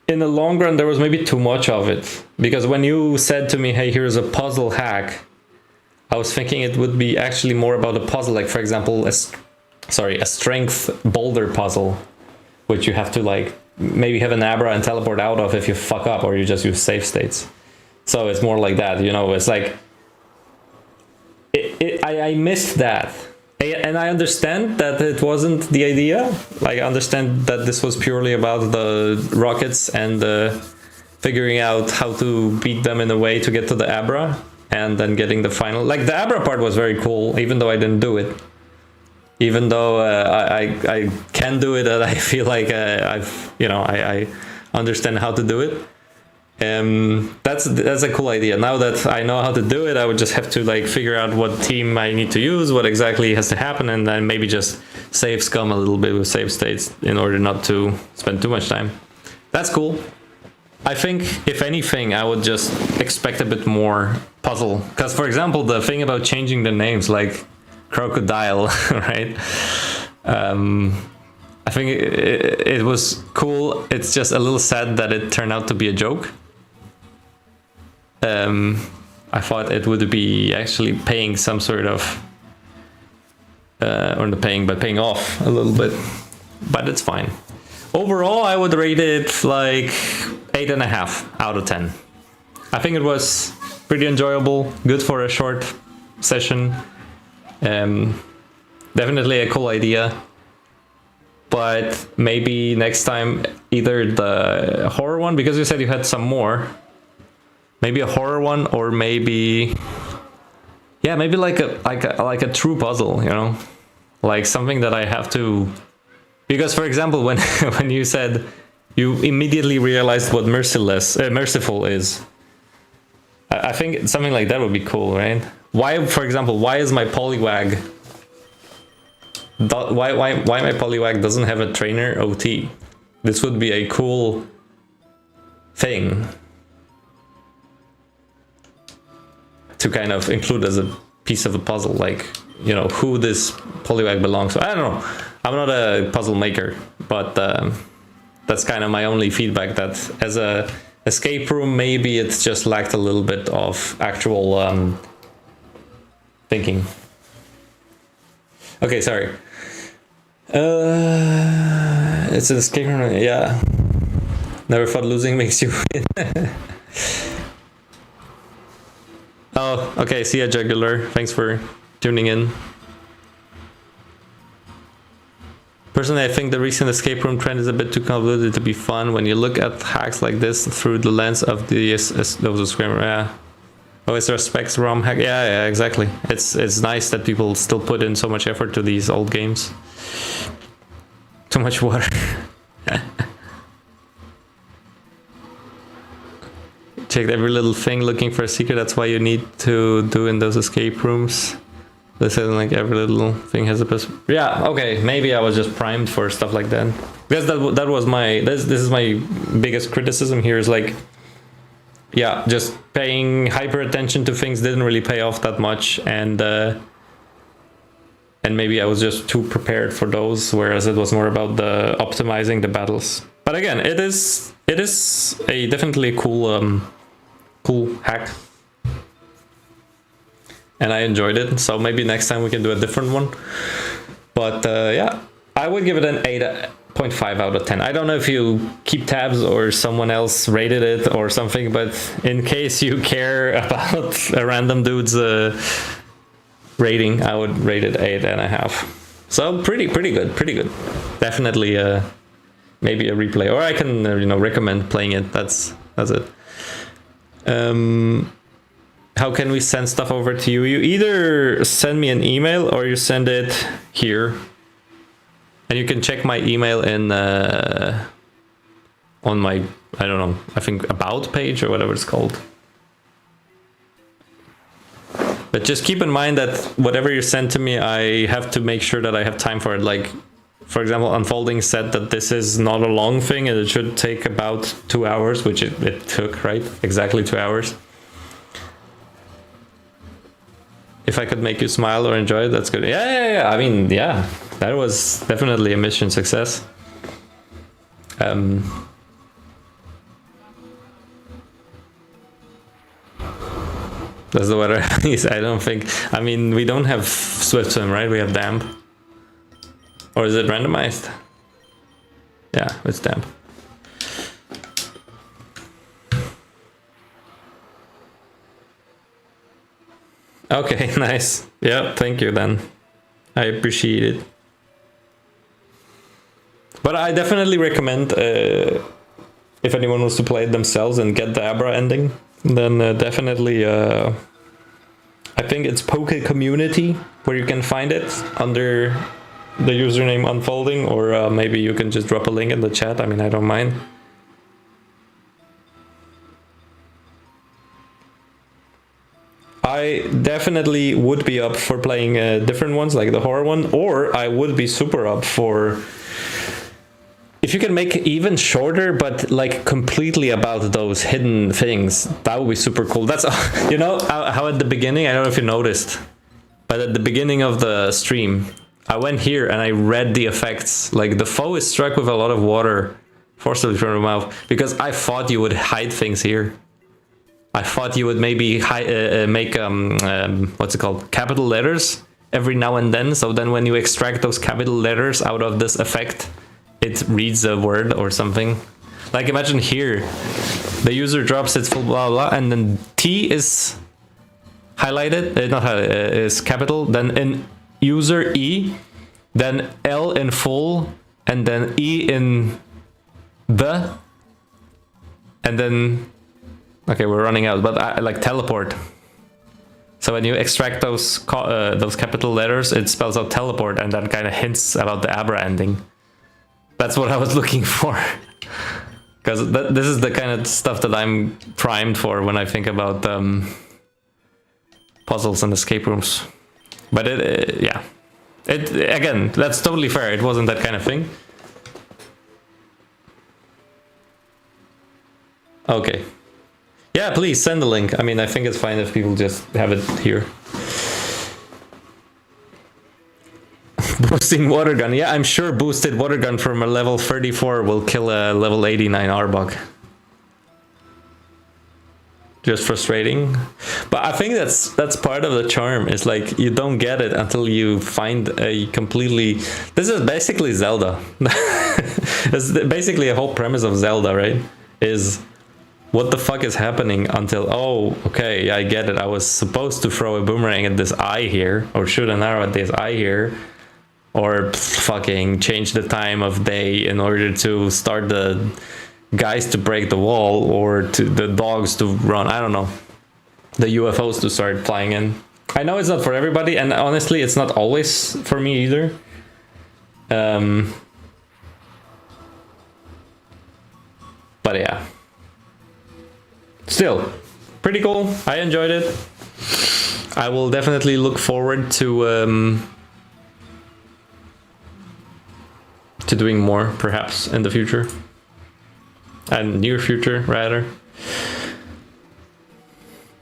[SPEAKER 1] in the long run, there was maybe too much of it. Because when you said to me, hey, here's a puzzle hack, I was thinking it would be actually more about a puzzle, like for example, a strength boulder puzzle, which you have to like maybe have an Abra and teleport out of if you fuck up or you just use save states. So it's more like that, you know, it's like, I missed that. And I understand that it wasn't the idea. Like, I understand that this was purely about the rockets and figuring out how to beat them in a way to get to the Abra and then getting the final. Like, the Abra part was very cool, even though I didn't do it. Even though I can do it, and I feel like I understand how to do it. That's a cool idea. Now that I know how to do it, I would just have to like figure out what team I need to use, what exactly has to happen, and then maybe just save scum a little bit with save states in order not to spend too much time. That's cool. I think if anything, I would just expect a bit more puzzle. Because for example, the thing about changing the names, like Crocodile, right? I think it was cool. It's just a little sad that it turned out to be a joke. I thought it would be actually paying some sort of, or not paying, but paying off a little bit. But it's fine. Overall, I would rate it like 8.5 out of 10. I think it was pretty enjoyable, good for a short session. Definitely a cool idea. But maybe next time either the horror one, because you said you had some more. Maybe a horror one, or maybe, yeah, maybe like a true puzzle, you know, like something that I have to. Because for example, when when you said you immediately realized what merciful is, I think something like that would be cool, right? Why, for example, why is my Poliwag? Why my Poliwag doesn't have a trainer OT? This would be a cool thing to kind of include as a piece of a puzzle, like, you know, who this Poliwag belongs to. I don't know. I'm not a puzzle maker, but that's kind of my only feedback, that as a escape room, maybe it's just lacked a little bit of actual thinking. Okay, sorry. It's an escape room, yeah. Never thought losing makes you win. Oh, okay, see ya, Jugular. Thanks for tuning in. Personally, I think the recent escape room trend is a bit too convoluted to be fun. When you look at hacks like this through the lens of the yeah. Oh, is there a Specs ROM hack? Yeah, exactly. It's nice that people still put in so much effort to these old games. Too much water. Checked every little thing looking for a secret. That's why you need to do in those escape rooms. They said like every little thing has a yeah, okay, maybe I was just primed for stuff like that. Because that was my this is my biggest criticism here, is like, yeah, just paying hyper attention to things didn't really pay off that much, and maybe I was just too prepared for those, whereas it was more about the optimizing the battles. But again, it is a definitely cool cool hack. And I enjoyed it, so maybe next time we can do a different one. But yeah, I would give it an 8.5 out of 10. I don't know if you keep tabs or someone else rated it or something, but in case you care about a random dude's rating, I would rate it 8.5. So pretty good, pretty good. Definitely maybe a replay, or I can you know, recommend playing it. That's it. How can we send stuff over to you? You either send me an email or you send it here. And you can check my email in on my, I don't know, I think about page or whatever it's called. But just keep in mind that whatever you send to me, I have to make sure that I have time for it. Like, for example, Unfolding said that this is not a long thing and it should take about 2 hours, which it took, right? Exactly 2 hours. If I could make you smile or enjoy it, that's good. Yeah. I mean, yeah, that was definitely a mission success. That's the weather. I don't think. I mean, we don't have Swift Swim, right? We have damp. Or is it randomized? Yeah, it's damp. Okay, nice. Yeah, thank you then. I appreciate it. But I definitely recommend if anyone wants to play it themselves and get the Abra ending, then definitely I think it's Poke Community where you can find it under the username Unfolding, or maybe you can just drop a link in the chat. I mean, I don't mind. I definitely would be up for playing different ones, like the horror one, or I would be super up for if you can make it even shorter, but like completely about those hidden things. That would be super cool. That's you know how at the beginning, I don't know if you noticed, but at the beginning of the stream, I went here and I read the effects. Like the foe is struck with a lot of water forcibly from the mouth, because I thought you would hide things here. I thought you would maybe make what's it called, capital letters every now and then. So then when you extract those capital letters out of this effect, it reads a word or something. Like imagine here, the user drops its full blah blah, and then T is highlighted, not highlighted, is capital. Then in user E, then L in full, and then E in the, and then. Okay, we're running out, but I like teleport. So when you extract those capital letters, it spells out teleport, and that kind of hints about the Abra ending. That's what I was looking for. Because this is the kind of stuff that I'm primed for when I think about puzzles and escape rooms. But yeah. Again, that's totally fair. It wasn't that kind of thing. Okay. Yeah, please send the link. I mean, I think it's fine if people just have it here. Boosting water gun. Yeah, I'm sure boosted water gun from a level 34 will kill a level 89 Arbok. Just frustrating. But I think that's part of the charm. Is like you don't get it until you find a completely. This is basically Zelda. It's basically a whole premise of Zelda, right? Is what the fuck is happening until, oh, okay, I get it. I was supposed to throw a boomerang at this eye here, or shoot an arrow at this eye here, or fucking change the time of day in order to start the guys to break the wall, or to the dogs to run. I don't know. The UFOs to start flying in. I know it's not for everybody, and honestly, it's not always for me either. But yeah. Still, pretty cool. I enjoyed it. I will definitely look forward to doing more, perhaps in the future, and near future rather.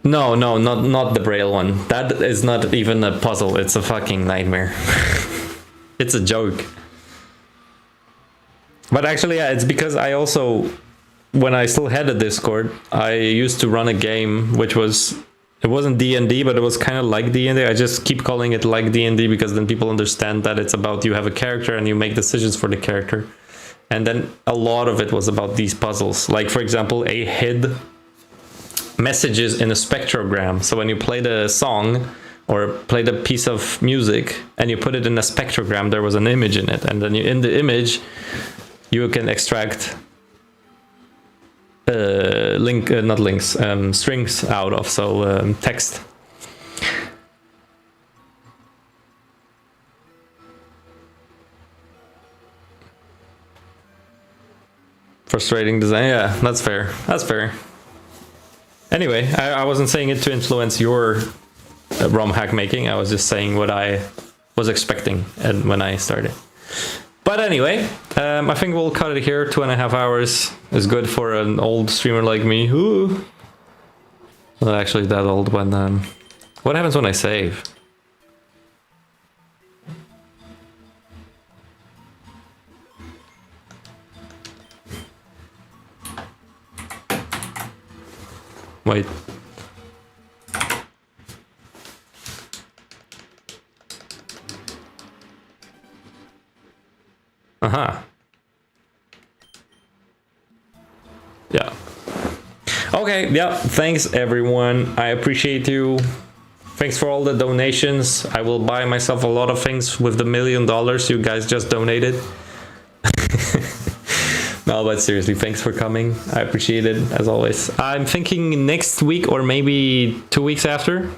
[SPEAKER 1] No, not the Braille one. That is not even a puzzle. It's a fucking nightmare. It's a joke. But actually, yeah, it's because I also. When I still had a Discord, I used to run a game which was, it wasn't D&D, but it was kind of like D&D. I just keep calling it like D&D because then people understand that it's about you have a character and you make decisions for the character. And then a lot of it was about these puzzles. Like, for example, a hid messages in a spectrogram. So when you play the song or play the piece of music and you put it in a spectrogram, there was an image in it. And then in the image, you can extract strings out of, so text. Frustrating design. Yeah, that's fair. That's fair. Anyway, I wasn't saying it to influence your ROM hack making. I was just saying what I was expecting and when I started. But anyway, I think we'll cut it here. 2.5 hours is good for an old streamer like me. Ooh. Not actually that old, but what happens when I save? Wait. Aha. Yeah. Okay, yeah, thanks everyone. I appreciate you. Thanks for all the donations. I will buy myself a lot of things with the $1 million you guys just donated. No, but seriously, thanks for coming. I appreciate it, as always. I'm thinking next week or maybe 2 weeks after.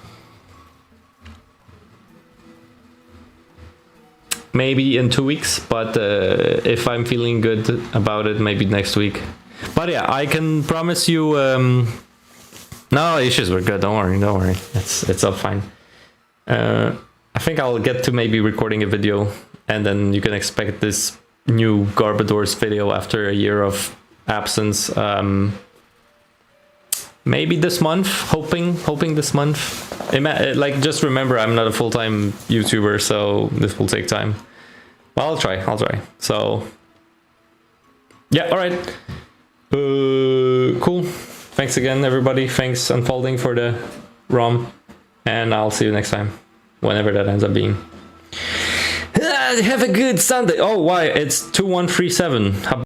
[SPEAKER 1] Maybe in 2 weeks, but if I'm feeling good about it, maybe next week. But yeah, I can promise you No, issues were good. Don't worry, don't worry. It's up fine. I think I'll get to maybe recording a video, and then you can expect this new Garbodors video after a year of absence. Maybe this month. Hoping this month. Like, just remember, I'm not a full-time YouTuber, so this will take time. Well, I'll try. So, yeah. All right. Cool. Thanks again, everybody. Thanks Unfolding for the ROM, and I'll see you next time, whenever that ends up being. Have a good Sunday. Oh, why? It's 2137.